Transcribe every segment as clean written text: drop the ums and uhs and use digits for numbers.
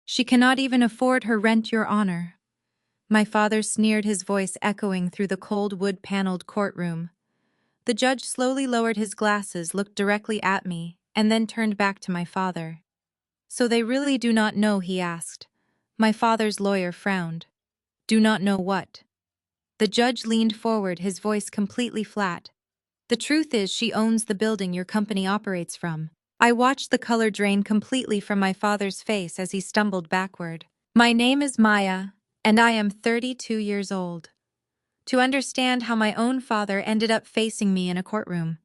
She cannot even afford her rent, Your Honor. My father sneered, his voice echoing through the cold wood-paneled courtroom. The judge slowly lowered his glasses, looked directly at me, and then turned back to my father. So they really do not know, he asked. My father's lawyer frowned. Do not know what? The judge leaned forward, his voice completely flat. The truth is, she owns the building your company operates from. I watched the color drain completely from my father's face as he stumbled backward. My name is Maya, and I am 32 years old. To understand how my own father ended up facing me in a courtroom,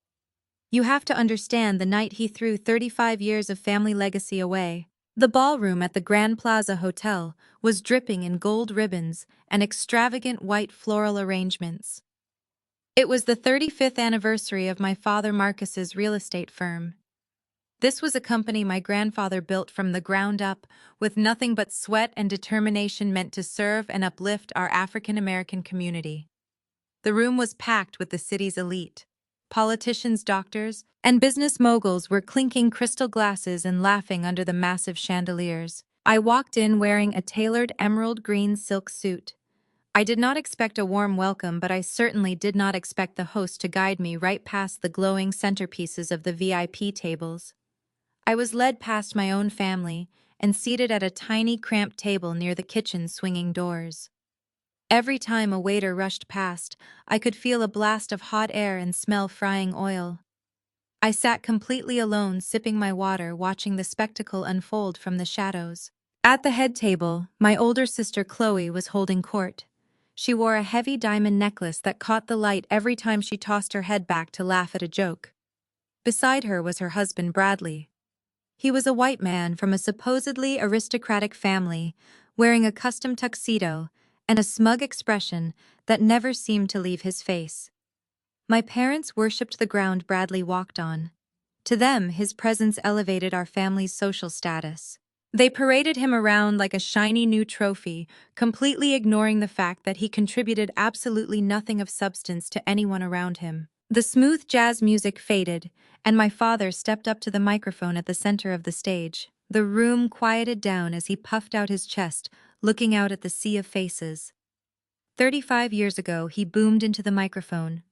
you have to understand the night he threw 35 years of family legacy away. The ballroom at the Grand Plaza Hotel was dripping in gold ribbons and extravagant white floral arrangements. It was the 35th anniversary of my father Marcus's real estate firm. This was a company my grandfather built from the ground up, with nothing but sweat and determination, meant to serve and uplift our African American community. The room was packed with the city's elite. Politicians, doctors, and business moguls were clinking crystal glasses and laughing under the massive chandeliers. I walked in wearing a tailored emerald green silk suit. I did not expect a warm welcome, but I certainly did not expect the host to guide me right past the glowing centerpieces of the VIP tables. I was led past my own family and seated at a tiny, cramped table near the kitchen swinging doors. Every time a waiter rushed past, I could feel a blast of hot air and smell frying oil. I sat completely alone, sipping my water, watching the spectacle unfold from the shadows. At the head table, my older sister Chloe was holding court. She wore a heavy diamond necklace that caught the light every time she tossed her head back to laugh at a joke. Beside her was her husband Bradley. He was a white man from a supposedly aristocratic family, wearing a custom tuxedo and a smug expression that never seemed to leave his face. My parents worshipped the ground Bradley walked on. To them, his presence elevated our family's social status. They paraded him around like a shiny new trophy, completely ignoring the fact that he contributed absolutely nothing of substance to anyone around him. The smooth jazz music faded, and my father stepped up to the microphone at the center of the stage. The room quieted down as he puffed out his chest, looking out at the sea of faces. 35 years ago, he boomed into the microphone.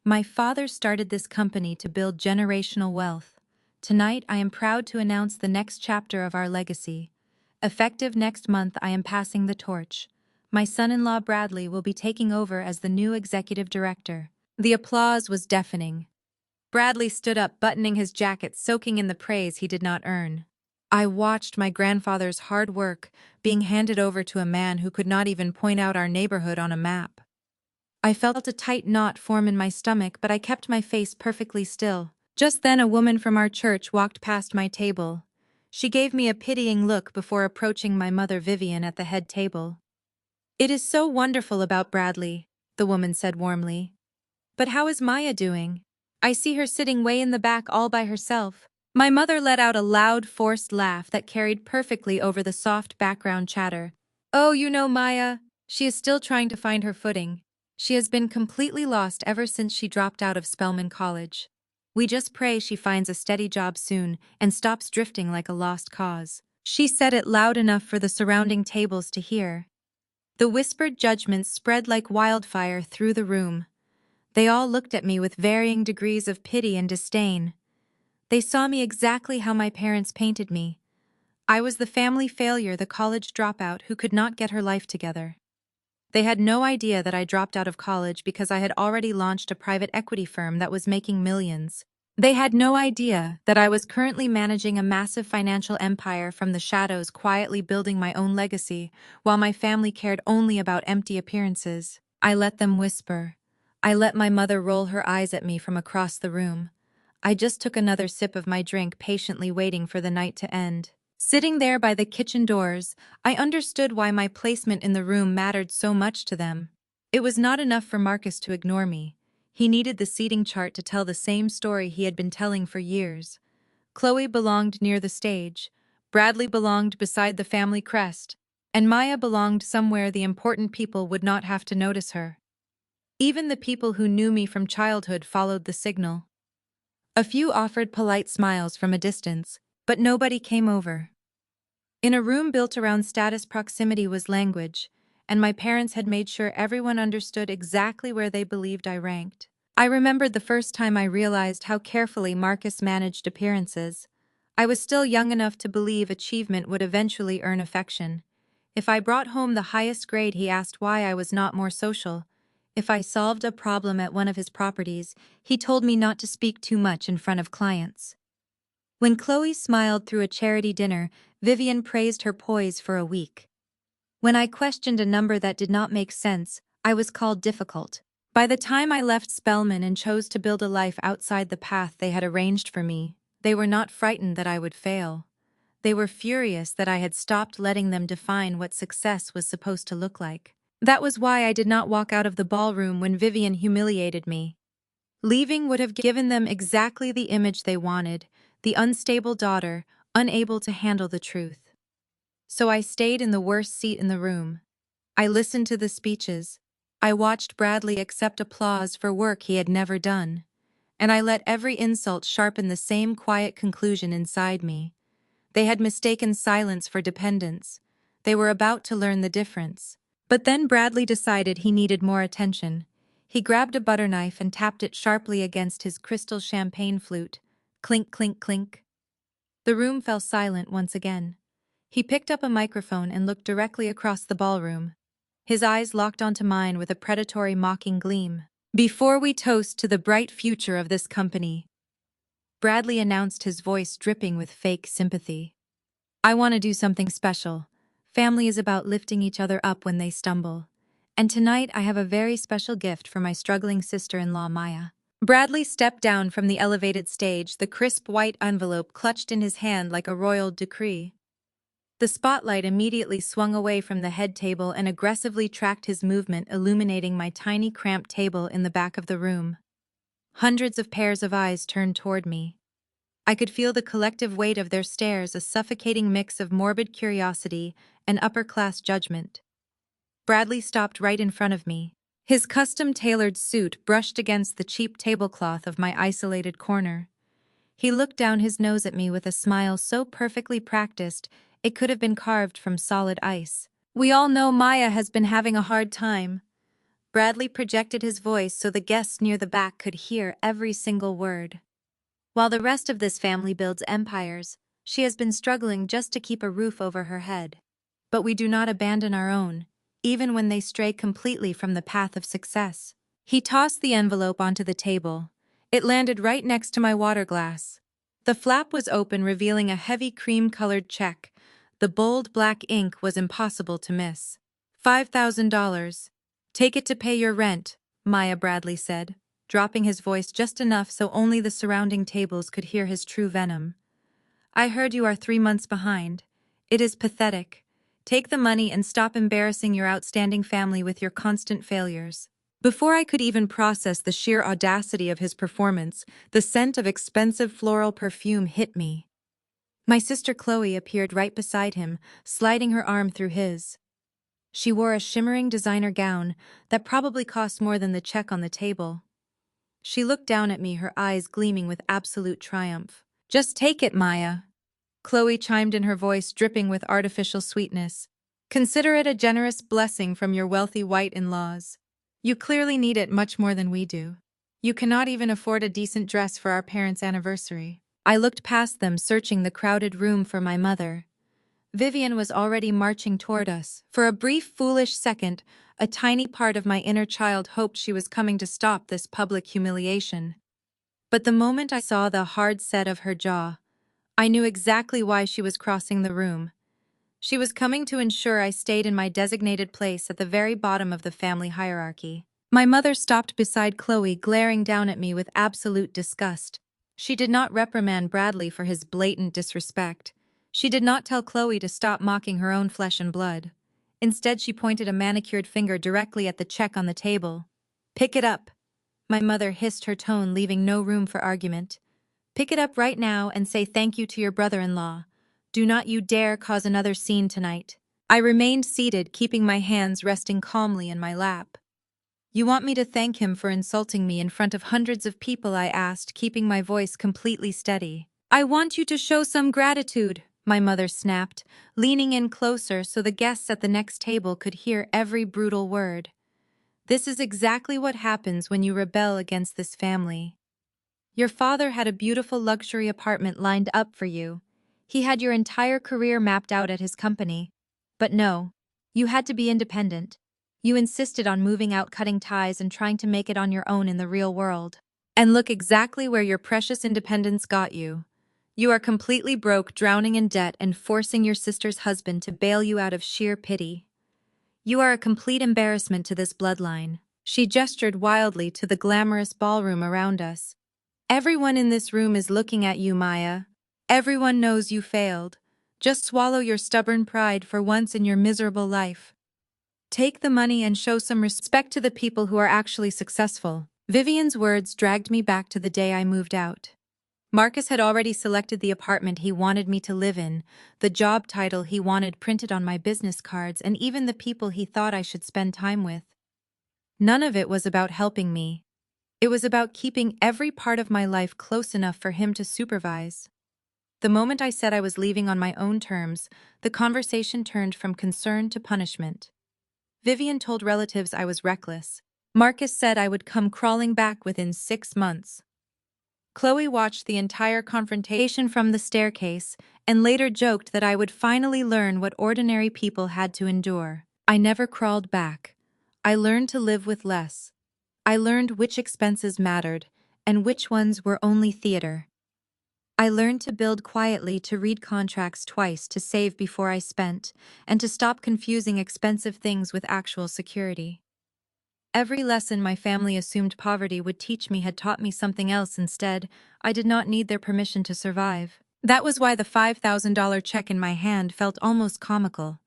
My father started this company to build generational wealth. Tonight, I am proud to announce the next chapter of our legacy. Effective next month, I am passing the torch. My son-in-law Bradley will be taking over as the new executive director. The applause was deafening. Bradley stood up, buttoning his jacket, soaking in the praise he did not earn. I watched my grandfather's hard work being handed over to a man who could not even point out our neighborhood on a map. I felt a tight knot form in my stomach, but I kept my face perfectly still. Just then, a woman from our church walked past my table. She gave me a pitying look before approaching my mother Vivian at the head table. "It is so wonderful about Bradley," the woman said warmly. "But how is Maya doing? I see her sitting way in the back all by herself." My mother let out a loud, forced laugh that carried perfectly over the soft background chatter. "Oh, you know Maya. She is still trying to find her footing. She has been completely lost ever since she dropped out of Spelman College. We just pray she finds a steady job soon and stops drifting like a lost cause." She said it loud enough for the surrounding tables to hear. The whispered judgments spread like wildfire through the room. They all looked at me with varying degrees of pity and disdain. They saw me exactly how my parents painted me. I was the family failure, the college dropout who could not get her life together. They had no idea that I dropped out of college because I had already launched a private equity firm that was making millions. They had no idea that I was currently managing a massive financial empire from the shadows, quietly building my own legacy, while my family cared only about empty appearances. I let them whisper. I let my mother roll her eyes at me from across the room. I just took another sip of my drink, patiently waiting for the night to end. Sitting there by the kitchen doors, I understood why my placement in the room mattered so much to them. It was not enough for Marcus to ignore me. He needed the seating chart to tell the same story he had been telling for years. Chloe belonged near the stage, Bradley belonged beside the family crest, and Maya belonged somewhere the important people would not have to notice her. Even the people who knew me from childhood followed the signal. A few offered polite smiles from a distance, but nobody came over. In a room built around status, proximity was language, and my parents had made sure everyone understood exactly where they believed I ranked. I remembered the first time I realized how carefully Marcus managed appearances. I was still young enough to believe achievement would eventually earn affection. If I brought home the highest grade, he asked why I was not more social. If I solved a problem at one of his properties, he told me not to speak too much in front of clients. When Chloe smiled through a charity dinner, Vivian praised her poise for a week. When I questioned a number that did not make sense, I was called difficult. By the time I left Spellman and chose to build a life outside the path they had arranged for me, they were not frightened that I would fail. They were furious that I had stopped letting them define what success was supposed to look like. That was why I did not walk out of the ballroom when Vivian humiliated me. Leaving would have given them exactly the image they wanted, the unstable daughter, unable to handle the truth. So I stayed in the worst seat in the room. I listened to the speeches. I watched Bradley accept applause for work he had never done. And I let every insult sharpen the same quiet conclusion inside me. They had mistaken silence for dependence. They were about to learn the difference. But then Bradley decided he needed more attention. He grabbed a butter knife and tapped it sharply against his crystal champagne flute. Clink, clink, clink. The room fell silent once again. He picked up a microphone and looked directly across the ballroom. His eyes locked onto mine with a predatory, mocking gleam. "Before we toast to the bright future of this company," Bradley announced, his voice dripping with fake sympathy, "I want to do something special. Family is about lifting each other up when they stumble. And tonight I have a very special gift for my struggling sister-in-law, Maya." Bradley stepped down from the elevated stage, the crisp white envelope clutched in his hand like a royal decree. The spotlight immediately swung away from the head table and aggressively tracked his movement, illuminating my tiny cramped table in the back of the room. Hundreds of pairs of eyes turned toward me. I could feel the collective weight of their stares, a suffocating mix of morbid curiosity and upper-class judgment. Bradley stopped right in front of me. His custom-tailored suit brushed against the cheap tablecloth of my isolated corner. He looked down his nose at me with a smile so perfectly practiced it could have been carved from solid ice. "We all know Maya has been having a hard time." Bradley projected his voice so the guests near the back could hear every single word. "While the rest of this family builds empires, she has been struggling just to keep a roof over her head. But we do not abandon our own, even when they stray completely from the path of success." He tossed the envelope onto the table. It landed right next to my water glass. The flap was open, revealing a heavy cream-colored check. The bold black ink was impossible to miss. $5,000. "Take it to pay your rent," Maya Bradley said, dropping his voice just enough so only the surrounding tables could hear his true venom. "I heard you are 3 months behind. It is pathetic. Take the money and stop embarrassing your outstanding family with your constant failures." Before I could even process the sheer audacity of his performance, the scent of expensive floral perfume hit me. My sister Chloe appeared right beside him, sliding her arm through his. She wore a shimmering designer gown that probably cost more than the check on the table. She looked down at me, her eyes gleaming with absolute triumph. "Just take it, Maya," Chloe chimed in, her voice dripping with artificial sweetness. "Consider it a generous blessing from your wealthy white in-laws. You clearly need it much more than we do. You cannot even afford a decent dress for our parents' anniversary." I looked past them, searching the crowded room for my mother. Vivian was already marching toward us. For a brief, foolish second, a tiny part of my inner child hoped she was coming to stop this public humiliation. But the moment I saw the hard set of her jaw, I knew exactly why she was crossing the room. She was coming to ensure I stayed in my designated place at the very bottom of the family hierarchy. My mother stopped beside Chloe, glaring down at me with absolute disgust. She did not reprimand Bradley for his blatant disrespect. She did not tell Chloe to stop mocking her own flesh and blood. Instead, she pointed a manicured finger directly at the check on the table. "Pick it up," my mother hissed, her tone leaving no room for argument. "Pick it up right now and say thank you to your brother-in-law. Do not you dare cause another scene tonight." I remained seated, keeping my hands resting calmly in my lap. "You want me to thank him for insulting me in front of hundreds of people?" I asked, keeping my voice completely steady. "I want you to show some gratitude," my mother snapped, leaning in closer so the guests at the next table could hear every brutal word. This is exactly what happens when you rebel against this family. Your father had a beautiful luxury apartment lined up for you. He had your entire career mapped out at his company. But no, you had to be independent. You insisted on moving out, cutting ties, and trying to make it on your own in the real world. And look exactly where your precious independence got you. You are completely broke, drowning in debt, and forcing your sister's husband to bail you out of sheer pity. You are a complete embarrassment to this bloodline. She gestured wildly to the glamorous ballroom around us. Everyone in this room is looking at you, Maya. Everyone knows you failed. Just swallow your stubborn pride for once in your miserable life. Take the money and show some respect to the people who are actually successful. Vivian's words dragged me back to the day I moved out. Marcus had already selected the apartment he wanted me to live in, the job title he wanted printed on my business cards, and even the people he thought I should spend time with. None of it was about helping me. It was about keeping every part of my life close enough for him to supervise. The moment I said I was leaving on my own terms, the conversation turned from concern to punishment. Vivian told relatives I was reckless. Marcus said I would come crawling back within 6 months. Chloe watched the entire confrontation from the staircase and later joked that I would finally learn what ordinary people had to endure. I never crawled back. I learned to live with less. I learned which expenses mattered and which ones were only theater. I learned to build quietly, to read contracts twice, to save before I spent, and to stop confusing expensive things with actual security. Every lesson my family assumed poverty would teach me had taught me something else instead. I did not need their permission to survive. That was why the $5,000 check in my hand felt almost comical.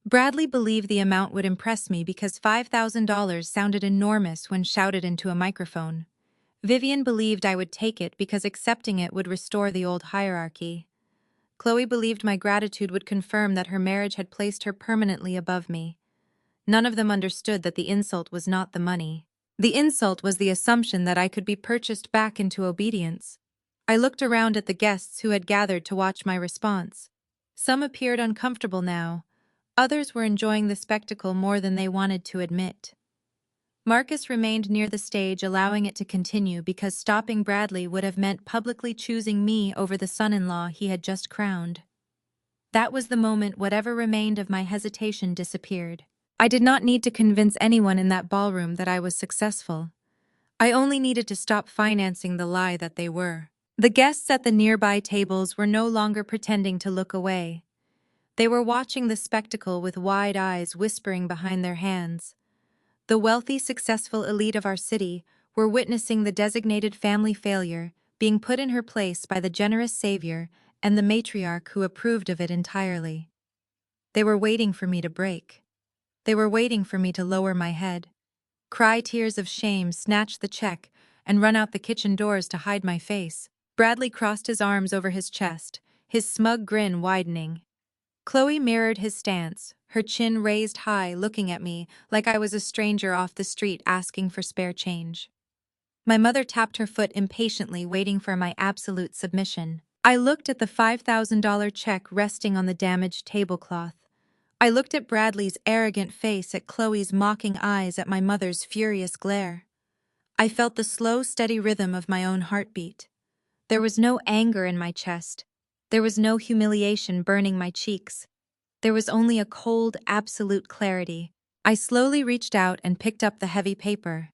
Bradley believed the amount would impress me because $5,000 sounded enormous when shouted into a microphone. Vivian believed I would take it because accepting it would restore the old hierarchy. Chloe believed my gratitude would confirm that her marriage had placed her permanently above me. None of them understood that the insult was not the money. The insult was the assumption that I could be purchased back into obedience. I looked around at the guests who had gathered to watch my response. Some appeared uncomfortable now. Others were enjoying the spectacle more than they wanted to admit. Marcus remained near the stage, allowing it to continue because stopping Bradley would have meant publicly choosing me over the son-in-law he had just crowned. That was the moment whatever remained of my hesitation disappeared. I did not need to convince anyone in that ballroom that I was successful. I only needed to stop financing the lie that they were. The guests at the nearby tables were no longer pretending to look away. They were watching the spectacle with wide eyes, whispering behind their hands. The wealthy, successful elite of our city were witnessing the designated family failure being put in her place by the generous savior and the matriarch who approved of it entirely. They were waiting for me to break. They were waiting for me to lower my head, cry tears of shame, snatch the check, and run out the kitchen doors to hide my face. Bradley crossed his arms over his chest, his smug grin widening. Chloe mirrored his stance, her chin raised high, looking at me like I was a stranger off the street asking for spare change. My mother tapped her foot impatiently, waiting for my absolute submission. I looked at the $5,000 check resting on the damaged tablecloth. I looked at Bradley's arrogant face, at Chloe's mocking eyes, at my mother's furious glare. I felt the slow, steady rhythm of my own heartbeat. There was no anger in my chest. There was no humiliation burning my cheeks. There was only a cold, absolute clarity. I slowly reached out and picked up the heavy paper.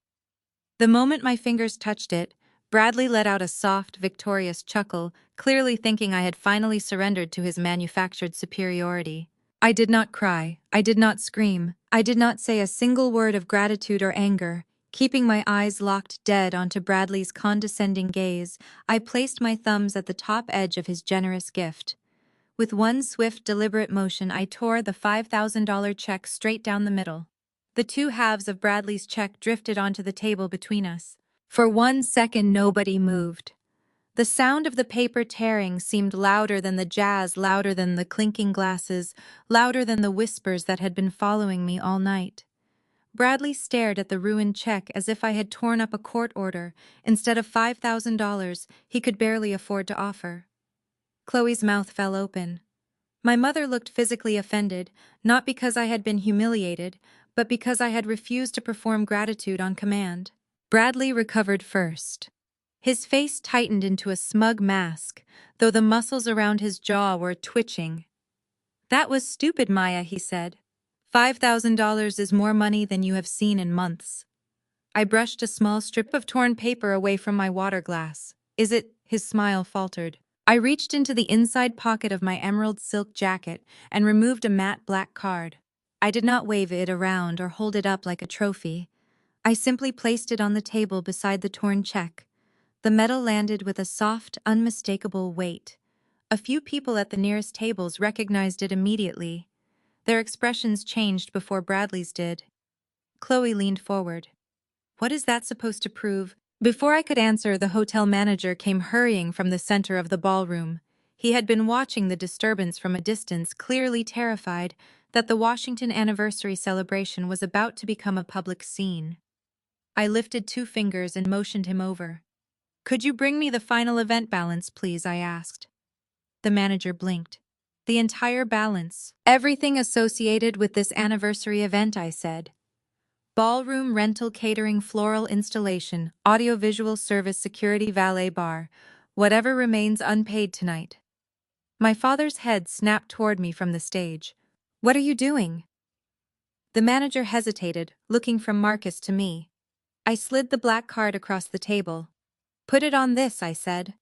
The moment my fingers touched it, Bradley let out a soft, victorious chuckle, clearly thinking I had finally surrendered to his manufactured superiority. I did not cry. I did not scream. I did not say a single word of gratitude or anger. Keeping my eyes locked dead onto Bradley's condescending gaze, I placed my thumbs at the top edge of his generous gift. With one swift, deliberate motion, I tore the $5,000 check straight down the middle. The two halves of Bradley's check drifted onto the table between us. For 1 second, nobody moved. The sound of the paper tearing seemed louder than the jazz, louder than the clinking glasses, louder than the whispers that had been following me all night. Bradley stared at the ruined check as if I had torn up a court order instead of $5,000 he could barely afford to offer. Chloe's mouth fell open. My mother looked physically offended, not because I had been humiliated, but because I had refused to perform gratitude on command. Bradley recovered first. His face tightened into a smug mask, though the muscles around his jaw were twitching. "That was stupid, Maya," he said. $5,000 is more money than you have seen in months." I brushed a small strip of torn paper away from my water glass. "Is it?" His smile faltered. I reached into the inside pocket of my emerald silk jacket and removed a matte black card. I did not wave it around or hold it up like a trophy. I simply placed it on the table beside the torn check. The metal landed with a soft, unmistakable weight. A few people at the nearest tables recognized it immediately. Their expressions changed before Bradley's did. Chloe leaned forward. "What is that supposed to prove?" Before I could answer, the hotel manager came hurrying from the center of the ballroom. He had been watching the disturbance from a distance, clearly terrified that the Washington anniversary celebration was about to become a public scene. I lifted 2 fingers and motioned him over. "Could you bring me the final event balance, please?" I asked. The manager blinked. "The entire balance. Everything associated with this anniversary event," I said. "Ballroom, rental, catering, floral installation, audiovisual service, security, valet, bar. Whatever remains unpaid tonight." My father's head snapped toward me from the stage. "What are you doing?" The manager hesitated, looking from Marcus to me. I slid the black card across the table. "Put it on this," I said.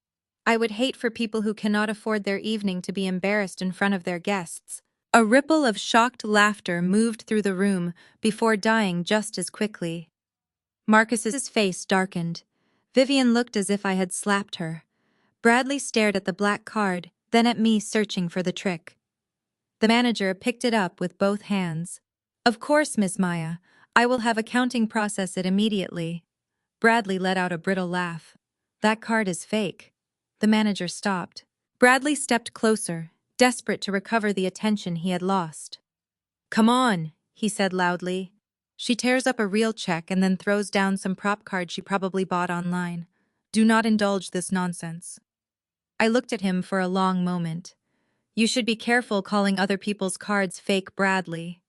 "I would hate for people who cannot afford their evening to be embarrassed in front of their guests." A ripple of shocked laughter moved through the room before dying just as quickly. Marcus's face darkened. Vivian looked as if I had slapped her. Bradley stared at the black card, then at me, searching for the trick. The manager picked it up with both hands. "Of course, Miss Maya. I will have accounting process it immediately." Bradley let out a brittle laugh. "That card is fake." The manager stopped. Bradley stepped closer, desperate to recover the attention he had lost. "Come on," he said loudly. "She tears up a real check and then throws down some prop card she probably bought online. Do not indulge this nonsense." I looked at him for a long moment. "You should be careful calling other people's cards fake, Bradley."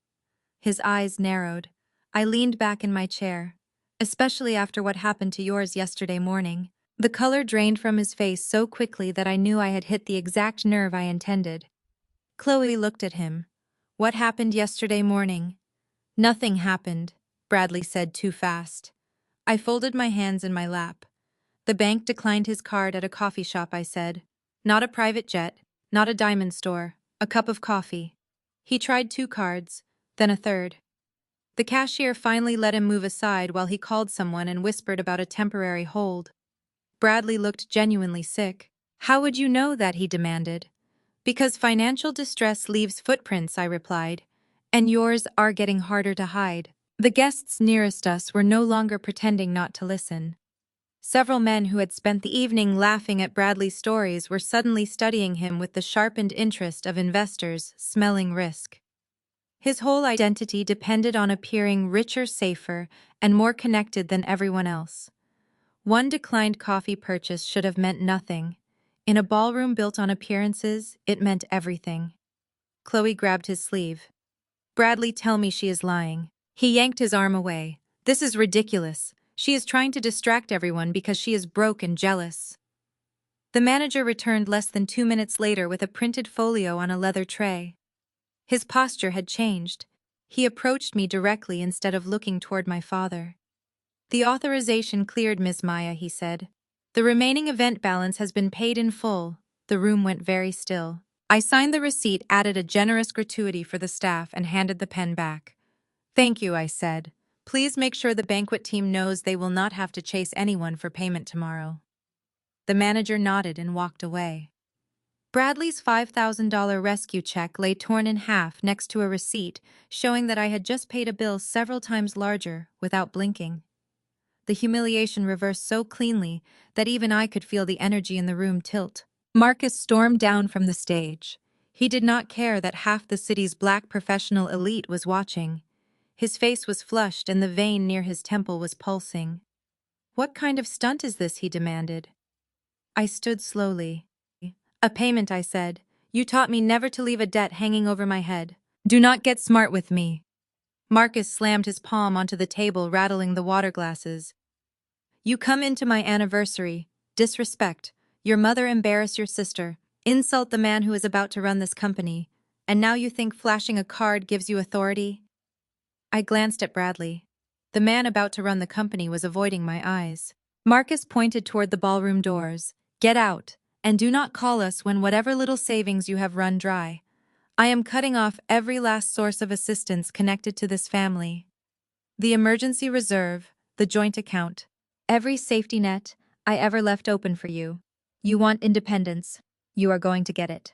His eyes narrowed. I leaned back in my chair. "Especially after what happened to yours yesterday morning." The color drained from his face so quickly that I knew I had hit the exact nerve I intended. Chloe looked at him. "What happened yesterday morning?" "Nothing happened," Bradley said too fast. I folded my hands in my lap. "The bank declined his card at a coffee shop," I said. "Not a private jet, not a diamond store, a cup of coffee." He tried 2 cards, then a third. The cashier finally let him move aside while he called someone and whispered about a temporary hold. Bradley looked genuinely sick. "How would you know that?" he demanded. "Because financial distress leaves footprints," I replied. "And yours are getting harder to hide." The guests nearest us were no longer pretending not to listen. Several men who had spent the evening laughing at Bradley's stories were suddenly studying him with the sharpened interest of investors smelling risk. His whole identity depended on appearing richer, safer, and more connected than everyone else. One declined coffee purchase should have meant nothing. In a ballroom built on appearances, it meant everything. Chloe grabbed his sleeve. "Bradley, tell me she is lying." He yanked his arm away. "This is ridiculous. She is trying to distract everyone because she is broke and jealous." The manager returned less than 2 minutes later with a printed folio on a leather tray. His posture had changed. He approached me directly instead of looking toward my father. "The authorization cleared, Ms. Maya," he said. "The remaining event balance has been paid in full." The room went very still. I signed the receipt, added a generous gratuity for the staff, and handed the pen back. "Thank you," I said. "Please make sure the banquet team knows they will not have to chase anyone for payment tomorrow." The manager nodded and walked away. Bradley's $5,000 rescue check lay torn in half next to a receipt showing that I had just paid a bill several times larger without blinking. The humiliation reversed so cleanly that even I could feel the energy in the room tilt. Marcus stormed down from the stage. He did not care that half the city's black professional elite was watching. His face was flushed and the vein near his temple was pulsing. "What kind of stunt is this?" he demanded. I stood slowly. "A payment," I said. You taught me never to leave a debt hanging over my head. Do not get smart with me. Marcus slammed his palm onto the table, rattling the water glasses. You come into my anniversary, disrespect, your mother embarrass your sister, insult the man who is about to run this company, and now you think flashing a card gives you authority? I glanced at Bradley. The man about to run the company was avoiding my eyes. Marcus pointed toward the ballroom doors. Get out, and do not call us when whatever little savings you have run dry. I am cutting off every last source of assistance connected to this family. The emergency reserve, the joint account, every safety net I ever left open for you. You want independence. You are going to get it.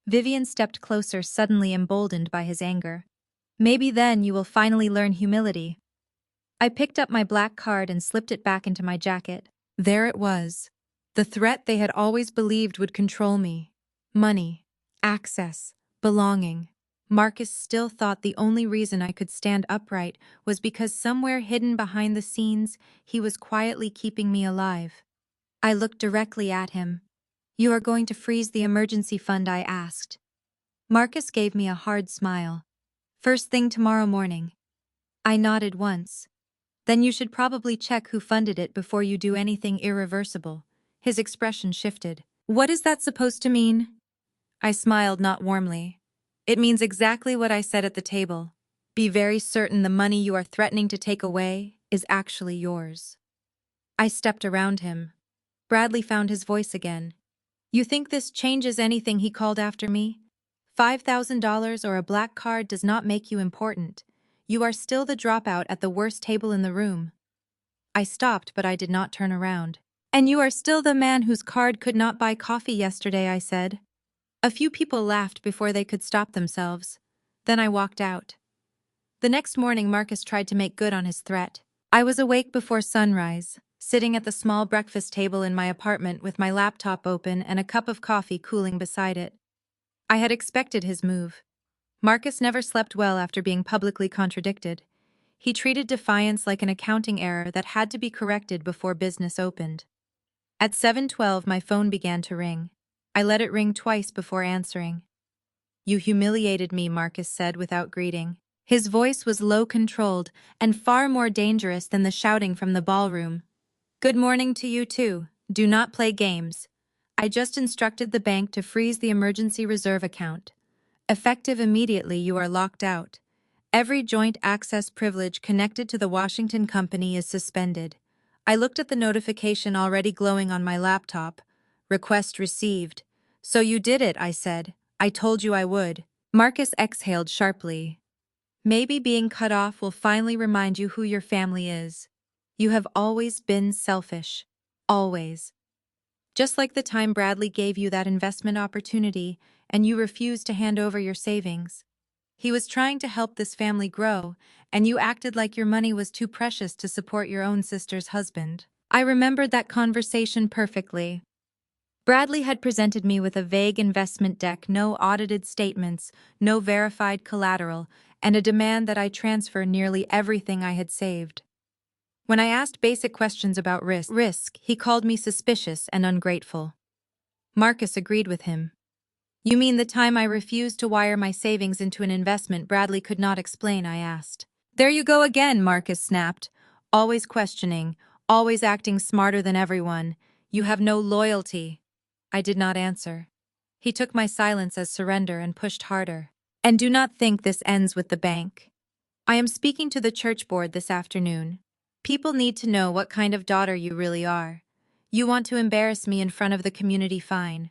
Vivian stepped closer, suddenly emboldened by his anger. Maybe then you will finally learn humility. I picked up my black card and slipped it back into my jacket. There it was. The threat they had always believed would control me. Money, access, belonging. Marcus still thought the only reason I could stand upright was because somewhere hidden behind the scenes, he was quietly keeping me alive. I looked directly at him. You are going to freeze the emergency fund, I asked. Marcus gave me a hard smile. First thing tomorrow morning. I nodded once. Then you should probably check who funded it before you do anything irreversible. His expression shifted. What is that supposed to mean? I smiled, not warmly. It means exactly what I said at the table. Be very certain the money you are threatening to take away is actually yours. I stepped around him. Bradley found his voice again. You think this changes anything? He called after me. $5,000 or a black card does not make you important. You are still the dropout at the worst table in the room. I stopped, but I did not turn around. And you are still the man whose card could not buy coffee yesterday, I said. A few people laughed before they could stop themselves. Then I walked out. The next morning, Marcus tried to make good on his threat. I was awake before sunrise, sitting at the small breakfast table in my apartment with my laptop open and a cup of coffee cooling beside it. I had expected his move. Marcus never slept well after being publicly contradicted. He treated defiance like an accounting error that had to be corrected before business opened. At 7:12, my phone began to ring. I let it ring twice before answering. You humiliated me, Marcus said without greeting. His voice was low-controlled and far more dangerous than the shouting from the ballroom. Good morning to you too. Do not play games. I just instructed the bank to freeze the emergency reserve account. Effective immediately, you are locked out. Every joint access privilege connected to the Washington company is suspended. I looked at the notification already glowing on my laptop. Request received. So you did it, I said. I told you I would. Marcus exhaled sharply. Maybe being cut off will finally remind you who your family is. You have always been selfish. Always. Just like the time Bradley gave you that investment opportunity and you refused to hand over your savings. He was trying to help this family grow, and you acted like your money was too precious to support your own sister's husband. I remembered that conversation perfectly. Bradley had presented me with a vague investment deck, no audited statements, no verified collateral, and a demand that I transfer nearly everything I had saved. When I asked basic questions about risk, he called me suspicious and ungrateful. Marcus agreed with him. You mean the time I refused to wire my savings into an investment Bradley could not explain, I asked. There you go again, Marcus snapped. Always questioning, always acting smarter than everyone. You have no loyalty. I did not answer. He took my silence as surrender and pushed harder. And do not think this ends with the bank. I am speaking to the church board this afternoon. People need to know what kind of daughter you really are. You want to embarrass me in front of the community, fine.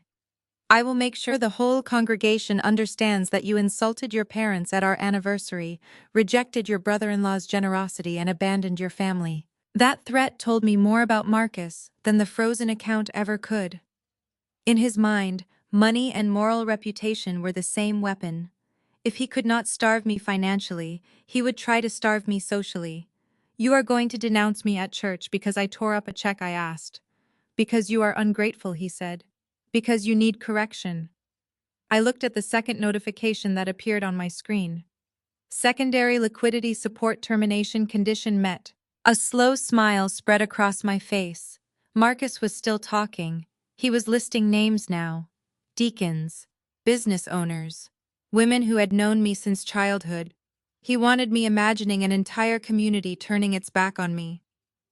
I will make sure the whole congregation understands that you insulted your parents at our anniversary, rejected your brother-in-law's generosity, and abandoned your family. That threat told me more about Marcus than the frozen account ever could. In his mind, money and moral reputation were the same weapon. If he could not starve me financially, he would try to starve me socially. You are going to denounce me at church because I tore up a check, I asked. Because you are ungrateful, he said. Because you need correction. I looked at the second notification that appeared on my screen. Secondary liquidity support termination condition met. A slow smile spread across my face. Marcus was still talking. He was listing names now. Deacons, business owners, women who had known me since childhood. He wanted me imagining an entire community turning its back on me.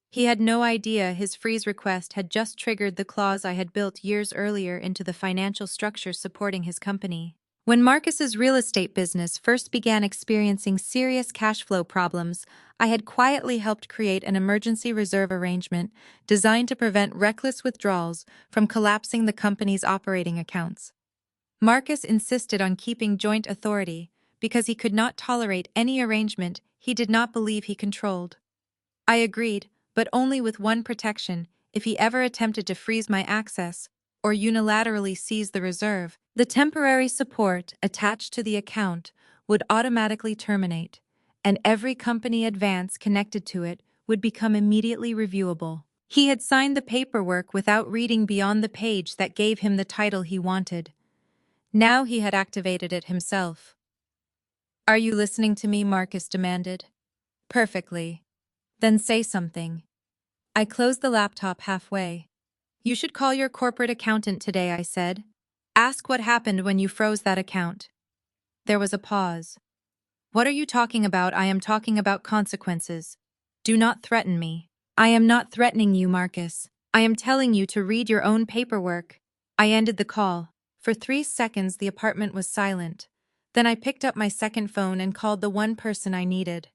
He had no idea his freeze request had just triggered the clause I had built years earlier into the financial structure supporting his company. When Marcus's real estate business first began experiencing serious cash flow problems, I had quietly helped create an emergency reserve arrangement designed to prevent reckless withdrawals from collapsing the company's operating accounts. Marcus insisted on keeping joint authority because he could not tolerate any arrangement he did not believe he controlled. I agreed, but only with one protection: if he ever attempted to freeze my access or unilaterally seize the reserve, the temporary support attached to the account would automatically terminate, and every company advance connected to it would become immediately reviewable. He had signed the paperwork without reading beyond the page that gave him the title he wanted. Now he had activated it himself. "Are you listening to me?" Marcus demanded. "Perfectly. Then say something." I closed the laptop halfway. "You should call your corporate accountant today," I said. "Ask what happened when you froze that account." There was a pause. "What are you talking about?" "I am talking about consequences. Do not threaten me." "I am not threatening you, Marcus. I am telling you to read your own paperwork." I ended the call. For 3 seconds the apartment was silent. Then I picked up my second phone and called the one person I needed.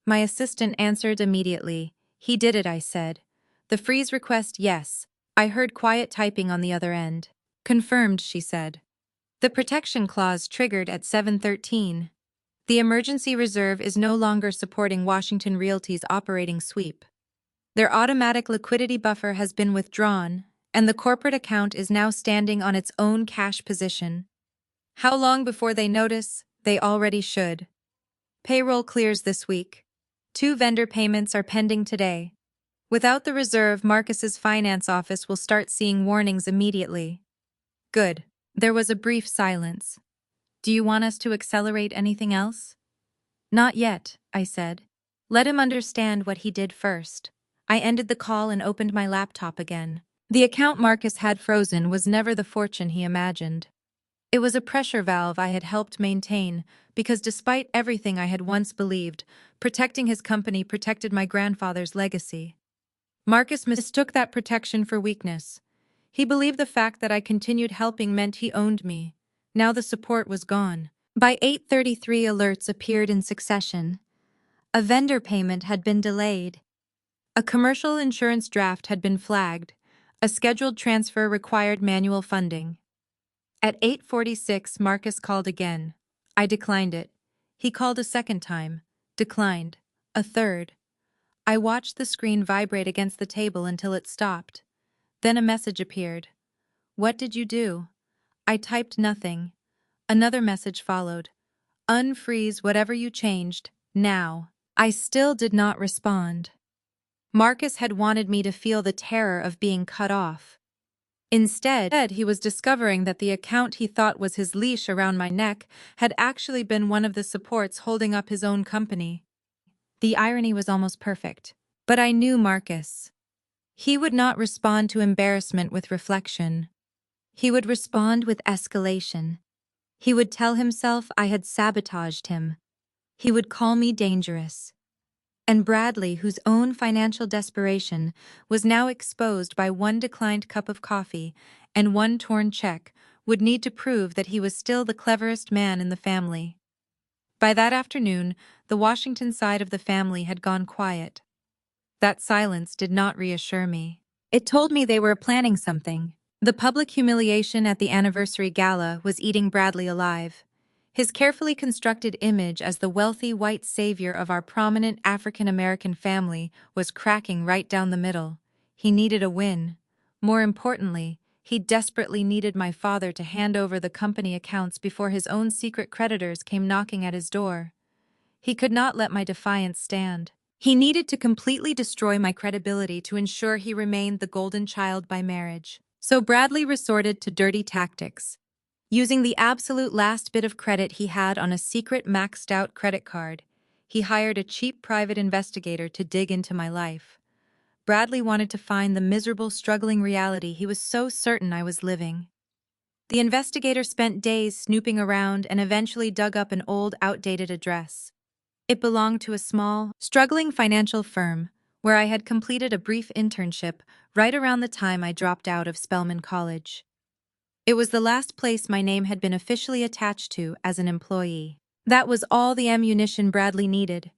My assistant answered immediately. "He did it," I said. "The freeze request, yes." I heard quiet typing on the other end. "Confirmed," she said. The protection clause triggered at 7:13. The emergency reserve is no longer supporting Washington Realty's operating sweep. Their automatic liquidity buffer has been withdrawn, and the corporate account is now standing on its own cash position. How long before they notice? They already should. Payroll clears this week. 2 vendor payments are pending today. Without the reserve, Marcus's finance office will start seeing warnings immediately. Good. There was a brief silence. "Do you want us to accelerate anything else?" "Not yet," I said. "Let him understand what he did first." I ended the call and opened my laptop again. The account Marcus had frozen was never the fortune he imagined. It was a pressure valve I had helped maintain, because despite everything I had once believed, protecting his company protected my grandfather's legacy. Marcus mistook that protection for weakness. He believed the fact that I continued helping meant he owned me. Now the support was gone. By 8:33, alerts appeared in succession. A vendor payment had been delayed. A commercial insurance draft had been flagged. A scheduled transfer required manual funding. At 8:46, Marcus called again. I declined it. He called a second time. Declined. A third. I watched the screen vibrate against the table until it stopped. Then a message appeared. "What did you do?" I typed nothing. Another message followed. "Unfreeze whatever you changed, now." I still did not respond. Marcus had wanted me to feel the terror of being cut off. Instead, he was discovering that the account he thought was his leash around my neck had actually been one of the supports holding up his own company. The irony was almost perfect. But I knew Marcus. He would not respond to embarrassment with reflection. He would respond with escalation. He would tell himself I had sabotaged him. He would call me dangerous. And Bradley, whose own financial desperation was now exposed by one declined cup of coffee and one torn check, would need to prove that he was still the cleverest man in the family. By that afternoon, the Washington side of the family had gone quiet. That silence did not reassure me. It told me they were planning something. The public humiliation at the anniversary gala was eating Bradley alive. His carefully constructed image as the wealthy white savior of our prominent African-American family was cracking right down the middle. He needed a win. More importantly, he desperately needed my father to hand over the company accounts before his own secret creditors came knocking at his door. He could not let my defiance stand. He needed to completely destroy my credibility to ensure he remained the golden child by marriage. So Bradley resorted to dirty tactics. Using the absolute last bit of credit he had on a secret maxed-out credit card, he hired a cheap private investigator to dig into my life. Bradley wanted to find the miserable, struggling reality he was so certain I was living. The investigator spent days snooping around and eventually dug up an old, outdated address. It belonged to a small, struggling financial firm where I had completed a brief internship right around the time I dropped out of Spelman College. It was the last place my name had been officially attached to as an employee. That was all the ammunition Bradley needed.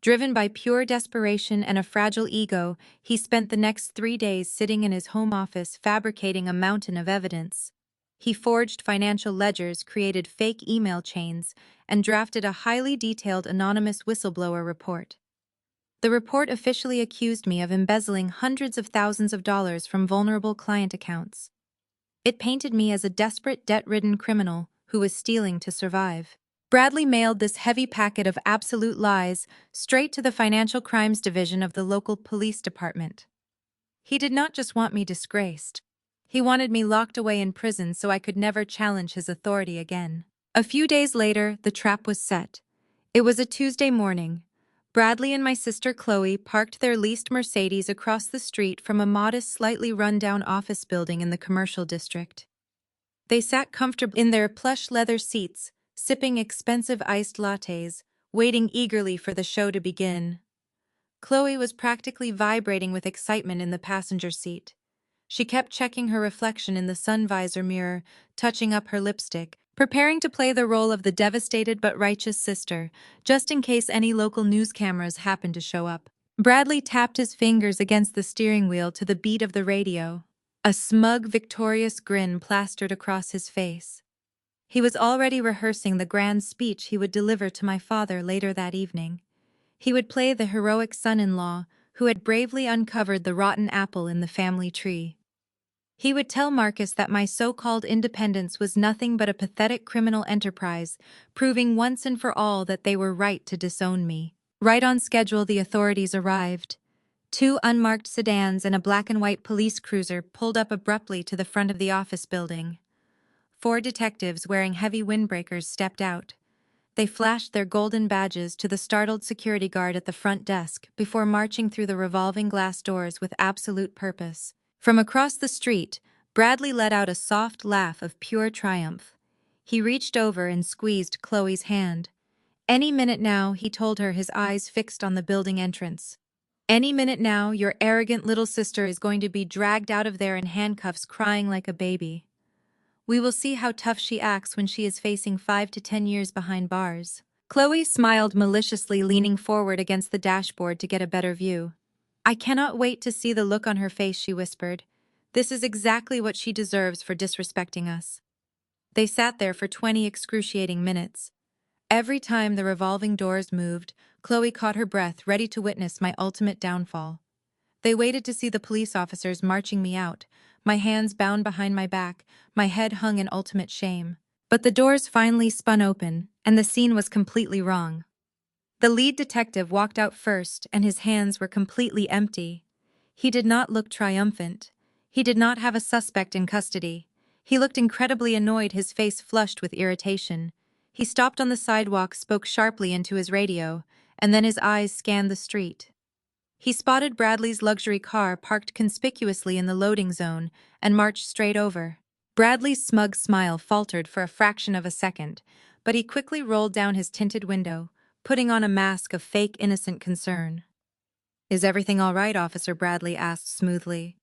Driven by pure desperation and a fragile ego, he spent the next 3 days sitting in his home office fabricating a mountain of evidence. He forged financial ledgers, created fake email chains, and drafted a highly detailed anonymous whistleblower report. The report officially accused me of embezzling hundreds of thousands of dollars from vulnerable client accounts. It painted me as a desperate, debt-ridden criminal who was stealing to survive. Bradley mailed this heavy packet of absolute lies straight to the Financial Crimes Division of the local police department. He did not just want me disgraced. He wanted me locked away in prison so I could never challenge his authority again. A few days later, the trap was set. It was a Tuesday morning. Bradley and my sister Chloe parked their leased Mercedes across the street from a modest, slightly run-down office building in the commercial district. They sat comfortably in their plush leather seats, sipping expensive iced lattes, waiting eagerly for the show to begin. Chloe was practically vibrating with excitement in the passenger seat. She kept checking her reflection in the sun visor mirror, touching up her lipstick, preparing to play the role of the devastated but righteous sister, just in case any local news cameras happened to show up. Bradley tapped his fingers against the steering wheel to the beat of the radio. A smug, victorious grin plastered across his face. He was already rehearsing the grand speech he would deliver to my father later that evening. He would play the heroic son-in-law who had bravely uncovered the rotten apple in the family tree. He would tell Marcus that my so-called independence was nothing but a pathetic criminal enterprise, proving once and for all that they were right to disown me. Right on schedule, the authorities arrived. 2 unmarked sedans and a black-and-white police cruiser pulled up abruptly to the front of the office building. 4 detectives wearing heavy windbreakers stepped out. They flashed their golden badges to the startled security guard at the front desk before marching through the revolving glass doors with absolute purpose. From across the street, Bradley let out a soft laugh of pure triumph. He reached over and squeezed Chloe's hand. Any minute now, he told her, his eyes fixed on the building entrance. Any minute now, your arrogant little sister is going to be dragged out of there in handcuffs crying like a baby. We will see how tough she acts when she is facing 5 to 10 years behind bars. Chloe smiled maliciously, leaning forward against the dashboard to get a better view. I cannot wait to see the look on her face, she whispered. This is exactly what she deserves for disrespecting us. They sat there for 20 excruciating minutes. Every time the revolving doors moved, Chloe caught her breath, ready to witness my ultimate downfall. They waited to see the police officers marching me out, my hands bound behind my back, my head hung in ultimate shame. But the doors finally spun open, and the scene was completely wrong. The lead detective walked out first, and his hands were completely empty. He did not look triumphant. He did not have a suspect in custody. He looked incredibly annoyed, his face flushed with irritation. He stopped on the sidewalk, spoke sharply into his radio, and then his eyes scanned the street. He spotted Bradley's luxury car parked conspicuously in the loading zone and marched straight over. Bradley's smug smile faltered for a fraction of a second, but he quickly rolled down his tinted window, putting on a mask of fake innocent concern. Is everything all right, officer? Bradley asked smoothly.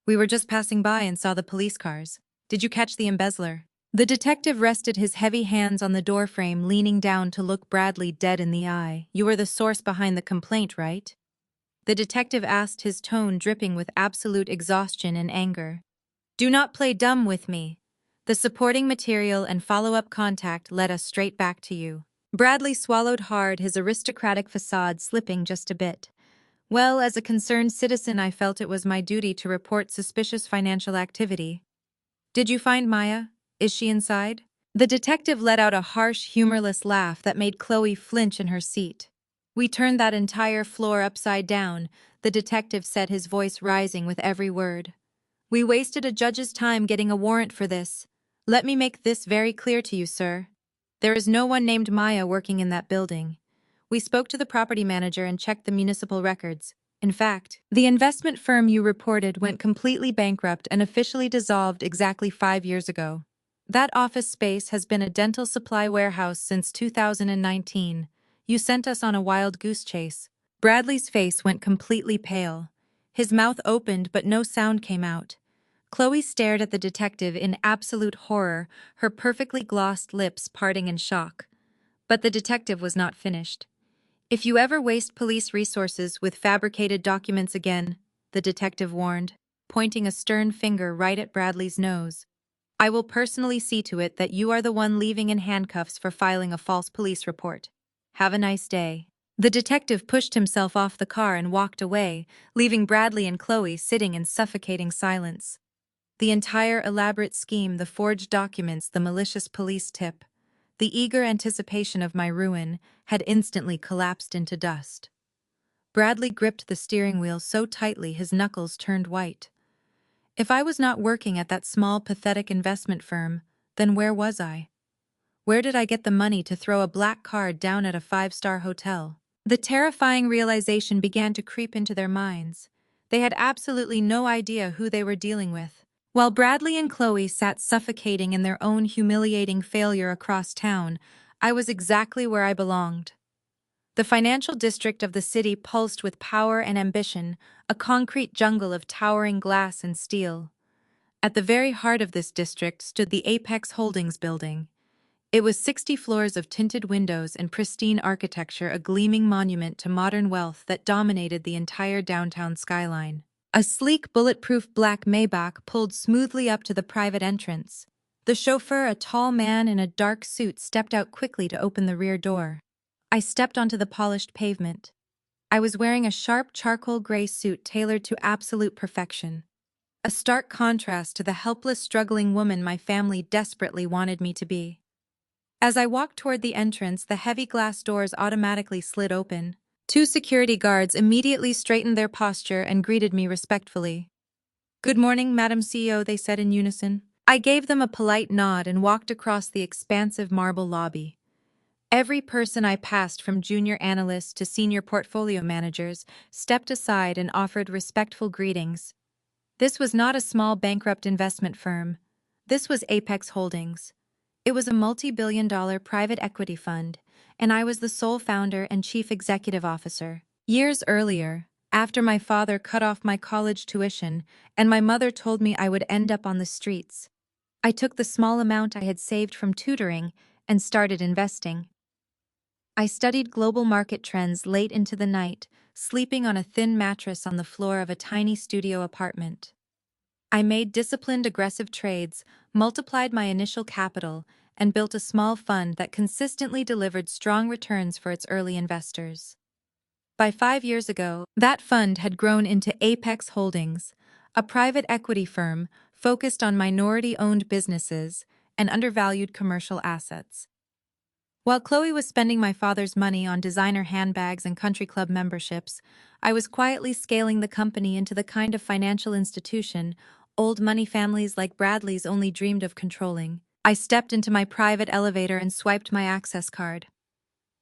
We were just passing by and saw the police cars. Did you catch the embezzler? The detective rested his heavy hands on the doorframe, leaning down to look Bradley dead in the eye. You were the source behind the complaint, right? The detective asked, his tone dripping with absolute exhaustion and anger. Do not play dumb with me. The supporting material and follow-up contact led us straight back to you. Bradley swallowed hard, his aristocratic facade slipping just a bit. Well, as a concerned citizen, I felt it was my duty to report suspicious financial activity. Did you find Maya? Is she inside? The detective let out a harsh, humorless laugh that made Chloe flinch in her seat. We turned that entire floor upside down, the detective said, his voice rising with every word. We wasted a judge's time getting a warrant for this. Let me make this very clear to you, sir. There is no one named Maya working in that building. We spoke to the property manager and checked the municipal records. In fact, the investment firm you reported went completely bankrupt and officially dissolved exactly 5 years ago. That office space has been a dental supply warehouse since 2019. You sent us on a wild goose chase. Bradley's face went completely pale. His mouth opened, but no sound came out. Chloe stared at the detective in absolute horror, her perfectly glossed lips parting in shock. But the detective was not finished. "If you ever waste police resources with fabricated documents again," the detective warned, pointing a stern finger right at Bradley's nose, "I will personally see to it that you are the one leaving in handcuffs for filing a false police report. Have a nice day." The detective pushed himself off the car and walked away, leaving Bradley and Chloe sitting in suffocating silence. The entire elaborate scheme, the forged documents, the malicious police tip, the eager anticipation of my ruin, had instantly collapsed into dust. Bradley gripped the steering wheel so tightly his knuckles turned white. If I was not working at that small, pathetic investment firm, then where was I? Where did I get the money to throw a black card down at a five-star hotel? The terrifying realization began to creep into their minds. They had absolutely no idea who they were dealing with. While Bradley and Chloe sat suffocating in their own humiliating failure across town, I was exactly where I belonged. The financial district of the city pulsed with power and ambition, a concrete jungle of towering glass and steel. At the very heart of this district stood the Apex Holdings building. It was 60 floors of tinted windows and pristine architecture, a gleaming monument to modern wealth that dominated the entire downtown skyline. A sleek, bulletproof black Maybach pulled smoothly up to the private entrance. The chauffeur, a tall man in a dark suit, stepped out quickly to open the rear door. I stepped onto the polished pavement. I was wearing a sharp charcoal gray suit tailored to absolute perfection. A stark contrast to the helpless, struggling woman my family desperately wanted me to be. As I walked toward the entrance, the heavy glass doors automatically slid open. Two security guards immediately straightened their posture and greeted me respectfully. "Good morning, Madam CEO," they said in unison. I gave them a polite nod and walked across the expansive marble lobby. Every person I passed, from junior analysts to senior portfolio managers, stepped aside and offered respectful greetings. This was not a small bankrupt investment firm. This was Apex Holdings. It was a multi-billion-dollar private equity fund, and I was the sole founder and chief executive officer. Years earlier, after my father cut off my college tuition and my mother told me I would end up on the streets, I took the small amount I had saved from tutoring and started investing. I studied global market trends late into the night, sleeping on a thin mattress on the floor of a tiny studio apartment. I made disciplined, aggressive trades, multiplied my initial capital, and built a small fund that consistently delivered strong returns for its early investors. By 5 years ago, that fund had grown into Apex Holdings, a private equity firm focused on minority-owned businesses and undervalued commercial assets. While Chloe was spending my father's money on designer handbags and country club memberships, I was quietly scaling the company into the kind of financial institution old money families like Bradley's only dreamed of controlling. I stepped into my private elevator and swiped my access card.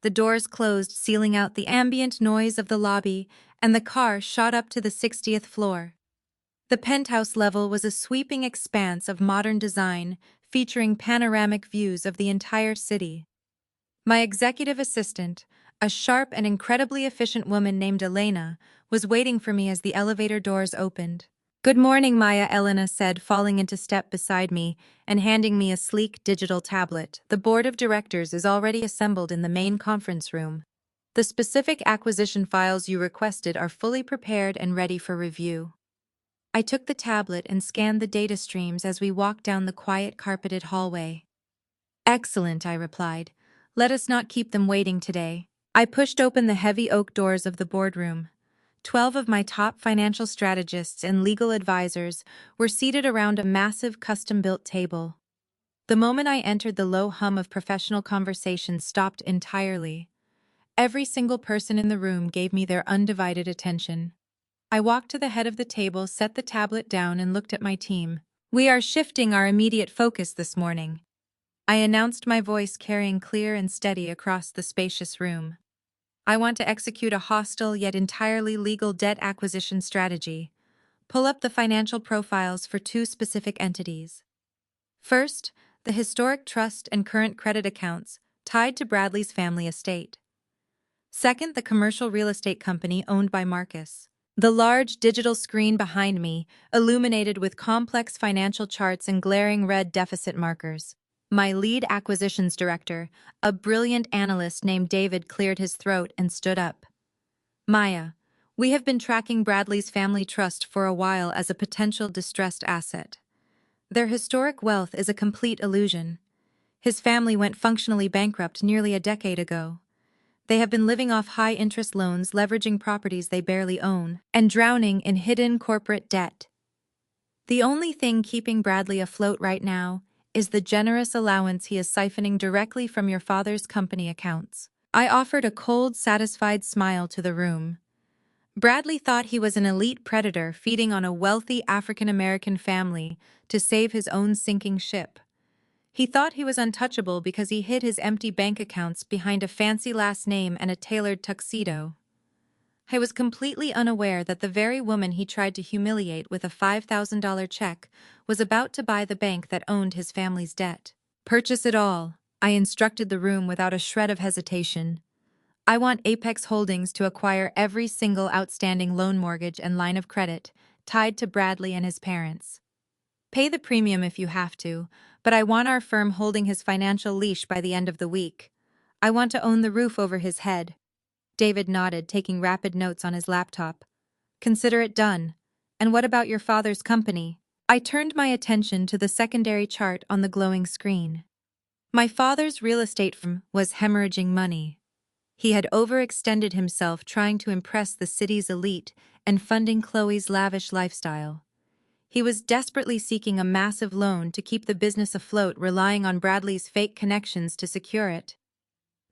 The doors closed, sealing out the ambient noise of the lobby, and the car shot up to the 60th floor. The penthouse level was a sweeping expanse of modern design, featuring panoramic views of the entire city. My executive assistant, a sharp and incredibly efficient woman named Elena, was waiting for me as the elevator doors opened. "Good morning, Maya," Elena said, falling into step beside me and handing me a sleek digital tablet. "The board of directors is already assembled in the main conference room. The specific acquisition files you requested are fully prepared and ready for review." I took the tablet and scanned the data streams as we walked down the quiet, carpeted hallway. "Excellent," I replied. "Let us not keep them waiting today." I pushed open the heavy oak doors of the boardroom. 12 of my top financial strategists and legal advisors were seated around a massive custom-built table. The moment I entered, the low hum of professional conversation stopped entirely. Every single person in the room gave me their undivided attention. I walked to the head of the table, set the tablet down, and looked at my team. "We are shifting our immediate focus this morning," I announced, my voice carrying clear and steady across the spacious room. "I want to execute a hostile yet entirely legal debt acquisition strategy. Pull up the financial profiles for two specific entities. First, The historic trust and current credit accounts tied to Bradley's family estate. Second, the commercial real estate company owned by Marcus. The large digital screen behind me, illuminated with complex financial charts and glaring red deficit markers. My lead acquisitions director, a brilliant analyst named David, cleared his throat and stood up. Maya, we have been tracking Bradley's family trust for a while as a potential distressed asset. Their historic wealth is a complete illusion. His family went functionally bankrupt nearly a decade ago. They have been living off high-interest loans, leveraging properties they barely own, and drowning in hidden corporate debt. The only thing keeping Bradley afloat right now is the generous allowance he is siphoning directly from your father's company accounts. I offered a cold, satisfied smile to the room. Bradley thought he was an elite predator feeding on a wealthy African-American family to save his own sinking ship. He thought he was untouchable because he hid his empty bank accounts behind a fancy last name and a tailored tuxedo. I was completely unaware that the very woman he tried to humiliate with a $5,000 check was about to buy the bank that owned his family's debt. Purchase it all, I instructed the room without a shred of hesitation. I want Apex Holdings to acquire every single outstanding loan mortgage and line of credit tied to Bradley and his parents. Pay the premium if you have to, but I want our firm holding his financial leash by the end of the week. I want to own the roof over his head. David nodded, taking rapid notes on his laptop. Consider it done. And what about your father's company? I turned my attention to the secondary chart on the glowing screen. My father's real estate firm was hemorrhaging money. He had overextended himself trying to impress the city's elite and funding Chloe's lavish lifestyle. He was desperately seeking a massive loan to keep the business afloat, relying on Bradley's fake connections to secure it.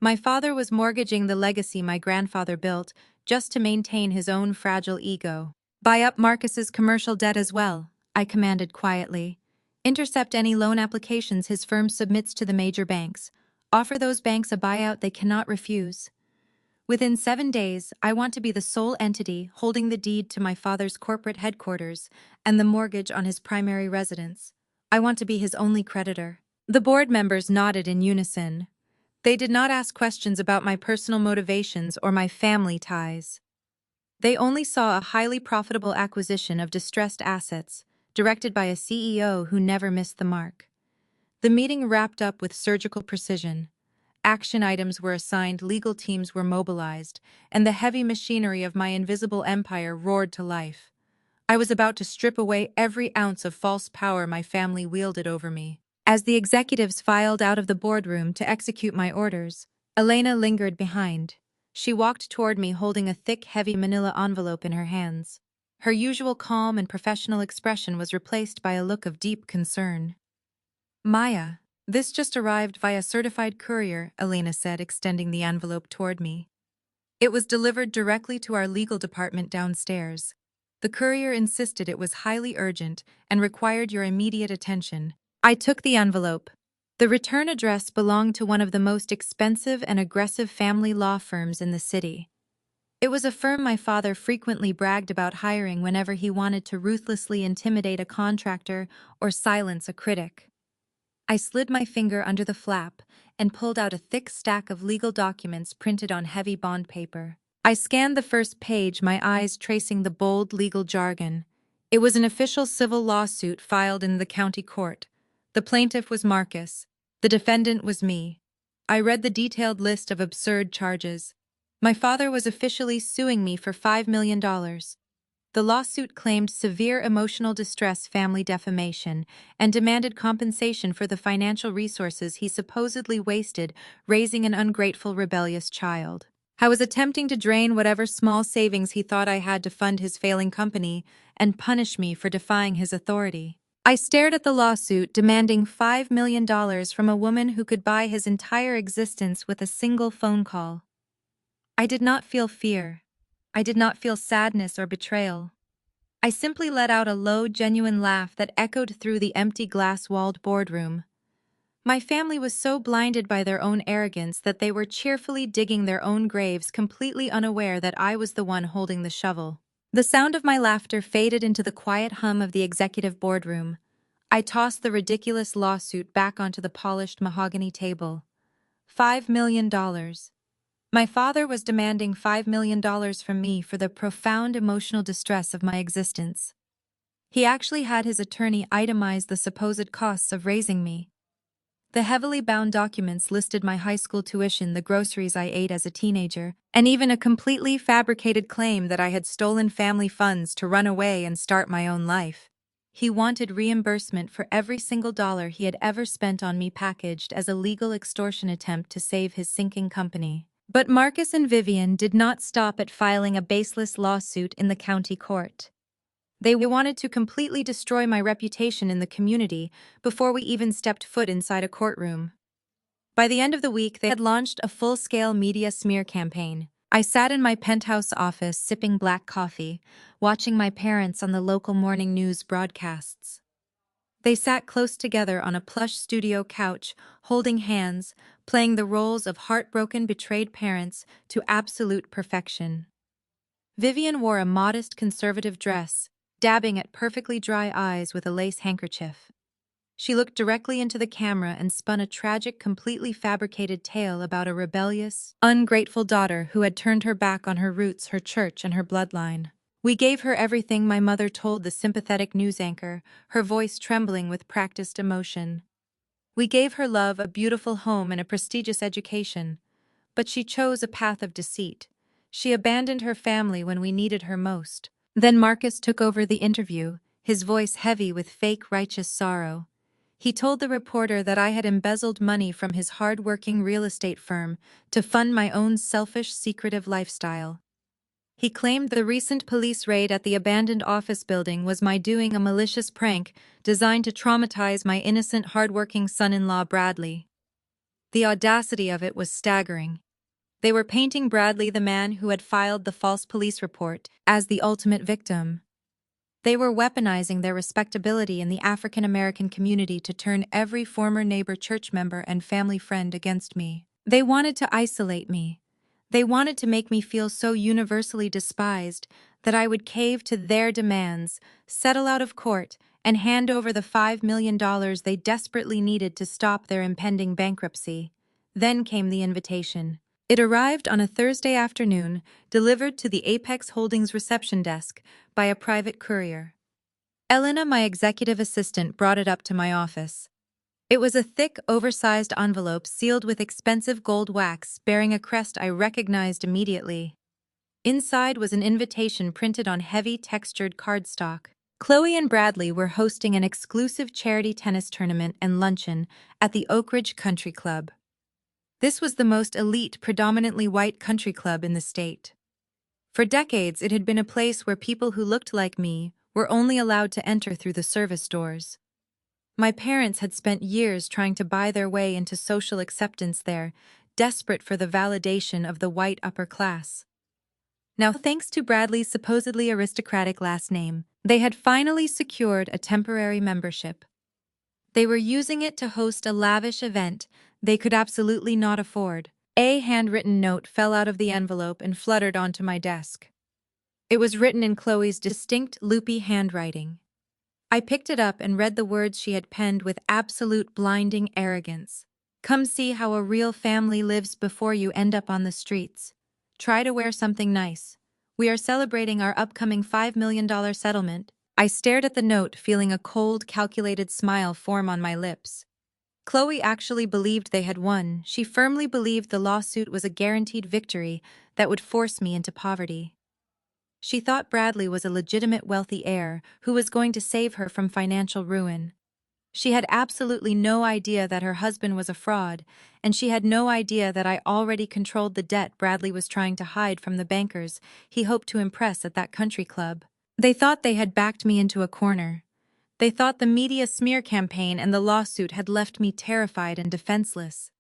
My father was mortgaging the legacy my grandfather built just to maintain his own fragile ego. Buy up Marcus's commercial debt as well, I commanded quietly. Intercept any loan applications his firm submits to the major banks. Offer those banks a buyout they cannot refuse. Within 7 days, I want to be the sole entity holding the deed to my father's corporate headquarters and the mortgage on his primary residence. I want to be his only creditor. The board members nodded in unison. They did not ask questions about my personal motivations or my family ties. They only saw a highly profitable acquisition of distressed assets, directed by a CEO who never missed the mark. The meeting wrapped up with surgical precision. Action items were assigned, legal teams were mobilized, and the heavy machinery of my invisible empire roared to life. I was about to strip away every ounce of false power my family wielded over me. As the executives filed out of the boardroom to execute my orders, Elena lingered behind. She walked toward me holding a thick, heavy manila envelope in her hands. Her usual calm and professional expression was replaced by a look of deep concern. Maya, this just arrived via certified courier, Elena said, extending the envelope toward me. It was delivered directly to our legal department downstairs. The courier insisted it was highly urgent and required your immediate attention. I took the envelope. The return address belonged to one of the most expensive and aggressive family law firms in the city. It was a firm my father frequently bragged about hiring whenever he wanted to ruthlessly intimidate a contractor or silence a critic. I slid my finger under the flap and pulled out a thick stack of legal documents printed on heavy bond paper. I scanned the first page, my eyes tracing the bold legal jargon. It was an official civil lawsuit filed in the county court. The plaintiff was Marcus. The defendant was me. I read the detailed list of absurd charges. My father was officially suing me for $5 million. The lawsuit claimed severe emotional distress, family defamation, and demanded compensation for the financial resources he supposedly wasted raising an ungrateful, rebellious child. I was attempting to drain whatever small savings he thought I had to fund his failing company and punish me for defying his authority. I stared at the lawsuit, demanding $5 million from a woman who could buy his entire existence with a single phone call. I did not feel fear. I did not feel sadness or betrayal. I simply let out a low, genuine laugh that echoed through the empty glass-walled boardroom. My family was so blinded by their own arrogance that they were cheerfully digging their own graves, completely unaware that I was the one holding the shovel. The sound of my laughter faded into the quiet hum of the executive boardroom. I tossed the ridiculous lawsuit back onto the polished mahogany table. $5 million. My father was demanding $5 million from me for the profound emotional distress of my existence. He actually had his attorney itemize the supposed costs of raising me. The heavily bound documents listed my high school tuition, the groceries I ate as a teenager, and even a completely fabricated claim that I had stolen family funds to run away and start my own life. He wanted reimbursement for every single dollar he had ever spent on me, packaged as a legal extortion attempt to save his sinking company. But Marcus and Vivian did not stop at filing a baseless lawsuit in the county court. They wanted to completely destroy my reputation in the community before we even stepped foot inside a courtroom. By the end of the week, they had launched a full-scale media smear campaign. I sat in my penthouse office sipping black coffee, watching my parents on the local morning news broadcasts. They sat close together on a plush studio couch, holding hands, playing the roles of heartbroken, betrayed parents to absolute perfection. Vivian wore a modest, conservative dress, dabbing at perfectly dry eyes with a lace handkerchief. She looked directly into the camera and spun a tragic, completely fabricated tale about a rebellious, ungrateful daughter who had turned her back on her roots, her church, and her bloodline. "We gave her everything," my mother told the sympathetic news anchor, her voice trembling with practiced emotion. "We gave her love, a beautiful home, and a prestigious education. But she chose a path of deceit. She abandoned her family when we needed her most." Then Marcus took over the interview, his voice heavy with fake righteous sorrow. He told the reporter that I had embezzled money from his hard-working real estate firm to fund my own selfish, secretive lifestyle. He claimed the recent police raid at the abandoned office building was my doing, a malicious prank designed to traumatize my innocent, hard-working son-in-law Bradley. The audacity of it was staggering. They were painting Bradley, the man who had filed the false police report, as the ultimate victim. They were weaponizing their respectability in the African American community to turn every former neighbor, church member, and family friend against me. They wanted to isolate me. They wanted to make me feel so universally despised that I would cave to their demands, settle out of court, and hand over the $5 million they desperately needed to stop their impending bankruptcy. Then came the invitation. It arrived on a Thursday afternoon, delivered to the Apex Holdings reception desk by a private courier. Elena, my executive assistant, brought it up to my office. It was a thick, oversized envelope sealed with expensive gold wax bearing a crest I recognized immediately. Inside was an invitation printed on heavy, textured cardstock. Chloe and Bradley were hosting an exclusive charity tennis tournament and luncheon at the Oak Ridge Country Club. This was the most elite, predominantly white country club in the state. For decades, it had been a place where people who looked like me were only allowed to enter through the service doors. My parents had spent years trying to buy their way into social acceptance there, desperate for the validation of the white upper class. Now, thanks to Bradley's supposedly aristocratic last name, they had finally secured a temporary membership. They were using it to host a lavish event they could absolutely not afford. A handwritten note fell out of the envelope and fluttered onto my desk. It was written in Chloe's distinct, loopy handwriting. I picked it up and read the words she had penned with absolute blinding arrogance. "Come see how a real family lives before you end up on the streets. Try to wear something nice. We are celebrating our upcoming $5 million settlement." I stared at the note, feeling a cold, calculated smile form on my lips. Chloe actually believed they had won. She firmly believed the lawsuit was a guaranteed victory that would force me into poverty. She thought Bradley was a legitimate wealthy heir who was going to save her from financial ruin. She had absolutely no idea that her husband was a fraud, and she had no idea that I already controlled the debt Bradley was trying to hide from the bankers he hoped to impress at that country club. They thought they had backed me into a corner. They thought the media smear campaign and the lawsuit had left me terrified and defenseless.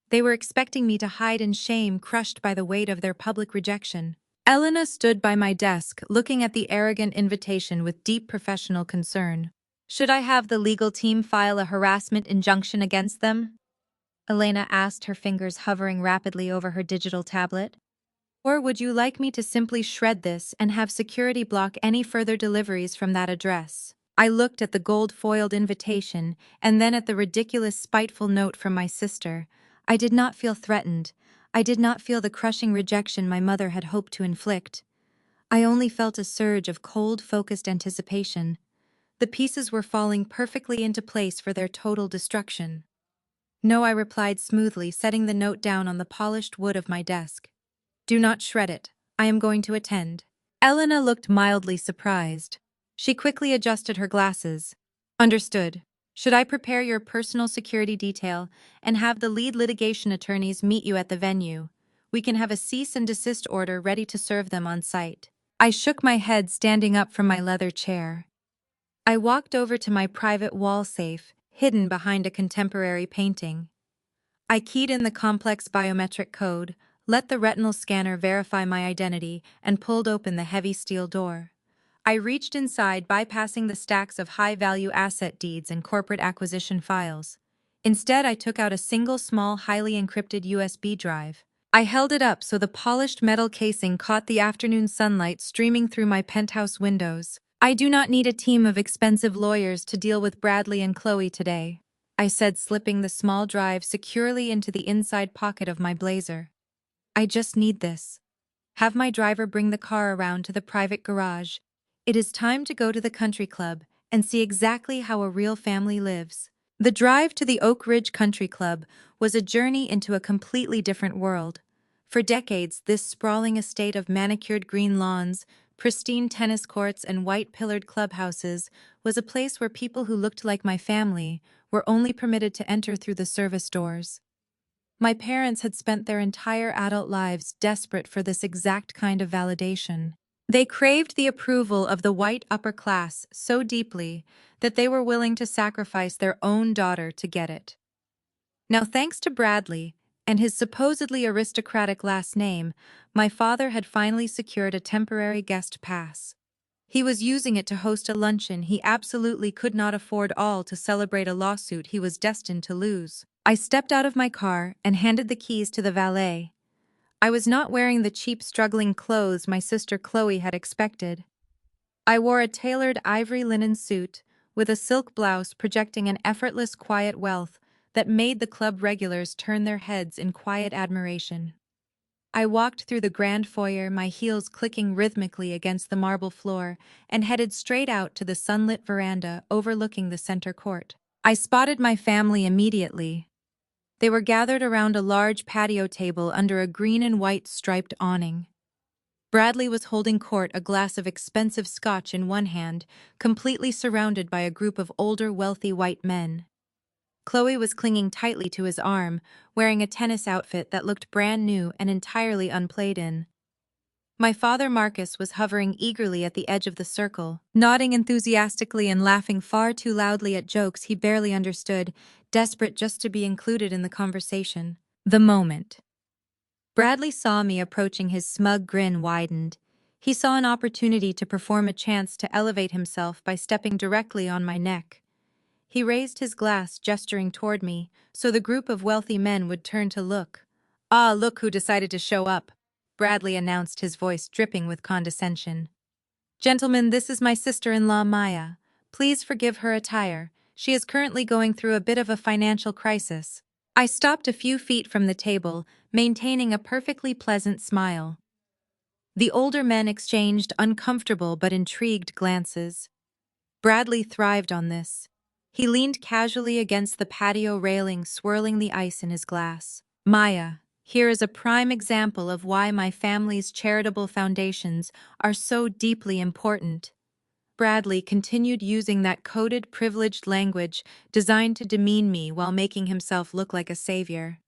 They were expecting me to hide in shame, crushed by the weight of their public rejection. Elena stood by my desk, looking at the arrogant invitation with deep professional concern. "Should I have the legal team file a harassment injunction against them?" Elena asked, her fingers hovering rapidly over her digital tablet. "Or would you like me to simply shred this and have security block any further deliveries from that address?" I looked at the gold-foiled invitation and then at the ridiculous, spiteful note from my sister. I did not feel threatened. I did not feel the crushing rejection my mother had hoped to inflict. I only felt a surge of cold, focused anticipation. The pieces were falling perfectly into place for their total destruction. No, I replied smoothly, setting the note down on the polished wood of my desk. Do not shred it. I am going to attend. Elena looked mildly surprised. She quickly adjusted her glasses. Understood. Should I prepare your personal security detail and have the lead litigation attorneys meet you at the venue? We can have a cease and desist order ready to serve them on site. I shook my head, standing up from my leather chair. I walked over to my private wall safe, hidden behind a contemporary painting. I keyed in the complex biometric code, let the retinal scanner verify my identity, and pulled open the heavy steel door. I reached inside, bypassing the stacks of high-value asset deeds and corporate acquisition files. Instead, I took out a single small, highly encrypted USB drive. I held it up so the polished metal casing caught the afternoon sunlight streaming through my penthouse windows. I do not need a team of expensive lawyers to deal with Bradley and Chloe today, I said, slipping the small drive securely into the inside pocket of my blazer. I just need this. Have my driver bring the car around to the private garage. It is time to go to the country club and see exactly how a real family lives. The drive to the Oak Ridge Country Club was a journey into a completely different world. For decades, this sprawling estate of manicured green lawns, pristine tennis courts, and white-pillared clubhouses was a place where people who looked like my family were only permitted to enter through the service doors. My parents had spent their entire adult lives desperate for this exact kind of validation. They craved the approval of the white upper class so deeply that they were willing to sacrifice their own daughter to get it. Now, thanks to Bradley and his supposedly aristocratic last name, my father had finally secured a temporary guest pass. He was using it to host a luncheon he absolutely could not afford, all to celebrate a lawsuit he was destined to lose. I stepped out of my car and handed the keys to the valet. I was not wearing the cheap, struggling clothes my sister Chloe had expected. I wore a tailored ivory linen suit with a silk blouse projecting an effortless, quiet wealth that made the club regulars turn their heads in quiet admiration. I walked through the grand foyer, my heels clicking rhythmically against the marble floor, and headed straight out to the sunlit veranda overlooking the center court. I spotted my family immediately. They were gathered around a large patio table under a green and white striped awning. Bradley was holding court, a glass of expensive scotch in one hand, completely surrounded by a group of older, wealthy white men. Chloe was clinging tightly to his arm, wearing a tennis outfit that looked brand new and entirely unplayed in. My father Marcus was hovering eagerly at the edge of the circle, nodding enthusiastically and laughing far too loudly at jokes he barely understood, desperate just to be included in the conversation. The moment Bradley saw me approaching, his smug grin widened. He saw an opportunity to perform a chance to elevate himself by stepping directly on my neck. He raised his glass, gesturing toward me, so the group of wealthy men would turn to look. "Ah, look who decided to show up," Bradley announced, his voice dripping with condescension. "Gentlemen, this is my sister-in-law, Maya. Please forgive her attire. She is currently going through a bit of a financial crisis." I stopped a few feet from the table, maintaining a perfectly pleasant smile. The older men exchanged uncomfortable but intrigued glances. Bradley thrived on this. He leaned casually against the patio railing, swirling the ice in his glass. "Maya, here is a prime example of why my family's charitable foundations are so deeply important." Bradley continued using that coded, privileged language designed to demean me while making himself look like a savior.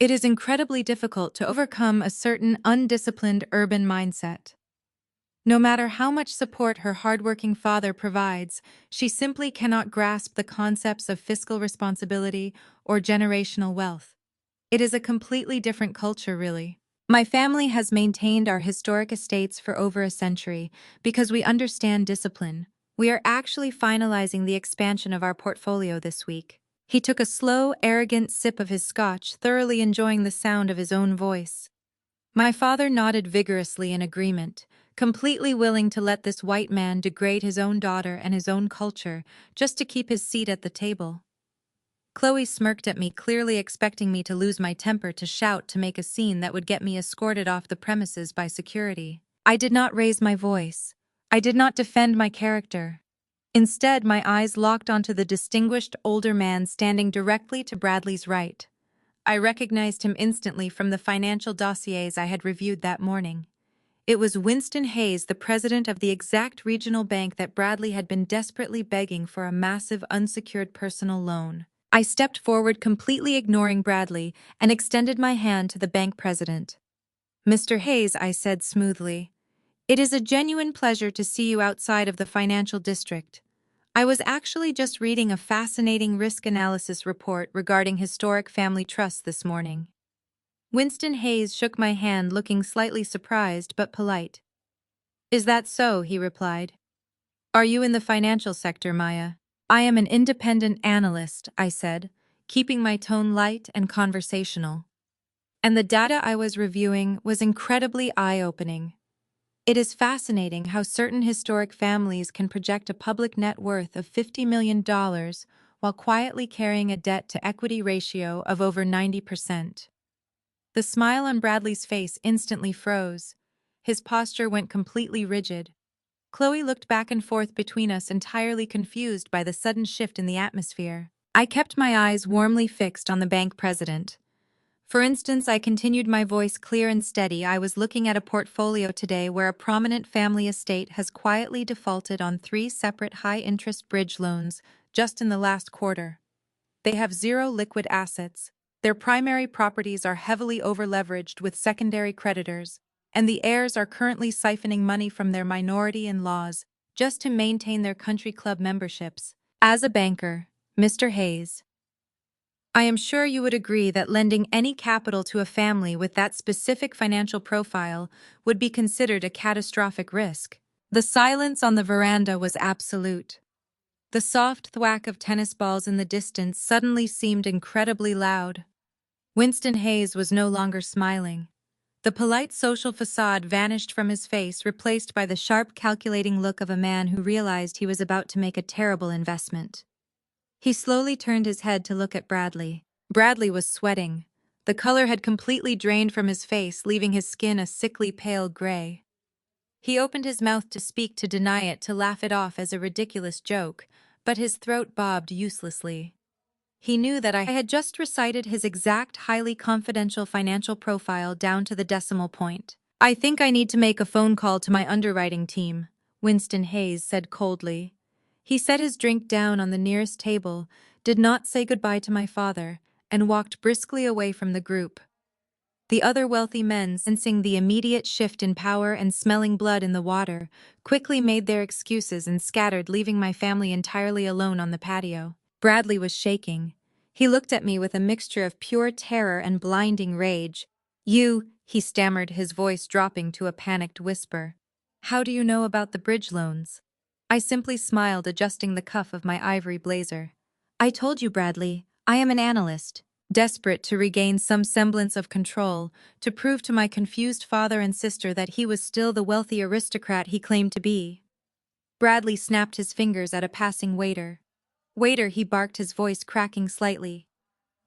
It is incredibly difficult to overcome a certain undisciplined urban mindset. No matter how much support her hardworking father provides, she simply cannot grasp the concepts of fiscal responsibility or generational wealth. It is a completely different culture, really. My family has maintained our historic estates for over a century because we understand discipline. We are actually finalizing the expansion of our portfolio this week. He took a slow, arrogant sip of his scotch, thoroughly enjoying the sound of his own voice. My father nodded vigorously in agreement, completely willing to let this white man degrade his own daughter and his own culture just to keep his seat at the table. Chloe smirked at me, clearly expecting me to lose my temper, to shout, to make a scene that would get me escorted off the premises by security. I did not raise my voice. I did not defend my character. Instead, my eyes locked onto the distinguished older man standing directly to Bradley's right. I recognized him instantly from the financial dossiers I had reviewed that morning. It was Winston Hayes, the president of the exact regional bank that Bradley had been desperately begging for a massive unsecured personal loan. I stepped forward, completely ignoring Bradley, and extended my hand to the bank president. "Mr. Hayes," I said smoothly, "it is a genuine pleasure to see you outside of the financial district. I was actually just reading a fascinating risk analysis report regarding historic family trusts this morning." Winston Hayes shook my hand, looking slightly surprised but polite. "Is that so?" he replied. "Are you in the financial sector, Maya?" "I am an independent analyst," I said, keeping my tone light and conversational. "And the data I was reviewing was incredibly eye-opening. It is fascinating how certain historic families can project a public net worth of $50 million while quietly carrying a debt-to-equity ratio of over 90%. The smile on Bradley's face instantly froze. His posture went completely rigid. Chloe looked back and forth between us, entirely confused by the sudden shift in the atmosphere. I kept my eyes warmly fixed on the bank president. For instance, I continued, my voice clear and steady. "I was looking at a portfolio today where a prominent family estate has quietly defaulted on 3 separate high-interest bridge loans just in the last quarter. They have zero liquid assets. Their primary properties are heavily overleveraged with secondary creditors, and the heirs are currently siphoning money from their minority in-laws just to maintain their country club memberships. As a banker, Mr. Hayes, I am sure you would agree that lending any capital to a family with that specific financial profile would be considered a catastrophic risk." The silence on the veranda was absolute. The soft thwack of tennis balls in the distance suddenly seemed incredibly loud. Winston Hayes was no longer smiling. The polite social facade vanished from his face, replaced by the sharp, calculating look of a man who realized he was about to make a terrible investment. He slowly turned his head to look at Bradley. Bradley was sweating. The color had completely drained from his face, leaving his skin a sickly pale gray. He opened his mouth to speak, to deny it, to laugh it off as a ridiculous joke, but his throat bobbed uselessly. He knew that I had just recited his exact, highly confidential financial profile down to the decimal point. "I think I need to make a phone call to my underwriting team," Winston Hayes said coldly. He set his drink down on the nearest table, did not say goodbye to my father, and walked briskly away from the group. The other wealthy men, sensing the immediate shift in power and smelling blood in the water, quickly made their excuses and scattered, leaving my family entirely alone on the patio. Bradley was shaking. He looked at me with a mixture of pure terror and blinding rage. "You," he stammered, his voice dropping to a panicked whisper. "How do you know about the bridge loans?" I simply smiled, adjusting the cuff of my ivory blazer. "I told you, Bradley, I am an analyst." Desperate to regain some semblance of control, to prove to my confused father and sister that he was still the wealthy aristocrat he claimed to be. Bradley snapped his fingers at a passing waiter. "Waiter," he barked, his voice cracking slightly.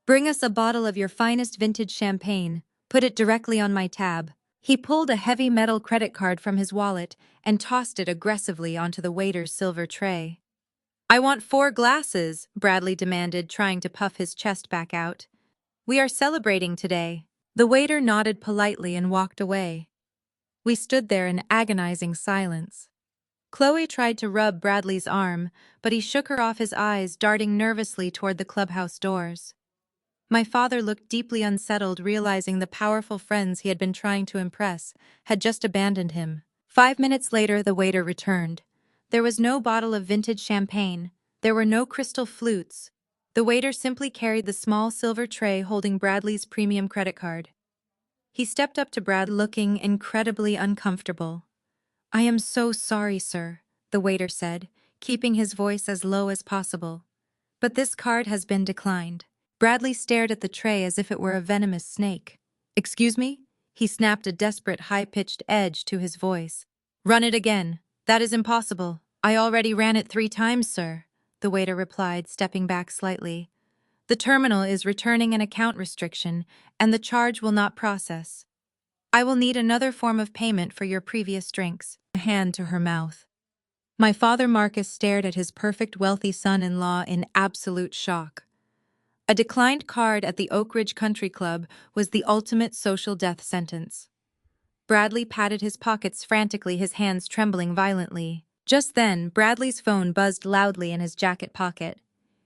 "Bring us a bottle of your finest vintage champagne. Put it directly on my tab." He pulled a heavy metal credit card from his wallet and tossed it aggressively onto the waiter's silver tray. "I want 4 glasses," Bradley demanded, trying to puff his chest back out. "We are celebrating today." The waiter nodded politely and walked away. We stood there in agonizing silence. Chloe tried to rub Bradley's arm, but he shook her off, his eyes darting nervously toward the clubhouse doors. My father looked deeply unsettled, realizing the powerful friends he had been trying to impress had just abandoned him. 5 minutes later, the waiter returned. There was no bottle of vintage champagne. There were no crystal flutes. The waiter simply carried the small silver tray holding Bradley's premium credit card. He stepped up to Brad, looking incredibly uncomfortable. "I am so sorry, sir," the waiter said, keeping his voice as low as possible. "But this card has been declined." Bradley stared at the tray as if it were a venomous snake. "Excuse me? He snapped a desperate high-pitched edge to his voice. "Run it again. That is impossible. I already ran it 3 times, sir," the waiter replied, stepping back slightly. "The terminal is returning an account restriction, and the charge will not process. I will need another form of payment for your previous drinks." A hand to her mouth. My father Marcus stared at his perfect wealthy son-in-law in absolute shock. A declined card at the Oak Ridge Country Club was the ultimate social death sentence. Bradley patted his pockets frantically, his hands trembling violently. Just then, Bradley's phone buzzed loudly in his jacket pocket.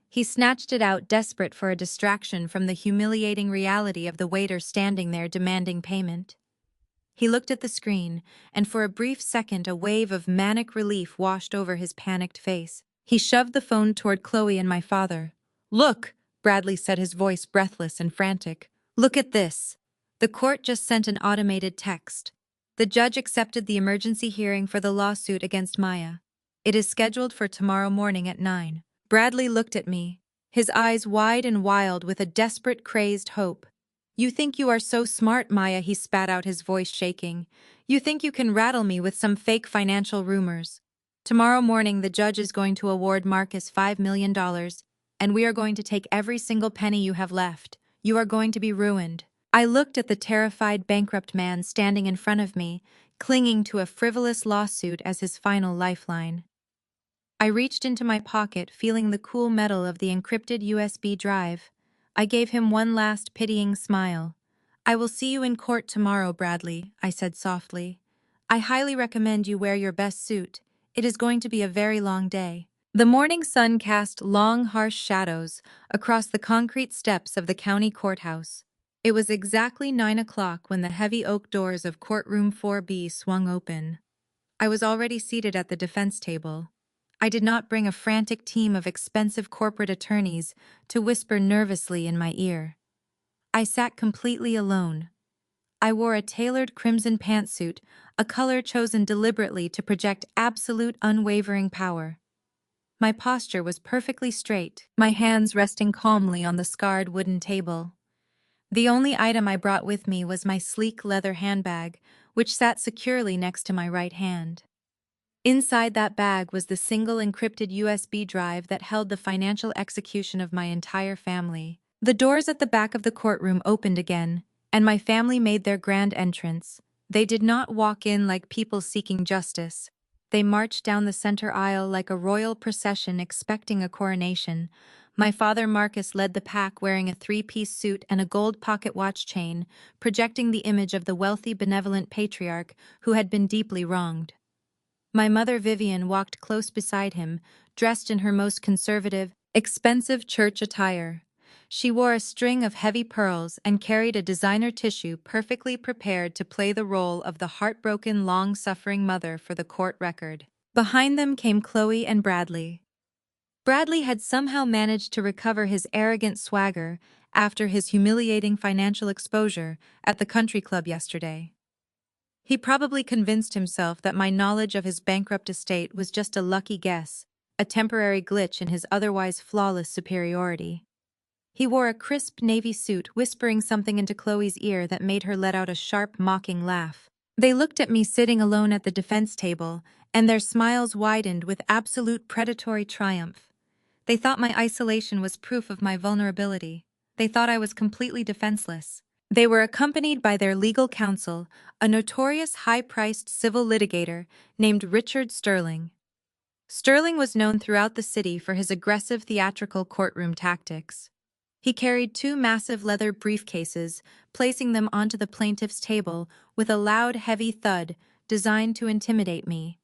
He snatched it out, desperate for a distraction from the humiliating reality of the waiter standing there demanding payment. He looked at the screen, and for a brief second a wave of manic relief washed over his panicked face. He shoved the phone toward Chloe and my father. "Look," Bradley said, his voice breathless and frantic. "Look at this." The court just sent an automated text. The judge accepted the emergency hearing for the lawsuit against Maya. It is scheduled for tomorrow morning at 9. Bradley looked at me, his eyes wide and wild with a desperate, crazed hope. "You think you are so smart, Maya," he spat out, his voice shaking. "You think you can rattle me with some fake financial rumors. Tomorrow morning the judge is going to award Marcus $5 million, and we are going to take every single penny you have left. You are going to be ruined." I looked at the terrified bankrupt man standing in front of me, clinging to a frivolous lawsuit as his final lifeline. I reached into my pocket, feeling the cool metal of the encrypted USB drive. I gave him one last pitying smile. "I will see you in court tomorrow, Bradley," I said softly. "I highly recommend you wear your best suit. It is going to be a very long day." The morning sun cast long, harsh shadows across the concrete steps of the county courthouse. It was exactly 9 o'clock when the heavy oak doors of courtroom 4B swung open. I was already seated at the defense table. I did not bring a frantic team of expensive corporate attorneys to whisper nervously in my ear. I sat completely alone. I wore a tailored crimson pantsuit, a color chosen deliberately to project absolute unwavering power. My posture was perfectly straight, my hands resting calmly on the scarred wooden table. The only item I brought with me was my sleek leather handbag, which sat securely next to my right hand. Inside that bag was the single encrypted USB drive that held the financial execution of my entire family. The doors at the back of the courtroom opened again, and my family made their grand entrance. They did not walk in like people seeking justice. They marched down the center aisle like a royal procession expecting a coronation. My father Marcus led the pack, wearing a 3-piece suit and a gold pocket watch chain, projecting the image of the wealthy, benevolent patriarch who had been deeply wronged. My mother Vivian walked close beside him, dressed in her most conservative, expensive church attire. She wore a string of heavy pearls and carried a designer tissue, perfectly prepared to play the role of the heartbroken, long-suffering mother for the court record. Behind them came Chloe and Bradley. Bradley had somehow managed to recover his arrogant swagger after his humiliating financial exposure at the country club yesterday. He probably convinced himself that my knowledge of his bankrupt estate was just a lucky guess, a temporary glitch in his otherwise flawless superiority. He wore a crisp navy suit, whispering something into Chloe's ear that made her let out a sharp, mocking laugh. They looked at me sitting alone at the defense table, and their smiles widened with absolute predatory triumph. They thought my isolation was proof of my vulnerability. They thought I was completely defenseless. They were accompanied by their legal counsel, a notorious high-priced civil litigator named Richard Sterling. Sterling was known throughout the city for his aggressive theatrical courtroom tactics. He carried 2 massive leather briefcases, placing them onto the plaintiff's table with a loud, heavy thud designed to intimidate me.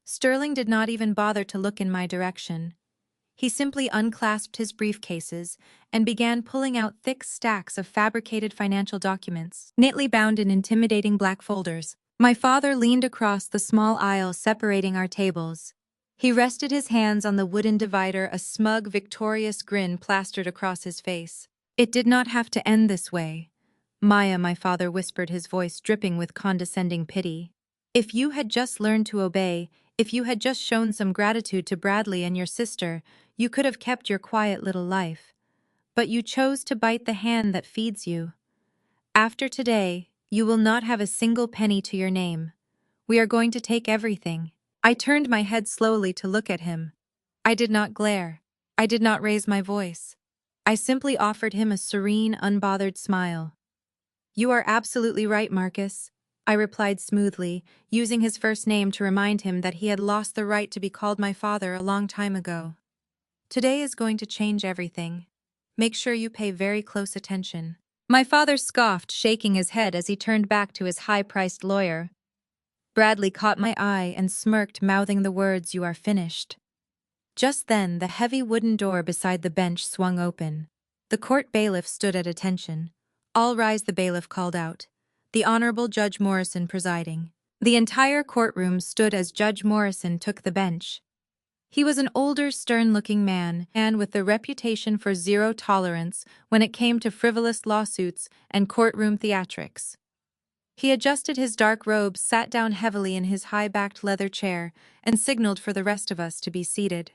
Sterling did not even bother to look in my direction. He simply unclasped his briefcases and began pulling out thick stacks of fabricated financial documents, neatly bound in intimidating black folders. My father leaned across the small aisle separating our tables. He rested his hands on the wooden divider, a smug, victorious grin plastered across his face. "It did not have to end this way. Maya," my father whispered, his voice dripping with condescending pity. "If you had just learned to obey, if you had just shown some gratitude to Bradley and your sister, you could have kept your quiet little life. But you chose to bite the hand that feeds you. After today, You will not have a single penny to your name. We are going to take everything. I turned my head slowly to look at him. I did not glare. I did not raise my voice. I simply offered him a serene, unbothered smile. You are absolutely right, Marcus, I replied smoothly, using his first name to remind him that he had lost the right to be called my father a long time ago. Today is going to change everything. Make sure you pay very close attention. My father scoffed, shaking his head as he turned back to his high-priced lawyer. Bradley caught my eye and smirked, mouthing the words, "You are finished." Just then, the heavy wooden door beside the bench swung open. The court bailiff stood at attention. "All rise," the bailiff called out. The Honorable Judge Morrison presiding. The entire courtroom stood as Judge Morrison took the bench. He was an older, stern-looking man, and with the reputation for zero tolerance when it came to frivolous lawsuits and courtroom theatrics. He adjusted his dark robes, sat down heavily in his high-backed leather chair, and signaled for the rest of us to be seated.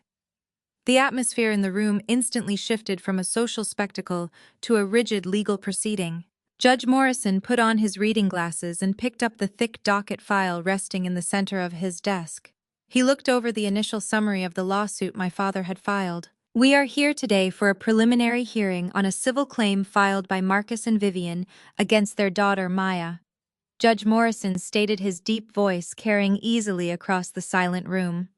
The atmosphere in the room instantly shifted from a social spectacle to a rigid legal proceeding. Judge Morrison put on his reading glasses and picked up the thick docket file resting in the center of his desk. He looked over the initial summary of the lawsuit my father had filed. "We are here today for a preliminary hearing on a civil claim filed by Marcus and Vivian against their daughter Maya." Judge Morrison stated, his deep voice carrying easily across the silent room.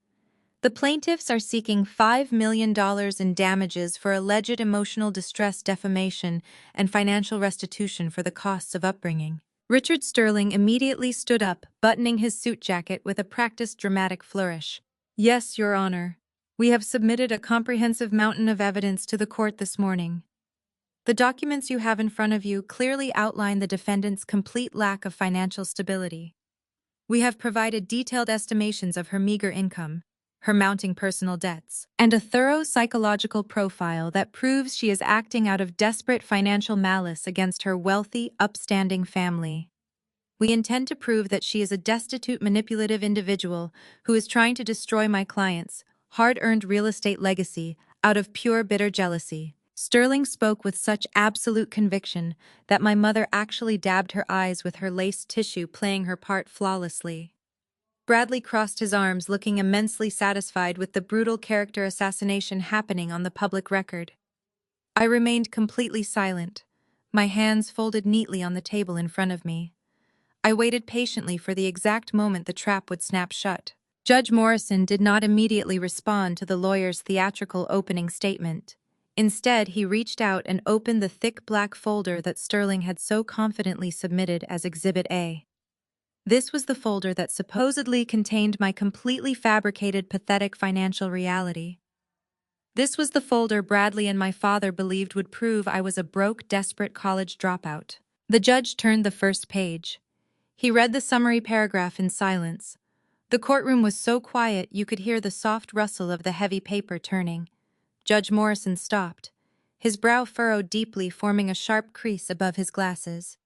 "The plaintiffs are seeking $5 million in damages for alleged emotional distress, defamation, and financial restitution for the costs of upbringing." Richard Sterling immediately stood up, buttoning his suit jacket with a practiced dramatic flourish. "Yes, Your Honor. We have submitted a comprehensive mountain of evidence to the court this morning. The documents you have in front of you clearly outline the defendant's complete lack of financial stability. We have provided detailed estimations of her meager income, her mounting personal debts, and a thorough psychological profile that proves she is acting out of desperate financial malice against her wealthy, upstanding family. We intend to prove that she is a destitute, manipulative individual who is trying to destroy my client's hard-earned real estate legacy out of pure, bitter jealousy." Sterling spoke with such absolute conviction that my mother actually dabbed her eyes with her lace tissue, playing her part flawlessly. Bradley crossed his arms, looking immensely satisfied with the brutal character assassination happening on the public record. I remained completely silent, my hands folded neatly on the table in front of me. I waited patiently for the exact moment the trap would snap shut. Judge Morrison did not immediately respond to the lawyer's theatrical opening statement. Instead, he reached out and opened the thick black folder that Sterling had so confidently submitted as Exhibit A. This was the folder that supposedly contained my completely fabricated, pathetic financial reality. This was the folder Bradley and my father believed would prove I was a broke, desperate college dropout. The judge turned the first page. He read the summary paragraph in silence. The courtroom was so quiet you could hear the soft rustle of the heavy paper turning. Judge Morrison stopped, his brow furrowed deeply, forming a sharp crease above his glasses.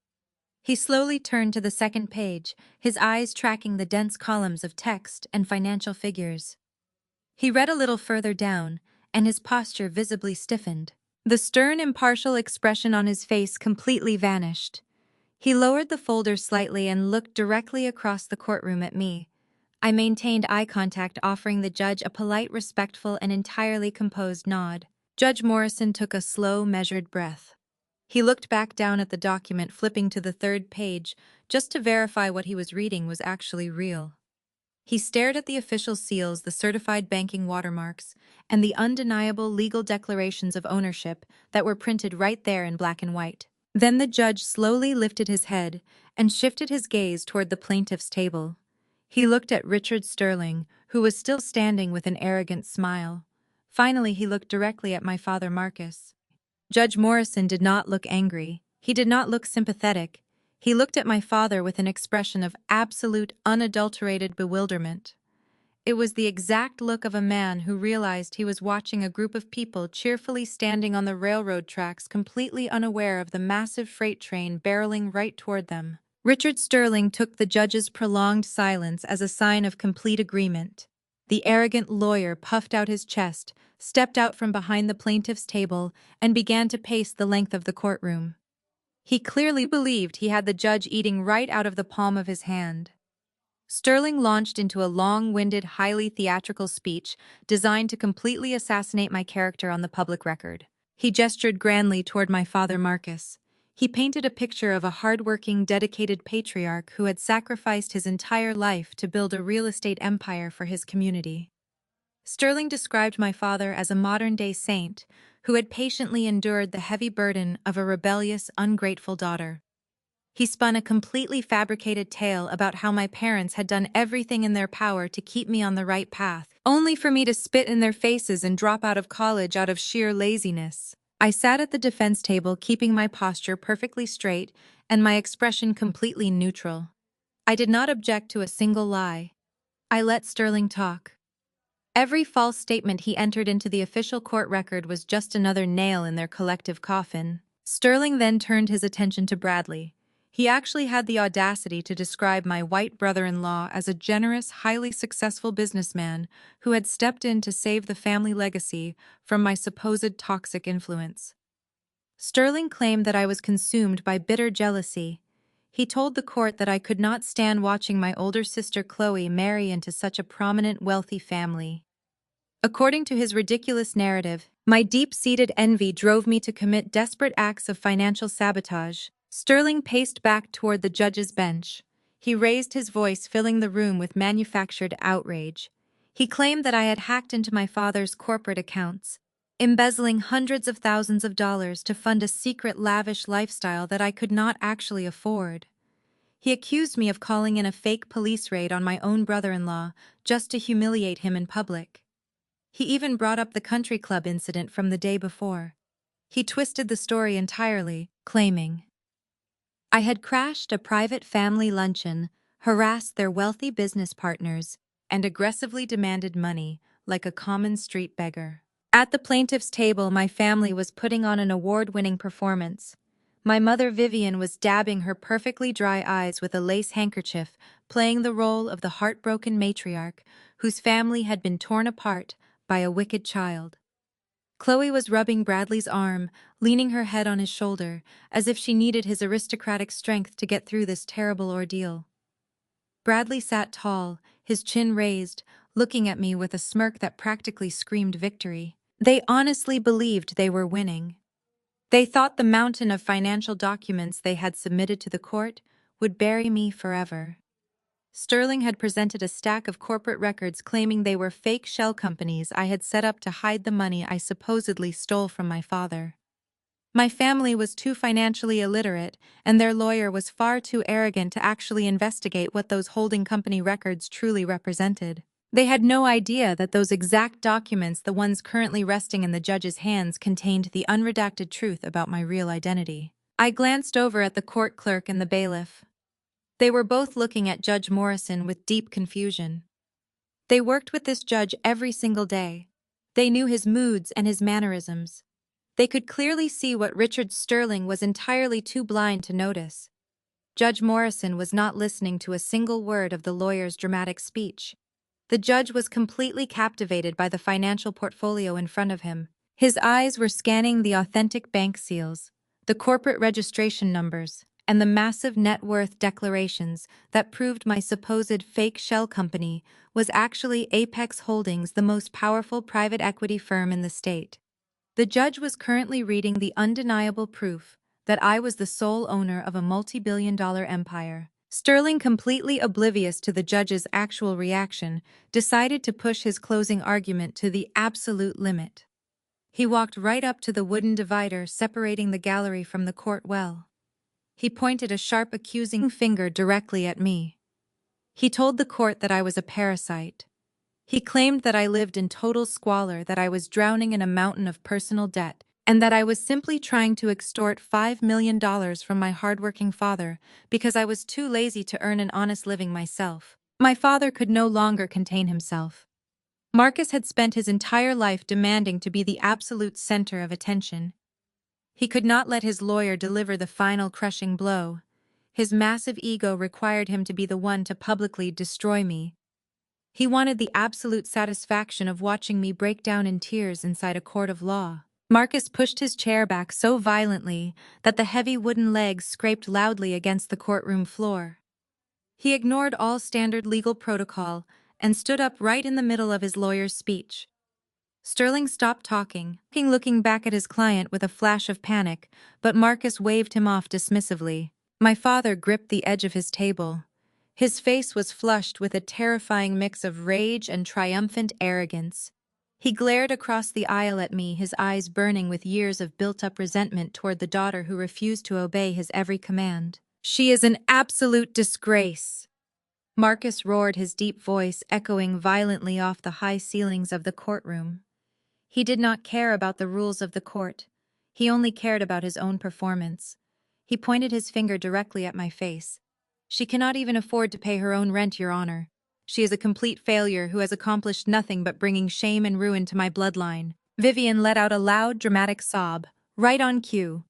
He slowly turned to the second page, his eyes tracking the dense columns of text and financial figures. He read a little further down, and his posture visibly stiffened. The stern, impartial expression on his face completely vanished. He lowered the folder slightly and looked directly across the courtroom at me. I maintained eye contact, offering the judge a polite, respectful, and entirely composed nod. Judge Morrison took a slow, measured breath. He looked back down at the document, flipping to the third page, just to verify what he was reading was actually real. He stared at the official seals, the certified banking watermarks, and the undeniable legal declarations of ownership that were printed right there in black and white. Then the judge slowly lifted his head and shifted his gaze toward the plaintiff's table. He looked at Richard Sterling, who was still standing with an arrogant smile. Finally, he looked directly at my father Marcus. Judge Morrison did not look angry. He did not look sympathetic. He looked at my father with an expression of absolute, unadulterated bewilderment. It was the exact look of a man who realized he was watching a group of people cheerfully standing on the railroad tracks, completely unaware of the massive freight train barreling right toward them. Richard Sterling took the judge's prolonged silence as a sign of complete agreement. The arrogant lawyer puffed out his chest, stepped out from behind the plaintiff's table, and began to pace the length of the courtroom. He clearly believed he had the judge eating right out of the palm of his hand. Sterling launched into a long-winded, highly theatrical speech designed to completely assassinate my character on the public record. He gestured grandly toward my father Marcus. He painted a picture of a hard-working, dedicated patriarch who had sacrificed his entire life to build a real estate empire for his community. Sterling described my father as a modern-day saint who had patiently endured the heavy burden of a rebellious, ungrateful daughter. He spun a completely fabricated tale about how my parents had done everything in their power to keep me on the right path, only for me to spit in their faces and drop out of college out of sheer laziness. I sat at the defense table, keeping my posture perfectly straight and my expression completely neutral. I did not object to a single lie. I let Sterling talk. Every false statement he entered into the official court record was just another nail in their collective coffin. Sterling then turned his attention to Bradley. He actually had the audacity to describe my white brother-in-law as a generous, highly successful businessman who had stepped in to save the family legacy from my supposed toxic influence. Sterling claimed that I was consumed by bitter jealousy. He told the court that I could not stand watching my older sister Chloe marry into such a prominent, wealthy family. According to his ridiculous narrative, my deep-seated envy drove me to commit desperate acts of financial sabotage. Sterling paced back toward the judge's bench. He raised his voice, filling the room with manufactured outrage. He claimed that I had hacked into my father's corporate accounts, embezzling hundreds of thousands of dollars to fund a secret lavish lifestyle that I could not actually afford. He accused me of calling in a fake police raid on my own brother-in-law just to humiliate him in public. He even brought up the country club incident from the day before. He twisted the story entirely, claiming I had crashed a private family luncheon, harassed their wealthy business partners, and aggressively demanded money, like a common street beggar. At the plaintiff's table, my family was putting on an award-winning performance. My mother Vivian was dabbing her perfectly dry eyes with a lace handkerchief, playing the role of the heartbroken matriarch whose family had been torn apart by a wicked child. Chloe was rubbing Bradley's arm, leaning her head on his shoulder, as if she needed his aristocratic strength to get through this terrible ordeal. Bradley sat tall, his chin raised, looking at me with a smirk that practically screamed victory. They honestly believed they were winning. They thought the mountain of financial documents they had submitted to the court would bury me forever. Sterling had presented a stack of corporate records claiming they were fake shell companies I had set up to hide the money I supposedly stole from my father. My family was too financially illiterate, and their lawyer was far too arrogant to actually investigate what those holding company records truly represented. They had no idea that those exact documents, the ones currently resting in the judge's hands, contained the unredacted truth about my real identity. I glanced over at the court clerk and the bailiff. They were both looking at Judge Morrison with deep confusion. They worked with this judge every single day. They knew his moods and his mannerisms. They could clearly see what Richard Sterling was entirely too blind to notice. Judge Morrison was not listening to a single word of the lawyer's dramatic speech. The judge was completely captivated by the financial portfolio in front of him. His eyes were scanning the authentic bank seals, the corporate registration numbers, and the massive net worth declarations that proved my supposed fake shell company was actually Apex Holdings, the most powerful private equity firm in the state. The judge was currently reading the undeniable proof that I was the sole owner of a multi-billion-dollar empire. Sterling, completely oblivious to the judge's actual reaction, decided to push his closing argument to the absolute limit. He walked right up to the wooden divider separating the gallery from the court well. He pointed a sharp, accusing finger directly at me. He told the court that I was a parasite. He claimed that I lived in total squalor, that I was drowning in a mountain of personal debt, and that I was simply trying to extort $5 million from my hardworking father because I was too lazy to earn an honest living myself. My father could no longer contain himself. Marcus had spent his entire life demanding to be the absolute center of attention. He could not let his lawyer deliver the final crushing blow. His massive ego required him to be the one to publicly destroy me. He wanted the absolute satisfaction of watching me break down in tears inside a court of law. Marcus pushed his chair back so violently that the heavy wooden legs scraped loudly against the courtroom floor. He ignored all standard legal protocol and stood up right in the middle of his lawyer's speech. Sterling stopped talking, looking back at his client with a flash of panic, but Marcus waved him off dismissively. My father gripped the edge of his table. His face was flushed with a terrifying mix of rage and triumphant arrogance. He glared across the aisle at me, his eyes burning with years of built-up resentment toward the daughter who refused to obey his every command. "She is an absolute disgrace!" Marcus roared, his deep voice echoing violently off the high ceilings of the courtroom. He did not care about the rules of the court. He only cared about his own performance. He pointed his finger directly at my face. "She cannot even afford to pay her own rent, Your Honor. She is a complete failure who has accomplished nothing but bringing shame and ruin to my bloodline." Vivian let out a loud, dramatic sob, right on cue.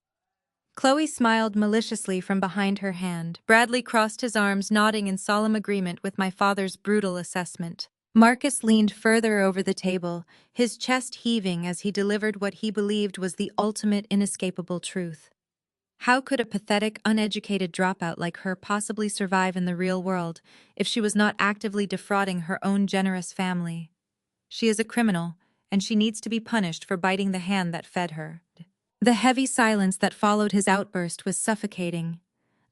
Chloe smiled maliciously from behind her hand. Bradley crossed his arms, nodding in solemn agreement with my father's brutal assessment. Marcus leaned further over the table, his chest heaving as he delivered what he believed was the ultimate inescapable truth. How could a pathetic, uneducated dropout like her possibly survive in the real world if she was not actively defrauding her own generous family? She is a criminal, and she needs to be punished for biting the hand that fed her. The heavy silence that followed his outburst was suffocating.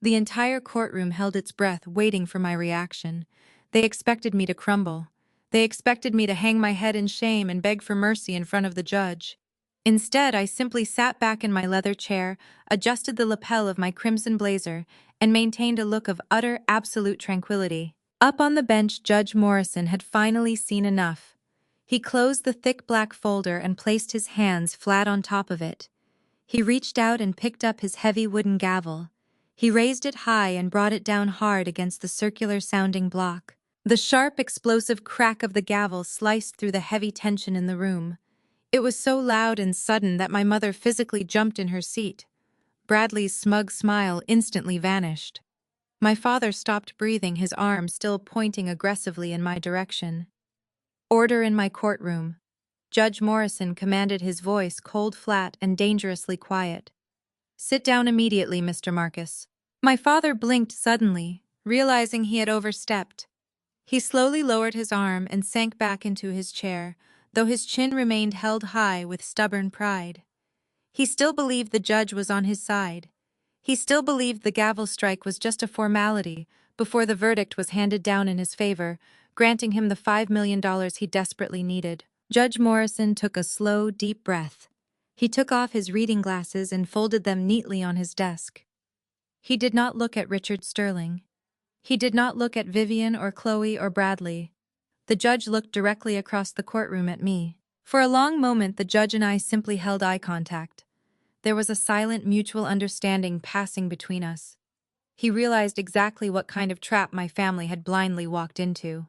The entire courtroom held its breath, waiting for my reaction. They expected me to crumble. They expected me to hang my head in shame and beg for mercy in front of the judge. Instead, I simply sat back in my leather chair, adjusted the lapel of my crimson blazer, and maintained a look of utter, absolute tranquility. Up on the bench, Judge Morrison had finally seen enough. He closed the thick black folder and placed his hands flat on top of it. He reached out and picked up his heavy wooden gavel. He raised it high and brought it down hard against the circular-sounding block. The sharp, explosive crack of the gavel sliced through the heavy tension in the room. It was so loud and sudden that my mother physically jumped in her seat. Bradley's smug smile instantly vanished. My father stopped breathing, his arm still pointing aggressively in my direction. "Order in my courtroom." Judge Morrison commanded, his voice cold, flat, and dangerously quiet. "Sit down immediately, Mr. Marcus." My father blinked suddenly, realizing he had overstepped. He slowly lowered his arm and sank back into his chair, though his chin remained held high with stubborn pride. He still believed the judge was on his side. He still believed the gavel strike was just a formality before the verdict was handed down in his favor, granting him the $5 million he desperately needed. Judge Morrison took a slow, deep breath. He took off his reading glasses and folded them neatly on his desk. He did not look at Richard Sterling. He did not look at Vivian or Chloe or Bradley. The judge looked directly across the courtroom at me. For a long moment, the judge and I simply held eye contact. There was a silent mutual understanding passing between us. He realized exactly what kind of trap my family had blindly walked into.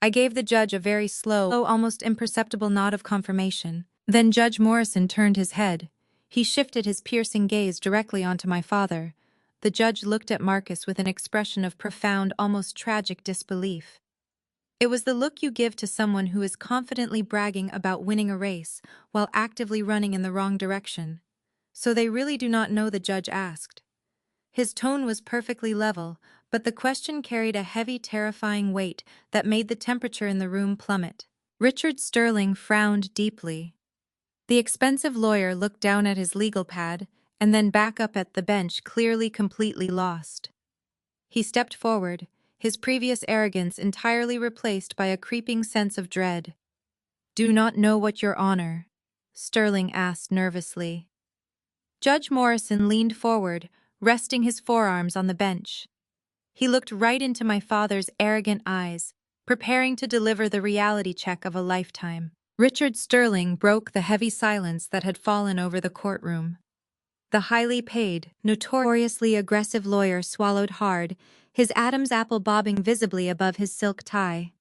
I gave the judge a very slow, almost imperceptible nod of confirmation. Then Judge Morrison turned his head. He shifted his piercing gaze directly onto my father. The judge looked at Marcus with an expression of profound, almost tragic disbelief. It was the look you give to someone who is confidently bragging about winning a race while actively running in the wrong direction. "So they really do not know?" the judge asked. His tone was perfectly level, but the question carried a heavy, terrifying weight that made the temperature in the room plummet. Richard Sterling frowned deeply. The expensive lawyer looked down at his legal pad and then back up at the bench, clearly completely lost. He stepped forward, his previous arrogance entirely replaced by a creeping sense of dread. "Do not know what, Your Honor?" Sterling asked nervously. Judge Morrison leaned forward, resting his forearms on the bench. He looked right into my father's arrogant eyes, preparing to deliver the reality check of a lifetime. Richard Sterling broke the heavy silence that had fallen over the courtroom. The highly paid, notoriously aggressive lawyer swallowed hard, his Adam's apple bobbing visibly above his silk tie.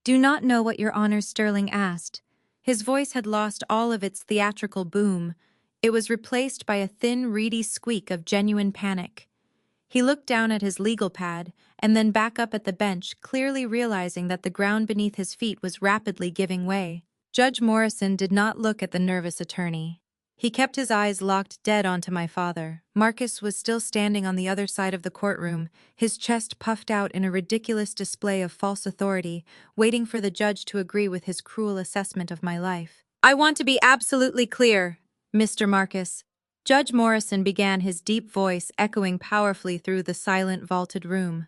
"Do not know what, Your Honor?" Sterling asked. His voice had lost all of its theatrical boom. It was replaced by a thin, reedy squeak of genuine panic. He looked down at his legal pad and then back up at the bench, clearly realizing that the ground beneath his feet was rapidly giving way. Judge Morrison did not look at the nervous attorney. He kept his eyes locked dead onto my father. Marcus was still standing on the other side of the courtroom, his chest puffed out in a ridiculous display of false authority, waiting for the judge to agree with his cruel assessment of my life. "I want to be absolutely clear, Mr. Marcus." Judge Morrison began, his deep voice echoing powerfully through the silent, vaulted room.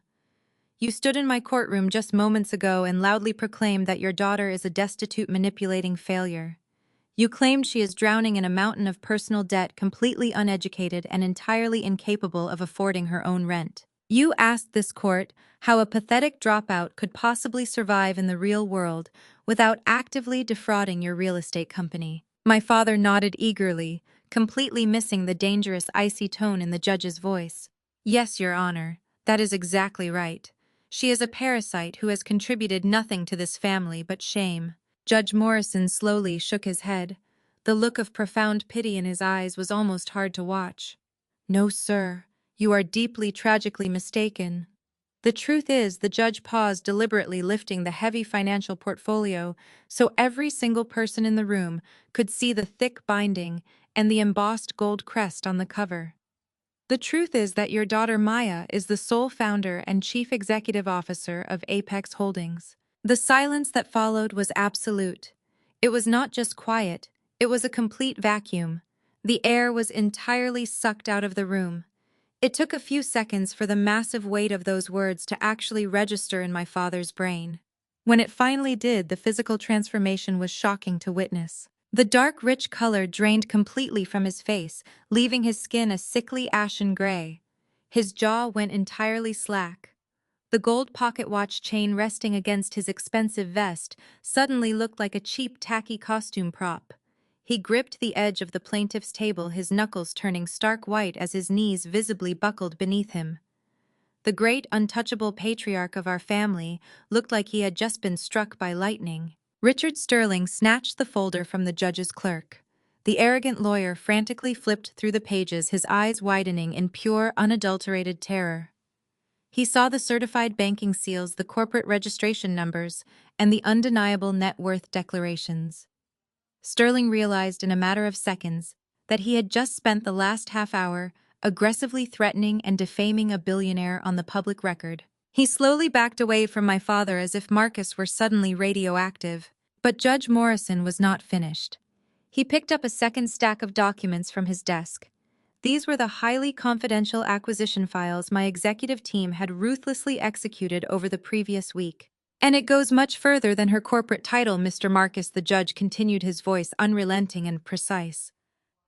"You stood in my courtroom just moments ago and loudly proclaimed that your daughter is a destitute, manipulating failure. You claimed she is drowning in a mountain of personal debt, completely uneducated and entirely incapable of affording her own rent. You asked this court how a pathetic dropout could possibly survive in the real world without actively defrauding your real estate company." My father nodded eagerly, completely missing the dangerous, icy tone in the judge's voice. "Yes, Your Honor, that is exactly right. She is a parasite who has contributed nothing to this family but shame." Judge Morrison slowly shook his head. The look of profound pity in his eyes was almost hard to watch. "No, sir. You are deeply, tragically mistaken. The truth is," the judge paused, deliberately lifting the heavy financial portfolio so every single person in the room could see the thick binding and the embossed gold crest on the cover. "The truth is that your daughter Maya is the sole founder and chief executive officer of Apex Holdings." The silence that followed was absolute. It was not just quiet, it was a complete vacuum. The air was entirely sucked out of the room. It took a few seconds for the massive weight of those words to actually register in my father's brain. When it finally did, the physical transformation was shocking to witness. The dark, rich color drained completely from his face, leaving his skin a sickly ashen gray. His jaw went entirely slack. The gold pocket watch chain resting against his expensive vest suddenly looked like a cheap, tacky costume prop. He gripped the edge of the plaintiff's table, his knuckles turning stark white as his knees visibly buckled beneath him. The great, untouchable patriarch of our family looked like he had just been struck by lightning. Richard Sterling snatched the folder from the judge's clerk. The arrogant lawyer frantically flipped through the pages, his eyes widening in pure, unadulterated terror. He saw the certified banking seals, the corporate registration numbers, and the undeniable net worth declarations. Sterling realized in a matter of seconds that he had just spent the last half hour aggressively threatening and defaming a billionaire on the public record. He slowly backed away from my father as if Marcus were suddenly radioactive. But Judge Morrison was not finished. He picked up a second stack of documents from his desk. These were the highly confidential acquisition files my executive team had ruthlessly executed over the previous week. "And it goes much further than her corporate title, Mr. Marcus," the judge continued, his voice unrelenting and precise.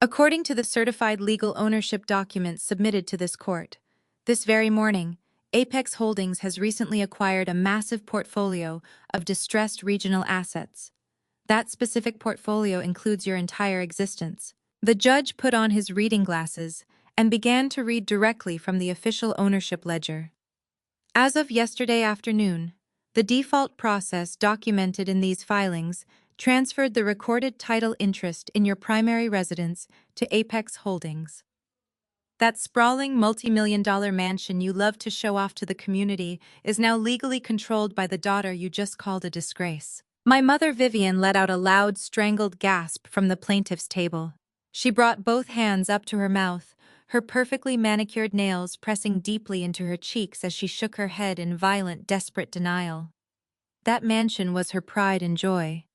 "According to the certified legal ownership documents submitted to this court, this very morning, Apex Holdings has recently acquired a massive portfolio of distressed regional assets. That specific portfolio includes your entire existence." The judge put on his reading glasses and began to read directly from the official ownership ledger. "As of yesterday afternoon, the default process documented in these filings transferred the recorded title interest in your primary residence to Apex Holdings. That sprawling multi-million-dollar mansion you love to show off to the community is now legally controlled by the daughter you just called a disgrace." My mother Vivian let out a loud, strangled gasp from the plaintiff's table. She brought both hands up to her mouth, her perfectly manicured nails pressing deeply into her cheeks as she shook her head in violent, desperate denial. That mansion was her pride and joy.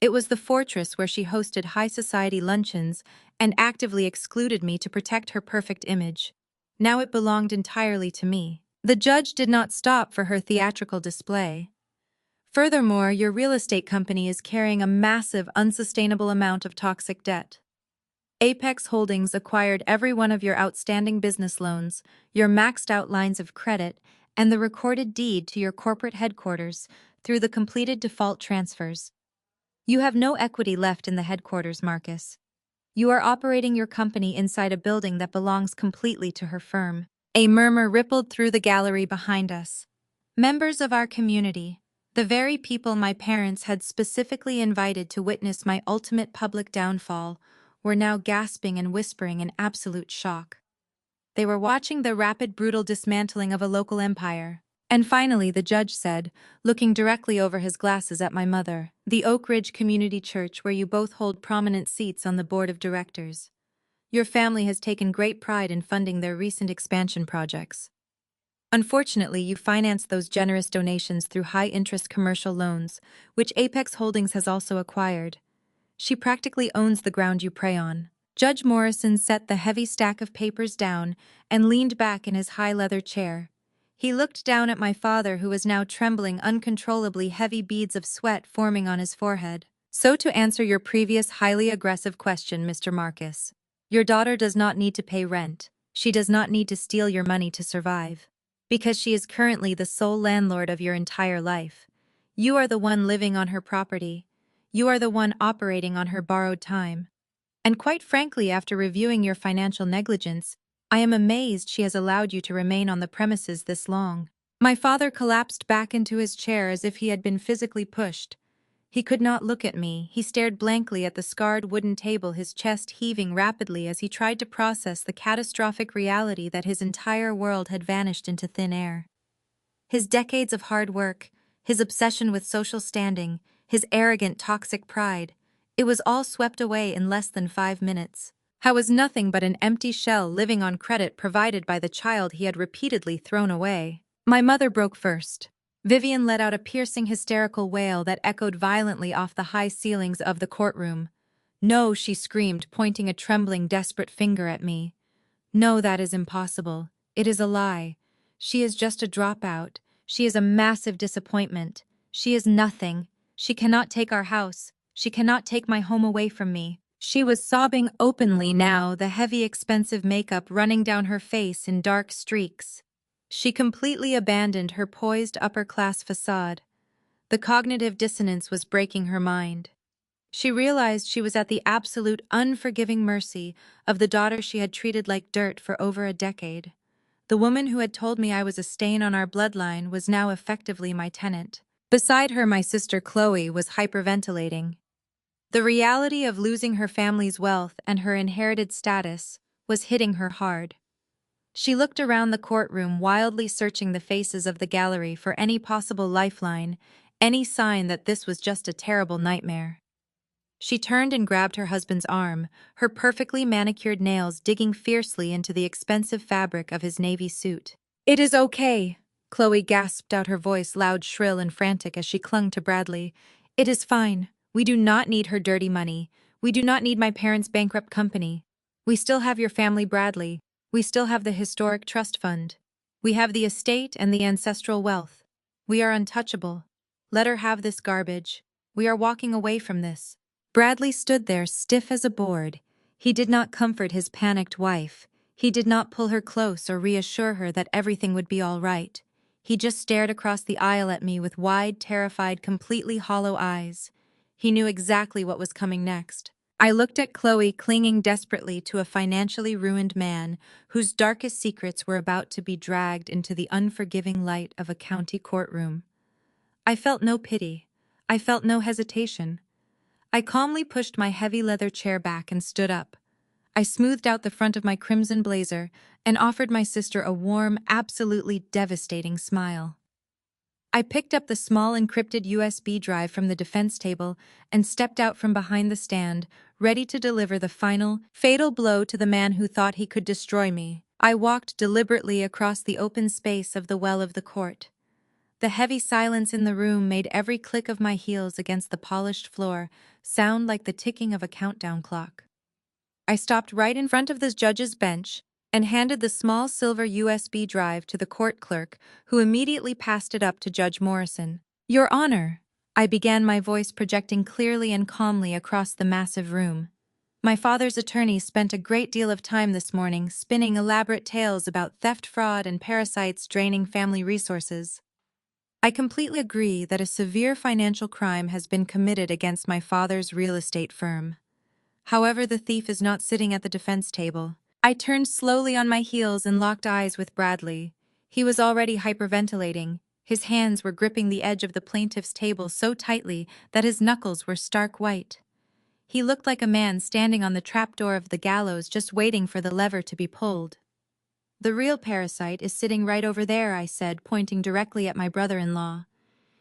It was the fortress where she hosted high society luncheons and actively excluded me to protect her perfect image. Now it belonged entirely to me. The judge did not stop for her theatrical display. "Furthermore, your real estate company is carrying a massive, unsustainable amount of toxic debt. Apex Holdings acquired every one of your outstanding business loans, your maxed out lines of credit, and the recorded deed to your corporate headquarters through the completed default transfers. You have no equity left in the headquarters, Marcus. You are operating your company inside a building that belongs completely to her firm." A murmur rippled through the gallery behind us. Members of our community, the very people my parents had specifically invited to witness my ultimate public downfall, were now gasping and whispering in absolute shock. They were watching the rapid, brutal dismantling of a local empire. And finally, the judge said, looking directly over his glasses at my mother, "The Oak Ridge Community Church, where you both hold prominent seats on the board of directors. Your family has taken great pride in funding their recent expansion projects. Unfortunately, you financed those generous donations through high-interest commercial loans, which Apex Holdings has also acquired. She practically owns the ground you prey on." Judge Morrison set the heavy stack of papers down and leaned back in his high leather chair. He looked down at my father, who was now trembling uncontrollably, heavy beads of sweat forming on his forehead. "So to answer your previous highly aggressive question, Mr. Marcus, your daughter does not need to pay rent. She does not need to steal your money to survive. Because she is currently the sole landlord of your entire life. You are the one living on her property. You are the one operating on her borrowed time. And quite frankly, after reviewing your financial negligence, I am amazed she has allowed you to remain on the premises this long." My father collapsed back into his chair as if he had been physically pushed. He could not look at me. He stared blankly at the scarred wooden table, his chest heaving rapidly as he tried to process the catastrophic reality that his entire world had vanished into thin air. His decades of hard work, his obsession with social standing, his arrogant, toxic pride, it was all swept away in less than 5 minutes. I was nothing but an empty shell living on credit provided by the child he had repeatedly thrown away. My mother broke first. Vivian let out a piercing, hysterical wail that echoed violently off the high ceilings of the courtroom. "No," she screamed, pointing a trembling, desperate finger at me. "No, that is impossible. It is a lie. She is just a dropout. She is a massive disappointment. She is nothing. She cannot take our house. She cannot take my home away from me." She was sobbing openly now, the heavy, expensive makeup running down her face in dark streaks. She completely abandoned her poised upper-class facade. The cognitive dissonance was breaking her mind. She realized she was at the absolute, unforgiving mercy of the daughter she had treated like dirt for over a decade. The woman who had told me I was a stain on our bloodline was now effectively my tenant. Beside her, my sister Chloe was hyperventilating. The reality of losing her family's wealth and her inherited status was hitting her hard. She looked around the courtroom, wildly searching the faces of the gallery for any possible lifeline, any sign that this was just a terrible nightmare. She turned and grabbed her husband's arm, her perfectly manicured nails digging fiercely into the expensive fabric of his navy suit. "It is okay," Chloe gasped out, her voice loud, shrill, and frantic as she clung to Bradley. "It is fine. We do not need her dirty money. We do not need my parents' bankrupt company. We still have your family, Bradley. We still have the historic trust fund. We have the estate and the ancestral wealth. We are untouchable. Let her have this garbage. We are walking away from this." Bradley stood there, stiff as a board. He did not comfort his panicked wife. He did not pull her close or reassure her that everything would be all right. He just stared across the aisle at me with wide, terrified, completely hollow eyes. He knew exactly what was coming next. I looked at Chloe, clinging desperately to a financially ruined man whose darkest secrets were about to be dragged into the unforgiving light of a county courtroom. I felt no pity. I felt no hesitation. I calmly pushed my heavy leather chair back and stood up. I smoothed out the front of my crimson blazer and offered my sister a warm, absolutely devastating smile. I picked up the small encrypted USB drive from the defense table and stepped out from behind the stand, ready to deliver the final, fatal blow to the man who thought he could destroy me. I walked deliberately across the open space of the well of the court. The heavy silence in the room made every click of my heels against the polished floor sound like the ticking of a countdown clock. I stopped right in front of the judge's bench and handed the small silver USB drive to the court clerk, who immediately passed it up to Judge Morrison. "Your Honor," I began, my voice projecting clearly and calmly across the massive room. "My father's attorney spent a great deal of time this morning spinning elaborate tales about theft, fraud, and parasites draining family resources. I completely agree that a severe financial crime has been committed against my father's real estate firm. However, the thief is not sitting at the defense table." I turned slowly on my heels and locked eyes with Bradley. He was already hyperventilating. His hands were gripping the edge of the plaintiff's table so tightly that his knuckles were stark white. He looked like a man standing on the trapdoor of the gallows, just waiting for the lever to be pulled. The real parasite is sitting right over there, I said, pointing directly at my brother-in-law.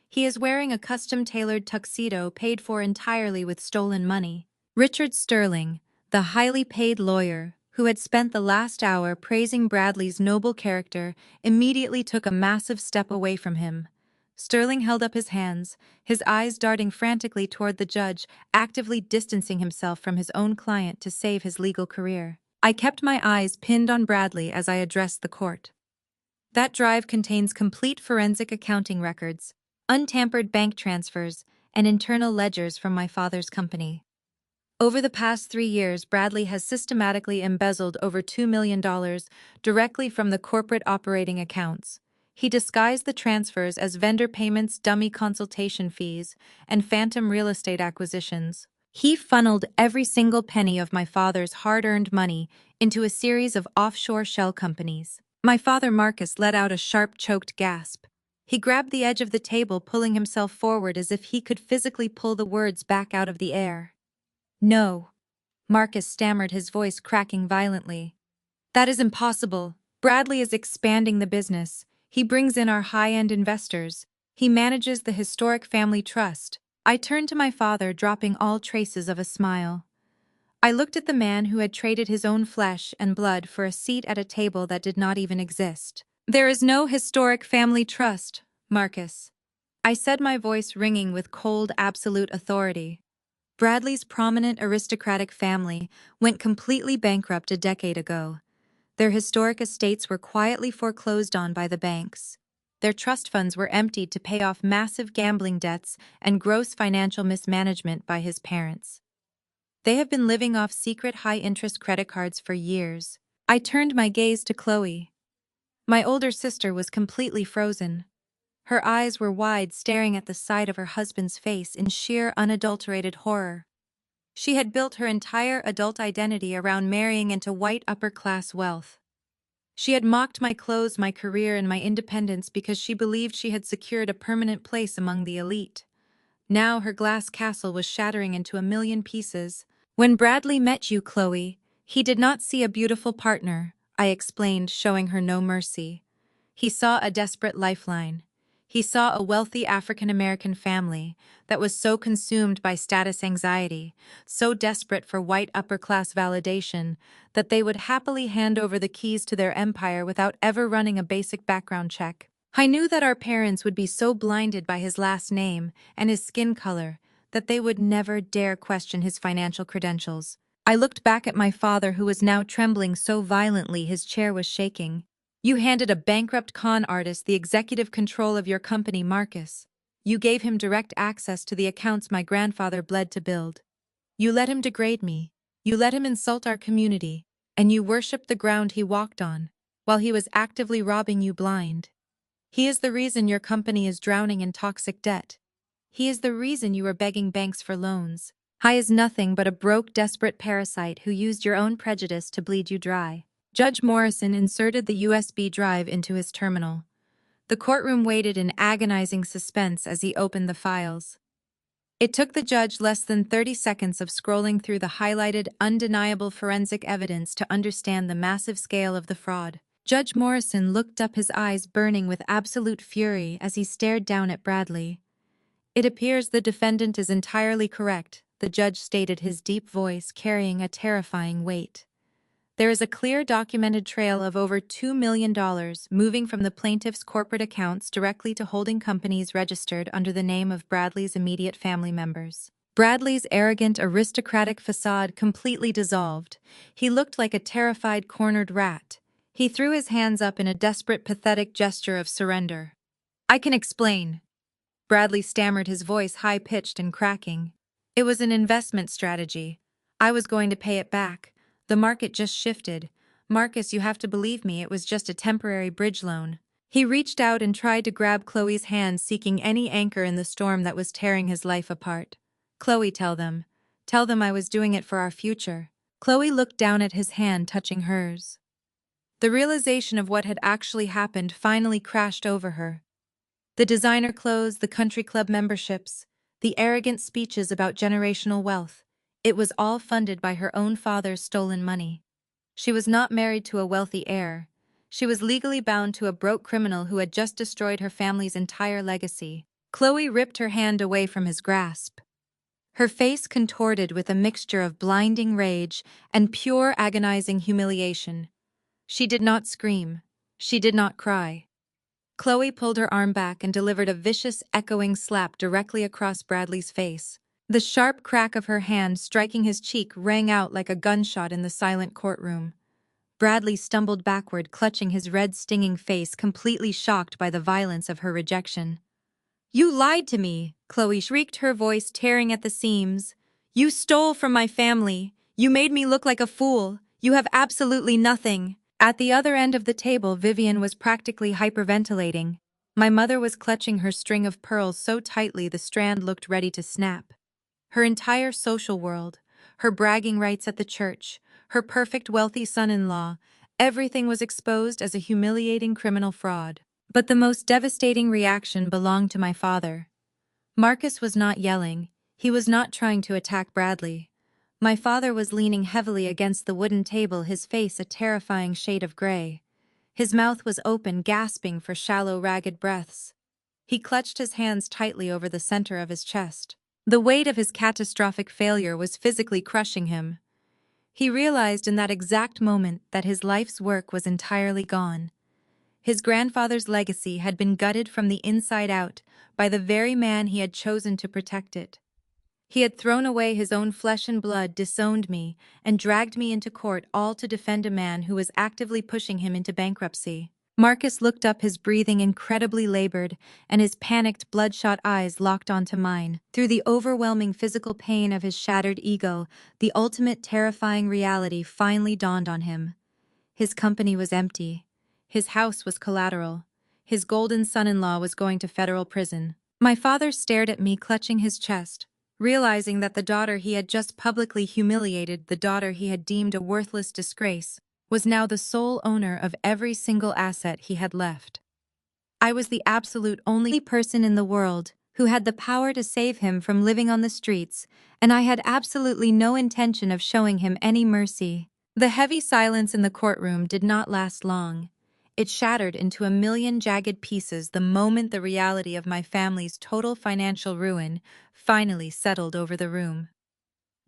He is wearing a custom-tailored tuxedo paid for entirely with stolen money. Richard Sterling, the highly paid lawyer, who had spent the last hour praising Bradley's noble character, immediately took a massive step away from him. Sterling held up his hands, his eyes darting frantically toward the judge, actively distancing himself from his own client to save his legal career. I kept my eyes pinned on Bradley as I addressed the court. That drive contains complete forensic accounting records, untampered bank transfers, and internal ledgers from my father's company. Over the past 3 years, Bradley has systematically embezzled over $2 million directly from the corporate operating accounts. He disguised the transfers as vendor payments, dummy consultation fees, and phantom real estate acquisitions. He funneled every single penny of my father's hard-earned money into a series of offshore shell companies. My father Marcus let out a sharp, choked gasp. He grabbed the edge of the table, pulling himself forward as if he could physically pull the words back out of the air. "No," Marcus stammered, his voice cracking violently. "That is impossible. Bradley is expanding the business. He brings in our high-end investors. He manages the historic family trust." I turned to my father, dropping all traces of a smile. I looked at the man who had traded his own flesh and blood for a seat at a table that did not even exist. "There is no historic family trust, Marcus," I said, my voice ringing with cold, absolute authority. Bradley's prominent aristocratic family went completely bankrupt a decade ago. Their historic estates were quietly foreclosed on by the banks. Their trust funds were emptied to pay off massive gambling debts and gross financial mismanagement by his parents. They have been living off secret high-interest credit cards for years. I turned my gaze to Chloe. My older sister was completely frozen. Her eyes were wide, staring at the side of her husband's face in sheer, unadulterated horror. She had built her entire adult identity around marrying into white upper-class wealth. She had mocked my clothes, my career, and my independence because she believed she had secured a permanent place among the elite. Now her glass castle was shattering into a million pieces. "When Bradley met you, Chloe, he did not see a beautiful partner," I explained, showing her no mercy. "He saw a desperate lifeline. He saw a wealthy African-American family that was so consumed by status anxiety, so desperate for white upper-class validation, that they would happily hand over the keys to their empire without ever running a basic background check. I knew that our parents would be so blinded by his last name and his skin color that they would never dare question his financial credentials." I looked back at my father, who was now trembling so violently his chair was shaking. "You handed a bankrupt con artist the executive control of your company, Marcus. You gave him direct access to the accounts my grandfather bled to build. You let him degrade me. You let him insult our community. And you worshipped the ground he walked on, while he was actively robbing you blind. He is the reason your company is drowning in toxic debt. He is the reason you are begging banks for loans. He is nothing but a broke, desperate parasite who used your own prejudice to bleed you dry." Judge Morrison inserted the USB drive into his terminal. The courtroom waited in agonizing suspense as he opened the files. It took the judge less than 30 seconds of scrolling through the highlighted, undeniable forensic evidence to understand the massive scale of the fraud. Judge Morrison looked up, his eyes burning with absolute fury as he stared down at Bradley. "It appears the defendant is entirely correct," the judge stated, his deep voice carrying a terrifying weight. "There is a clear documented trail of over $2 million moving from the plaintiff's corporate accounts directly to holding companies registered under the name of Bradley's immediate family members." Bradley's arrogant, aristocratic facade completely dissolved. He looked like a terrified, cornered rat. He threw his hands up in a desperate, pathetic gesture of surrender. "I can explain," Bradley stammered, his voice high-pitched and cracking. "It was an investment strategy. I was going to pay it back. The market just shifted. Marcus, you have to believe me, it was just a temporary bridge loan." He reached out and tried to grab Chloe's hand, seeking any anchor in the storm that was tearing his life apart. "Chloe, tell them. Tell them I was doing it for our future." Chloe looked down at his hand, touching hers. The realization of what had actually happened finally crashed over her. The designer clothes, the country club memberships, the arrogant speeches about generational wealth. It was all funded by her own father's stolen money. She was not married to a wealthy heir. She was legally bound to a broke criminal who had just destroyed her family's entire legacy. Chloe ripped her hand away from his grasp. Her face contorted with a mixture of blinding rage and pure agonizing humiliation. She did not scream. She did not cry. Chloe pulled her arm back and delivered a vicious, echoing slap directly across Bradley's face. The sharp crack of her hand striking his cheek rang out like a gunshot in the silent courtroom. Bradley stumbled backward, clutching his red, stinging face, completely shocked by the violence of her rejection. "You lied to me!" Chloe shrieked, her voice tearing at the seams. "You stole from my family! You made me look like a fool! You have absolutely nothing!" At the other end of the table, Vivian was practically hyperventilating. My mother was clutching her string of pearls so tightly the strand looked ready to snap. Her entire social world, her bragging rights at the church, her perfect wealthy son-in-law, everything was exposed as a humiliating criminal fraud. But the most devastating reaction belonged to my father. Marcus was not yelling. He was not trying to attack Bradley. My father was leaning heavily against the wooden table, his face a terrifying shade of gray. His mouth was open, gasping for shallow, ragged breaths. He clutched his hands tightly over the center of his chest. The weight of his catastrophic failure was physically crushing him. He realized in that exact moment that his life's work was entirely gone. His grandfather's legacy had been gutted from the inside out by the very man he had chosen to protect it. He had thrown away his own flesh and blood, disowned me, and dragged me into court, all to defend a man who was actively pushing him into bankruptcy. Marcus looked up, his breathing incredibly labored, and his panicked, bloodshot eyes locked onto mine. Through the overwhelming physical pain of his shattered ego, the ultimate terrifying reality finally dawned on him. His company was empty. His house was collateral. His golden son-in-law was going to federal prison. My father stared at me, clutching his chest, realizing that the daughter he had just publicly humiliated, the daughter he had deemed a worthless disgrace, was now the sole owner of every single asset he had left. I was the absolute only person in the world who had the power to save him from living on the streets, and I had absolutely no intention of showing him any mercy. The heavy silence in the courtroom did not last long. It shattered into a million jagged pieces the moment the reality of my family's total financial ruin finally settled over the room.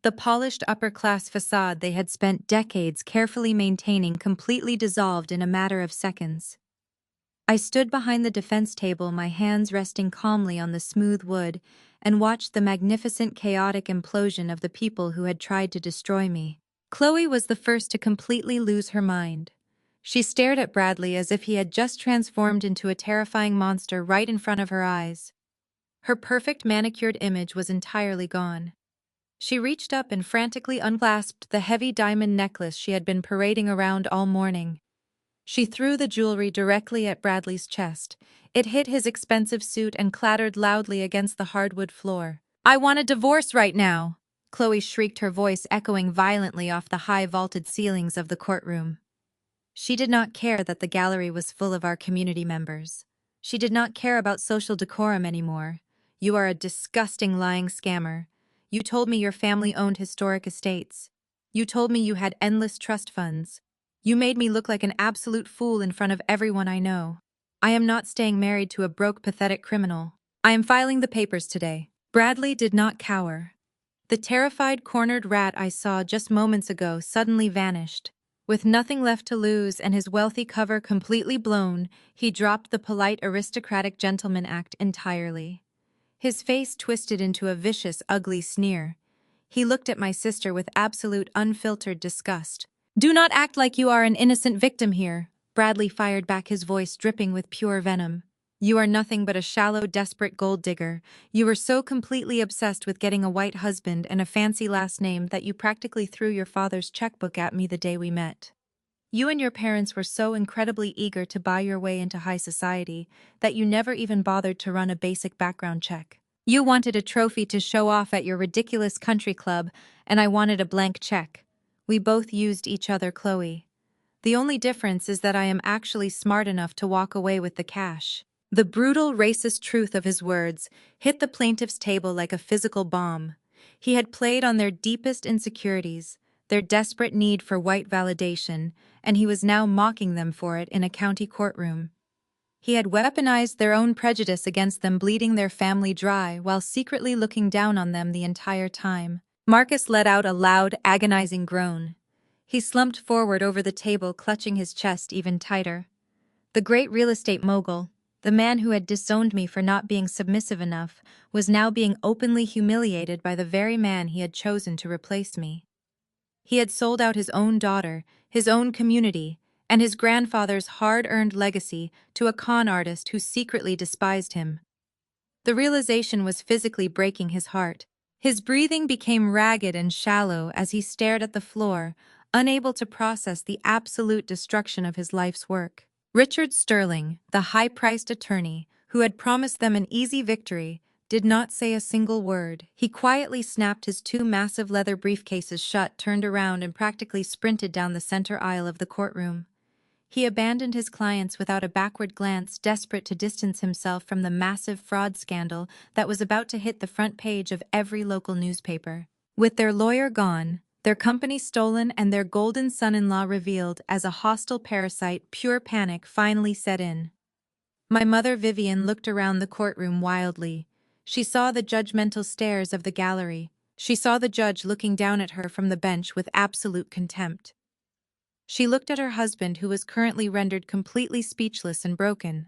The polished upper-class facade they had spent decades carefully maintaining completely dissolved in a matter of seconds. I stood behind the defense table, my hands resting calmly on the smooth wood, and watched the magnificent chaotic implosion of the people who had tried to destroy me. Chloe was the first to completely lose her mind. She stared at Bradley as if he had just transformed into a terrifying monster right in front of her eyes. Her perfect manicured image was entirely gone. She reached up and frantically unclasped the heavy diamond necklace she had been parading around all morning. She threw the jewelry directly at Bradley's chest. It hit his expensive suit and clattered loudly against the hardwood floor. "I want a divorce right now!" Chloe shrieked, her voice echoing violently off the high vaulted ceilings of the courtroom. She did not care that the gallery was full of our community members. She did not care about social decorum anymore. "You are a disgusting lying scammer. You told me your family owned historic estates. You told me you had endless trust funds. You made me look like an absolute fool in front of everyone I know. I am not staying married to a broke, pathetic criminal. I am filing the papers today." Bradley did not cower. The terrified, cornered rat I saw just moments ago suddenly vanished. With nothing left to lose and his wealthy cover completely blown, he dropped the polite aristocratic gentleman act entirely. His face twisted into a vicious, ugly sneer. He looked at my sister with absolute, unfiltered disgust. "Do not act like you are an innocent victim here," Bradley fired back, his voice dripping with pure venom. "You are nothing but a shallow, desperate gold digger. You were so completely obsessed with getting a white husband and a fancy last name that you practically threw your father's checkbook at me the day we met. You and your parents were so incredibly eager to buy your way into high society that you never even bothered to run a basic background check. You wanted a trophy to show off at your ridiculous country club, and I wanted a blank check. We both used each other, Chloe. The only difference is that I am actually smart enough to walk away with the cash." The brutal, racist truth of his words hit the plaintiff's table like a physical bomb. He had played on their deepest insecurities, their desperate need for white validation, and he was now mocking them for it in a county courtroom. He had weaponized their own prejudice against them, bleeding their family dry while secretly looking down on them the entire time. Marcus let out a loud, agonizing groan. He slumped forward over the table, clutching his chest even tighter. The great real estate mogul, the man who had disowned me for not being submissive enough, was now being openly humiliated by the very man he had chosen to replace me. He had sold out his own daughter, his own community, and his grandfather's hard-earned legacy to a con artist who secretly despised him. The realization was physically breaking his heart. His breathing became ragged and shallow as he stared at the floor, unable to process the absolute destruction of his life's work. Richard Sterling, the high-priced attorney, who had promised them an easy victory, did not say a single word. He quietly snapped his two massive leather briefcases shut, turned around, and practically sprinted down the center aisle of the courtroom. He abandoned his clients without a backward glance, desperate to distance himself from the massive fraud scandal that was about to hit the front page of every local newspaper. With their lawyer gone, their company stolen, and their golden son-in-law revealed as a hostile parasite, pure panic finally set in. My mother Vivian looked around the courtroom wildly. She saw the judgmental stares of the gallery. She saw the judge looking down at her from the bench with absolute contempt. She looked at her husband, who was currently rendered completely speechless and broken.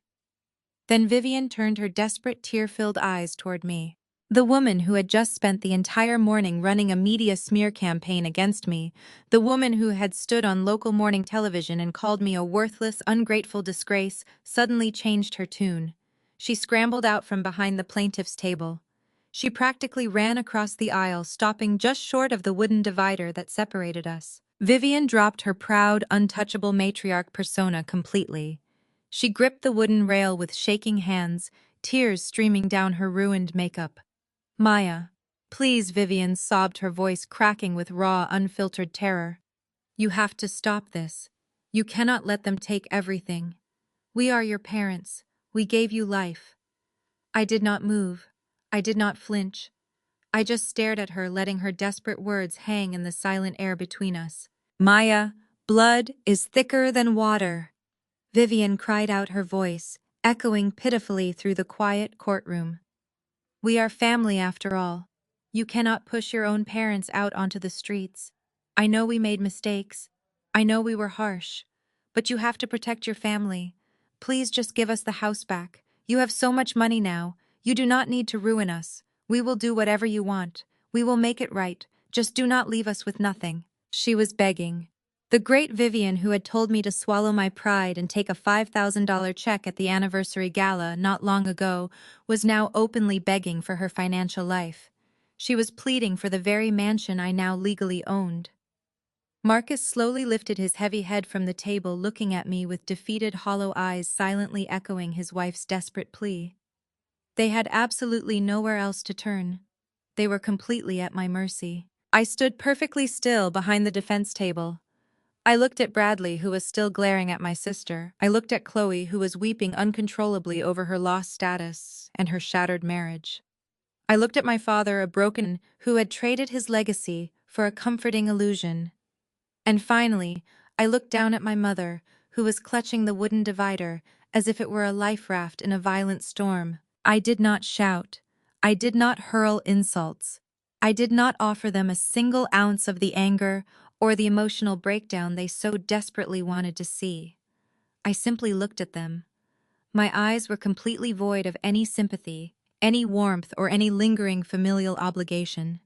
Then Vivian turned her desperate, tear-filled eyes toward me. The woman who had just spent the entire morning running a media smear campaign against me, the woman who had stood on local morning television and called me a worthless, ungrateful disgrace, suddenly changed her tune. She scrambled out from behind the plaintiff's table. She practically ran across the aisle, stopping just short of the wooden divider that separated us. Vivian dropped her proud, untouchable matriarch persona completely. She gripped the wooden rail with shaking hands, tears streaming down her ruined makeup. "Maya, please," Vivian sobbed, her voice cracking with raw, unfiltered terror. "You have to stop this. You cannot let them take everything. We are your parents. We gave you life." I did not move. I did not flinch. I just stared at her, letting her desperate words hang in the silent air between us. "Maya, blood is thicker than water," Vivian cried out, her voice echoing pitifully through the quiet courtroom. "We are family after all. You cannot push your own parents out onto the streets. I know we made mistakes. I know we were harsh. But you have to protect your family. Please just give us the house back. You have so much money now. You do not need to ruin us. We will do whatever you want. We will make it right. Just do not leave us with nothing." She was begging. The great Vivian, who had told me to swallow my pride and take a $5,000 check at the anniversary gala not long ago, was now openly begging for her financial life. She was pleading for the very mansion I now legally owned. Marcus slowly lifted his heavy head from the table, looking at me with defeated, hollow eyes, silently echoing his wife's desperate plea. They had absolutely nowhere else to turn. They were completely at my mercy. I stood perfectly still behind the defense table. I looked at Bradley, who was still glaring at my sister. I looked at Chloe, who was weeping uncontrollably over her lost status and her shattered marriage. I looked at my father, a broken who had traded his legacy for a comforting illusion. And finally, I looked down at my mother, who was clutching the wooden divider as if it were a life raft in a violent storm. I did not shout. I did not hurl insults. I did not offer them a single ounce of the anger or the emotional breakdown they so desperately wanted to see. I simply looked at them. My eyes were completely void of any sympathy, any warmth, or any lingering familial obligation.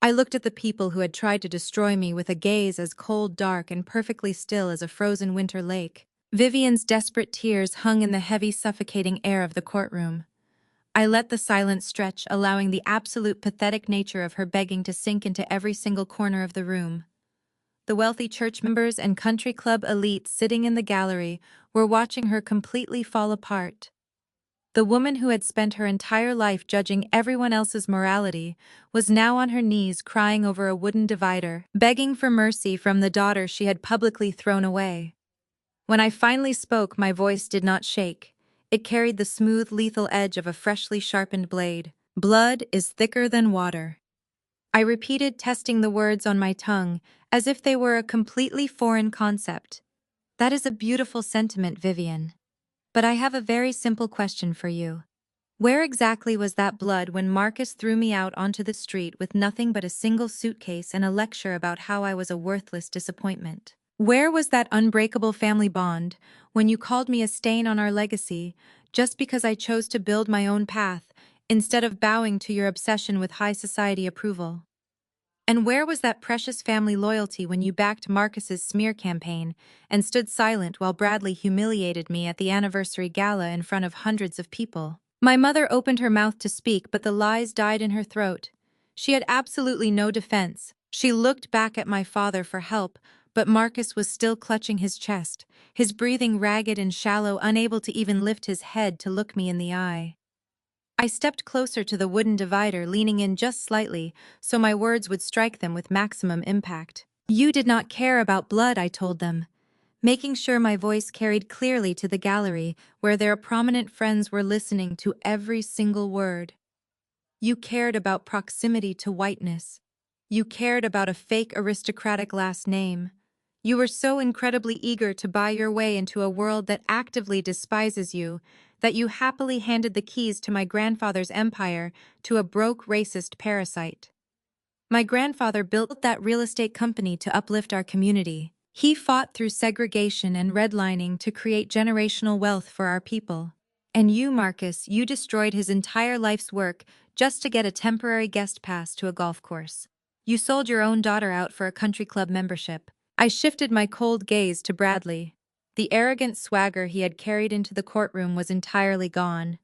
I looked at the people who had tried to destroy me with a gaze as cold, dark, and perfectly still as a frozen winter lake. Vivian's desperate tears hung in the heavy, suffocating air of the courtroom. I let the silence stretch, allowing the absolute pathetic nature of her begging to sink into every single corner of the room. The wealthy church members and country club elites sitting in the gallery were watching her completely fall apart. The woman who had spent her entire life judging everyone else's morality was now on her knees crying over a wooden divider, begging for mercy from the daughter she had publicly thrown away. When I finally spoke, my voice did not shake. It carried the smooth, lethal edge of a freshly sharpened blade. "Blood is thicker than water." I repeated, testing the words on my tongue, as if they were a completely foreign concept. That is a beautiful sentiment, Vivian. But I have a very simple question for you. Where exactly was that blood when Marcus threw me out onto the street with nothing but a single suitcase and a lecture about how I was a worthless disappointment? Where was that unbreakable family bond when you called me a stain on our legacy just because I chose to build my own path instead of bowing to your obsession with high society approval? And where was that precious family loyalty when you backed Marcus's smear campaign and stood silent while Bradley humiliated me at the anniversary gala in front of hundreds of people? My mother opened her mouth to speak, but the lies died in her throat. She had absolutely no defense. She looked back at my father for help, but Marcus was still clutching his chest, his breathing ragged and shallow, unable to even lift his head to look me in the eye. I stepped closer to the wooden divider, leaning in just slightly, so my words would strike them with maximum impact. You did not care about blood, I told them, making sure my voice carried clearly to the gallery where their prominent friends were listening to every single word. You cared about proximity to whiteness. You cared about a fake aristocratic last name. You were so incredibly eager to buy your way into a world that actively despises you that you happily handed the keys to my grandfather's empire to a broke racist parasite. My grandfather built that real estate company to uplift our community. He fought through segregation and redlining to create generational wealth for our people. And you, Marcus, you destroyed his entire life's work just to get a temporary guest pass to a golf course. You sold your own daughter out for a country club membership. I shifted my cold gaze to Bradley. The arrogant swagger he had carried into the courtroom was entirely gone.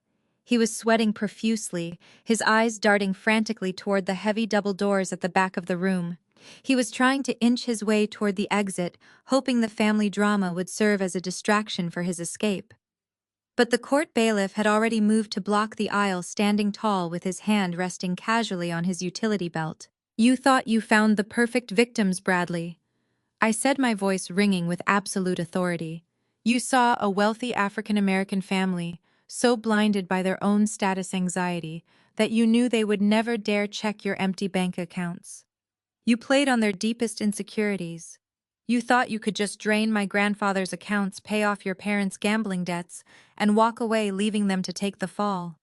He was sweating profusely, his eyes darting frantically toward the heavy double doors at the back of the room. He was trying to inch his way toward the exit, hoping the family drama would serve as a distraction for his escape. But the court bailiff had already moved to block the aisle, standing tall with his hand resting casually on his utility belt. You thought you found the perfect victims, Bradley, I said, my voice ringing with absolute authority. You saw a wealthy African-American family, so blinded by their own status anxiety that you knew they would never dare check your empty bank accounts. You played on their deepest insecurities. You thought you could just drain my grandfather's accounts, pay off your parents' gambling debts, and walk away, leaving them to take the fall.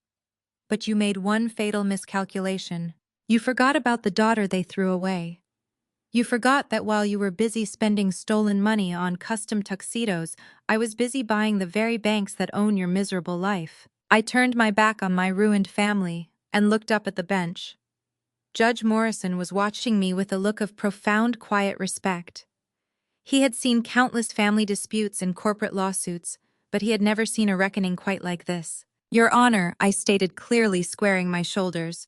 But you made one fatal miscalculation. You forgot about the daughter they threw away. You forgot that while you were busy spending stolen money on custom tuxedos, I was busy buying the very banks that own your miserable life. I turned my back on my ruined family and looked up at the bench. Judge Morrison was watching me with a look of profound, quiet respect. He had seen countless family disputes and corporate lawsuits, but he had never seen a reckoning quite like this. Your Honor, I stated clearly, squaring my shoulders.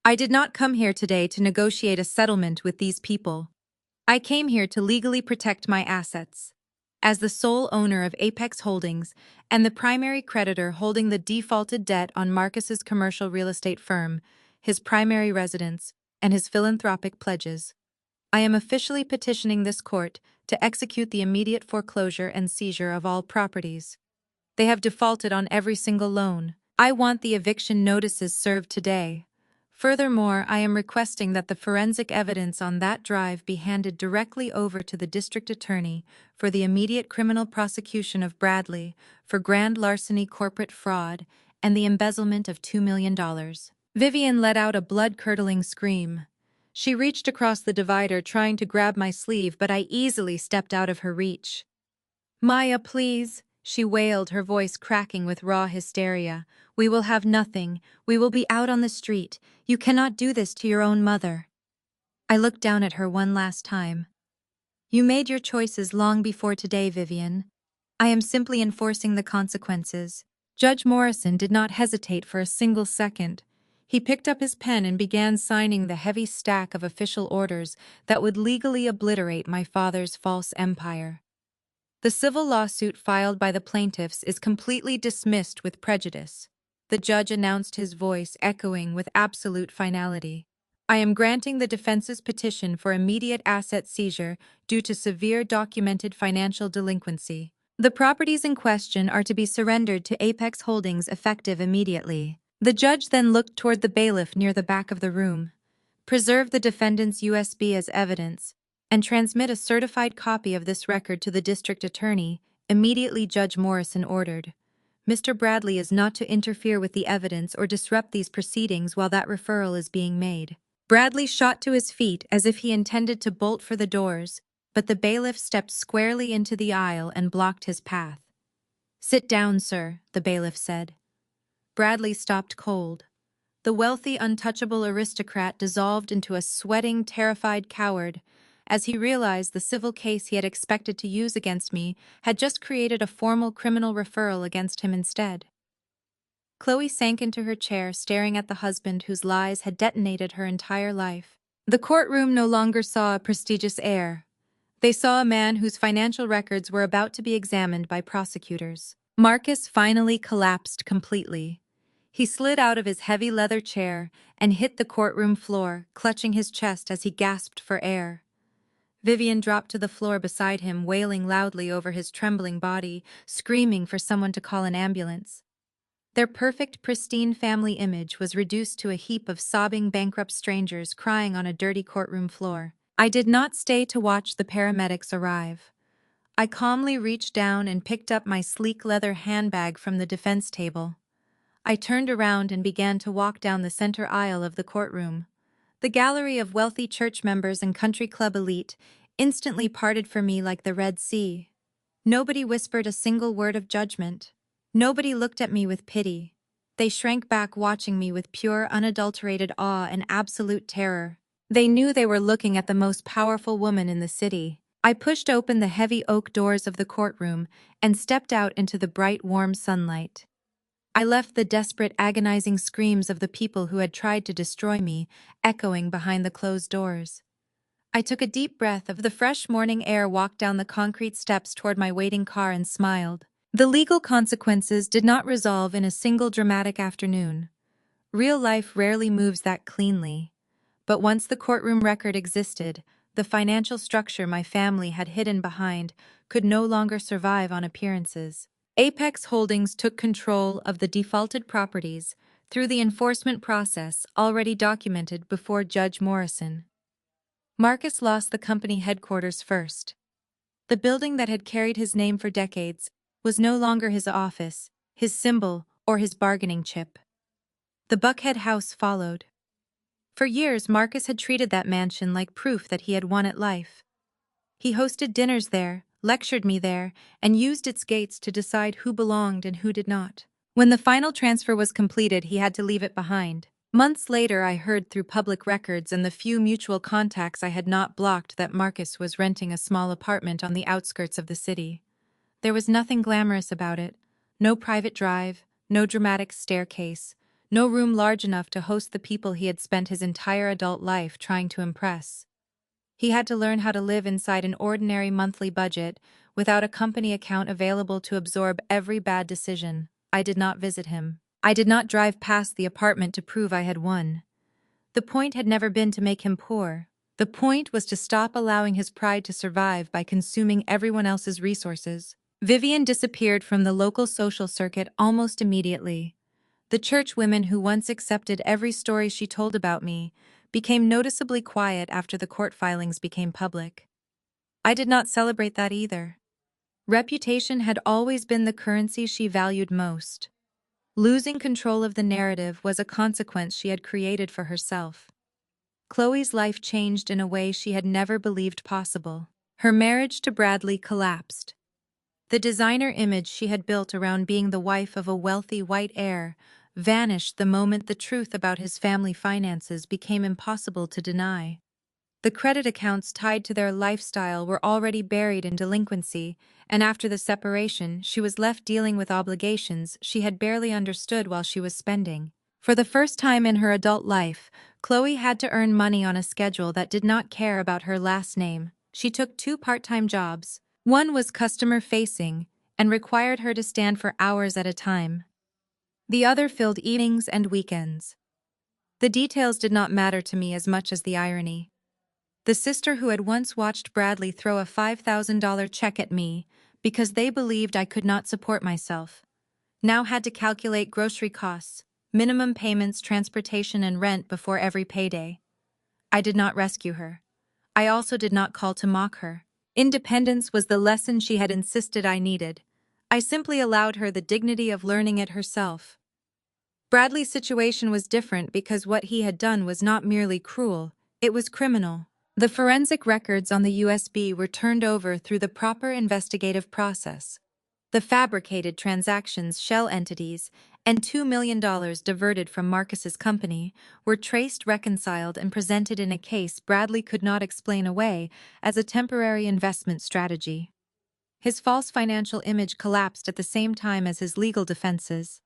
I did not come here today to negotiate a settlement with these people. I came here to legally protect my assets. As the sole owner of Apex Holdings and the primary creditor holding the defaulted debt on Marcus's commercial real estate firm, his primary residence, and his philanthropic pledges, I am officially petitioning this court to execute the immediate foreclosure and seizure of all properties. They have defaulted on every single loan. I want the eviction notices served today. Furthermore, I am requesting that the forensic evidence on that drive be handed directly over to the district attorney for the immediate criminal prosecution of Bradley for grand larceny, corporate fraud, and the embezzlement of $2 million. Vivian let out a blood-curdling scream. She reached across the divider, trying to grab my sleeve, but I easily stepped out of her reach. Maya, please, she wailed, her voice cracking with raw hysteria. We will have nothing. We will be out on the street. You cannot do this to your own mother. I looked down at her one last time. You made your choices long before today, Vivian. I am simply enforcing the consequences. Judge Morrison did not hesitate for a single second. He picked up his pen and began signing the heavy stack of official orders that would legally obliterate my father's false empire. The civil lawsuit filed by the plaintiffs is completely dismissed with prejudice. The judge announced, his voice echoing with absolute finality. I am granting the defense's petition for immediate asset seizure due to severe documented financial delinquency. The properties in question are to be surrendered to Apex Holdings effective immediately. The judge then looked toward the bailiff near the back of the room. Preserve the defendant's USB as evidence, and transmit a certified copy of this record to the district attorney, immediately Judge Morrison ordered. Mr. Bradley is not to interfere with the evidence or disrupt these proceedings while that referral is being made. Bradley shot to his feet as if he intended to bolt for the doors, but the bailiff stepped squarely into the aisle and blocked his path. "Sit down, sir," the bailiff said. Bradley stopped cold. The wealthy, untouchable aristocrat dissolved into a sweating, terrified coward as he realized the civil case he had expected to use against me had just created a formal criminal referral against him instead. Chloe sank into her chair, staring at the husband whose lies had detonated her entire life. The courtroom no longer saw a prestigious air. They saw a man whose financial records were about to be examined by prosecutors. Marcus finally collapsed completely. He slid out of his heavy leather chair and hit the courtroom floor, clutching his chest as he gasped for air. Vivian dropped to the floor beside him, wailing loudly over his trembling body, screaming for someone to call an ambulance. Their perfect, pristine family image was reduced to a heap of sobbing, bankrupt strangers crying on a dirty courtroom floor. I did not stay to watch the paramedics arrive. I calmly reached down and picked up my sleek leather handbag from the defense table. I turned around and began to walk down the center aisle of the courtroom. The gallery of wealthy church members and country club elite instantly parted for me like the Red Sea. Nobody whispered a single word of judgment. Nobody looked at me with pity. They shrank back, watching me with pure, unadulterated awe and absolute terror. They knew they were looking at the most powerful woman in the city. I pushed open the heavy oak doors of the courtroom and stepped out into the bright, warm sunlight. I left the desperate, agonizing screams of the people who had tried to destroy me echoing behind the closed doors. I took a deep breath of the fresh morning air, walked down the concrete steps toward my waiting car, and smiled. The legal consequences did not resolve in a single dramatic afternoon. Real life rarely moves that cleanly. But once the courtroom record existed, the financial structure my family had hidden behind could no longer survive on appearances. Apex Holdings took control of the defaulted properties through the enforcement process already documented before Judge Morrison. Marcus lost the company headquarters first. The building that had carried his name for decades was no longer his office, his symbol, or his bargaining chip. The Buckhead house followed. For years, Marcus had treated that mansion like proof that he had won at life. He hosted dinners there, lectured me there, and used its gates to decide who belonged and who did not. When the final transfer was completed, he had to leave it behind. Months later, I heard through public records and the few mutual contacts I had not blocked that Marcus was renting a small apartment on the outskirts of the city. There was nothing glamorous about it. No private drive, no dramatic staircase, no room large enough to host the people he had spent his entire adult life trying to impress. He had to learn how to live inside an ordinary monthly budget without a company account available to absorb every bad decision. I did not visit him. I did not drive past the apartment to prove I had won. The point had never been to make him poor. The point was to stop allowing his pride to survive by consuming everyone else's resources. Vivian disappeared from the local social circuit almost immediately. The church women who once accepted every story she told about me became noticeably quiet after the court filings became public. I did not celebrate that either. Reputation had always been the currency she valued most. Losing control of the narrative was a consequence she had created for herself. Chloe's life changed in a way she had never believed possible. Her marriage to Bradley collapsed. The designer image she had built around being the wife of a wealthy white heir vanished the moment the truth about his family finances became impossible to deny. The credit accounts tied to their lifestyle were already buried in delinquency, and after the separation, she was left dealing with obligations she had barely understood while she was spending. For the first time in her adult life, Chloe had to earn money on a schedule that did not care about her last name. She took 2 part-time jobs. One was customer-facing and required her to stand for hours at a time. The other filled evenings and weekends. The details did not matter to me as much as the irony. The sister who had once watched Bradley throw a $5,000 check at me because they believed I could not support myself now had to calculate grocery costs, minimum payments, transportation, and rent before every payday. I did not rescue her. I also did not call to mock her. Independence was the lesson she had insisted I needed. I simply allowed her the dignity of learning it herself. Bradley's situation was different because what he had done was not merely cruel, it was criminal. The forensic records on the USB were turned over through the proper investigative process. The fabricated transactions, shell entities, and $2 million diverted from Marcus's company were traced, reconciled, and presented in a case Bradley could not explain away as a temporary investment strategy. His false financial image collapsed at the same time as his legal defenses.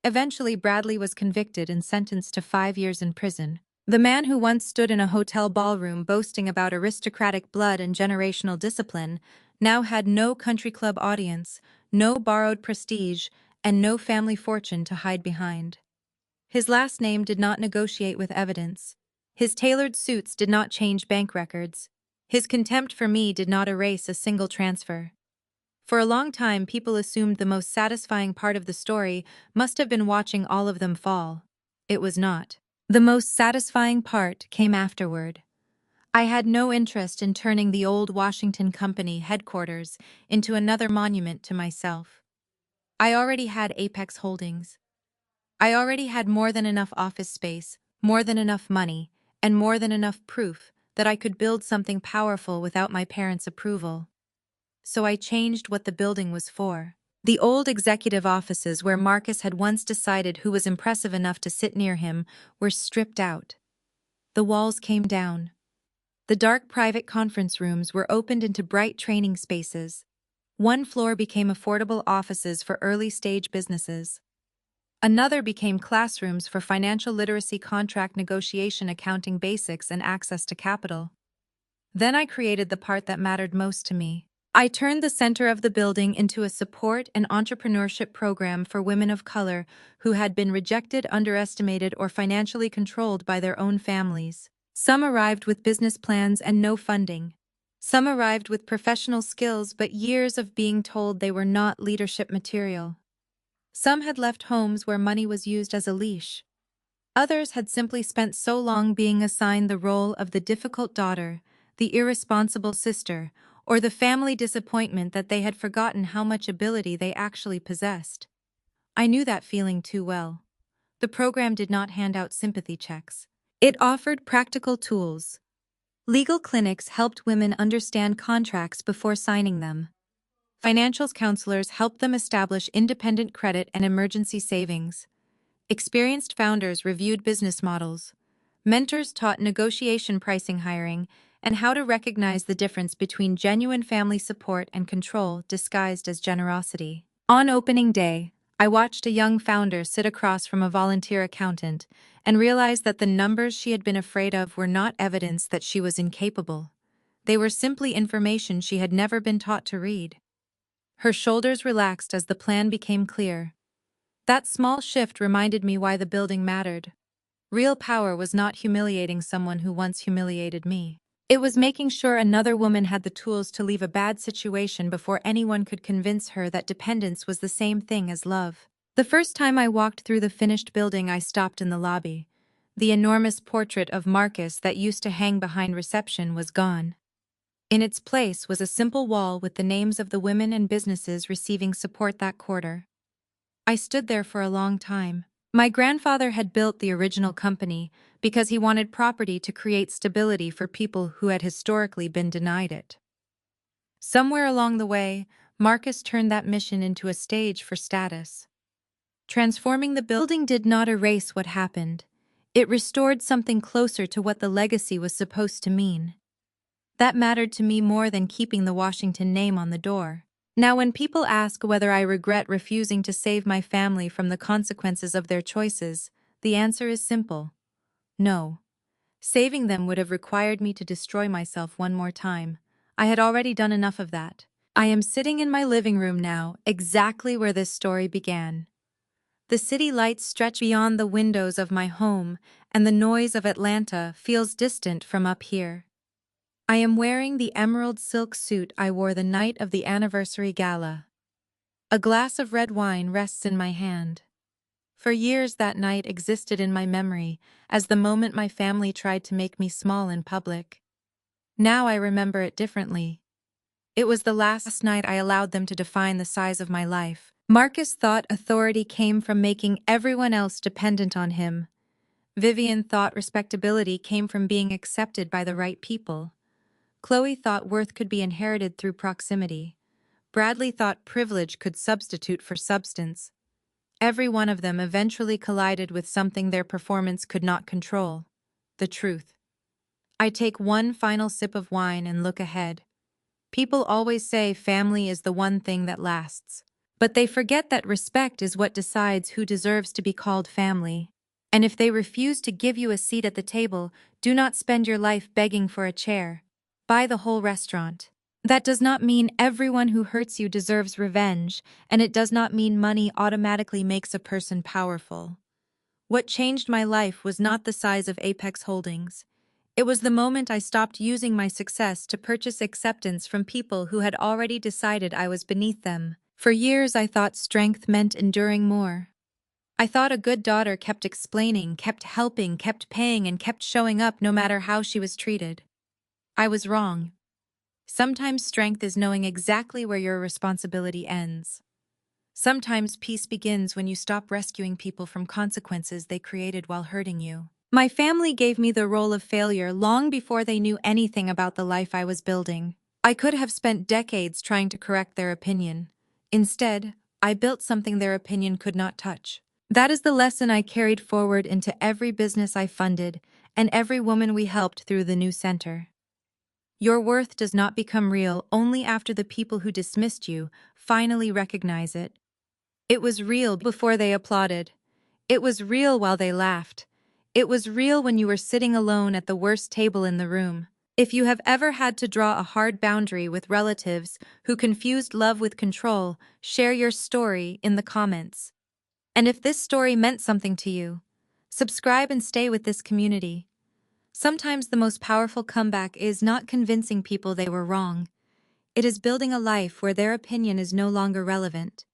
Eventually, Bradley was convicted and sentenced to 5 years in prison. The man who once stood in a hotel ballroom boasting about aristocratic blood and generational discipline now had no country club audience, no borrowed prestige, and no family fortune to hide behind. His last name did not negotiate with evidence. His tailored suits did not change bank records. His contempt for me did not erase a single transfer. For a long time, people assumed the most satisfying part of the story must have been watching all of them fall. It was not. The most satisfying part came afterward. I had no interest in turning the old Washington Company headquarters into another monument to myself. I already had Apex Holdings. I already had more than enough office space, more than enough money, and more than enough proof that I could build something powerful without my parents' approval. So I changed what the building was for. The old executive offices where Marcus had once decided who was impressive enough to sit near him were stripped out. The walls came down. The dark private conference rooms were opened into bright training spaces. One floor became affordable offices for early-stage businesses. Another became classrooms for financial literacy, contract negotiation, accounting basics, and access to capital. Then I created the part that mattered most to me. I turned the center of the building into a support and entrepreneurship program for women of color who had been rejected, underestimated, or financially controlled by their own families. Some arrived with business plans and no funding. Some arrived with professional skills but years of being told they were not leadership material. Some had left homes where money was used as a leash. Others had simply spent so long being assigned the role of the difficult daughter, the irresponsible sister, or the family disappointment that they had forgotten how much ability they actually possessed. I knew that feeling too well. The program did not hand out sympathy checks. It offered practical tools. Legal clinics helped women understand contracts before signing them. Financial counselors helped them establish independent credit and emergency savings. Experienced founders reviewed business models. Mentors taught negotiation, pricing, hiring, and how to recognize the difference between genuine family support and control disguised as generosity. On opening day, I watched a young founder sit across from a volunteer accountant and realized that the numbers she had been afraid of were not evidence that she was incapable. They were simply information she had never been taught to read. Her shoulders relaxed as the plan became clear. That small shift reminded me why the building mattered. Real power was not humiliating someone who once humiliated me. It was making sure another woman had the tools to leave a bad situation before anyone could convince her that dependence was the same thing as love. The first time I walked through the finished building, I stopped in the lobby. The enormous portrait of Marcus that used to hang behind reception was gone. In its place was a simple wall with the names of the women and businesses receiving support that quarter. I stood there for a long time. My grandfather had built the original company because he wanted property to create stability for people who had historically been denied it. Somewhere along the way, Marcus turned that mission into a stage for status. Transforming the building did not erase what happened. It restored something closer to what the legacy was supposed to mean. That mattered to me more than keeping the Washington name on the door. Now, when people ask whether I regret refusing to save my family from the consequences of their choices, the answer is simple. No. Saving them would have required me to destroy myself one more time. I had already done enough of that. I am sitting in my living room now, exactly where this story began. The city lights stretch beyond the windows of my home, and the noise of Atlanta feels distant from up here. I am wearing the emerald silk suit I wore the night of the anniversary gala. A glass of red wine rests in my hand. For years that night existed in my memory as the moment my family tried to make me small in public. Now I remember it differently. It was the last night I allowed them to define the size of my life. Marcus thought authority came from making everyone else dependent on him. Vivian thought respectability came from being accepted by the right people. Chloe thought worth could be inherited through proximity. Bradley thought privilege could substitute for substance. Every one of them eventually collided with something their performance could not control: the truth. I take one final sip of wine and look ahead. People always say family is the one thing that lasts. But they forget that respect is what decides who deserves to be called family. And if they refuse to give you a seat at the table, do not spend your life begging for a chair. Buy the whole restaurant. That does not mean everyone who hurts you deserves revenge, and it does not mean money automatically makes a person powerful. What changed my life was not the size of Apex Holdings. It was the moment I stopped using my success to purchase acceptance from people who had already decided I was beneath them. For years I thought strength meant enduring more. I thought a good daughter kept explaining, kept helping, kept paying, and kept showing up no matter how she was treated. I was wrong. Sometimes strength is knowing exactly where your responsibility ends. Sometimes peace begins when you stop rescuing people from consequences they created while hurting you. My family gave me the role of failure long before they knew anything about the life I was building. I could have spent decades trying to correct their opinion. Instead, I built something their opinion could not touch. That is the lesson I carried forward into every business I funded and every woman we helped through the new center. Your worth does not become real only after the people who dismissed you finally recognize it. It was real before they applauded. It was real while they laughed. It was real when you were sitting alone at the worst table in the room. If you have ever had to draw a hard boundary with relatives who confused love with control, share your story in the comments. And if this story meant something to you, subscribe and stay with this community. Sometimes the most powerful comeback is not convincing people they were wrong. It is building a life where their opinion is no longer relevant.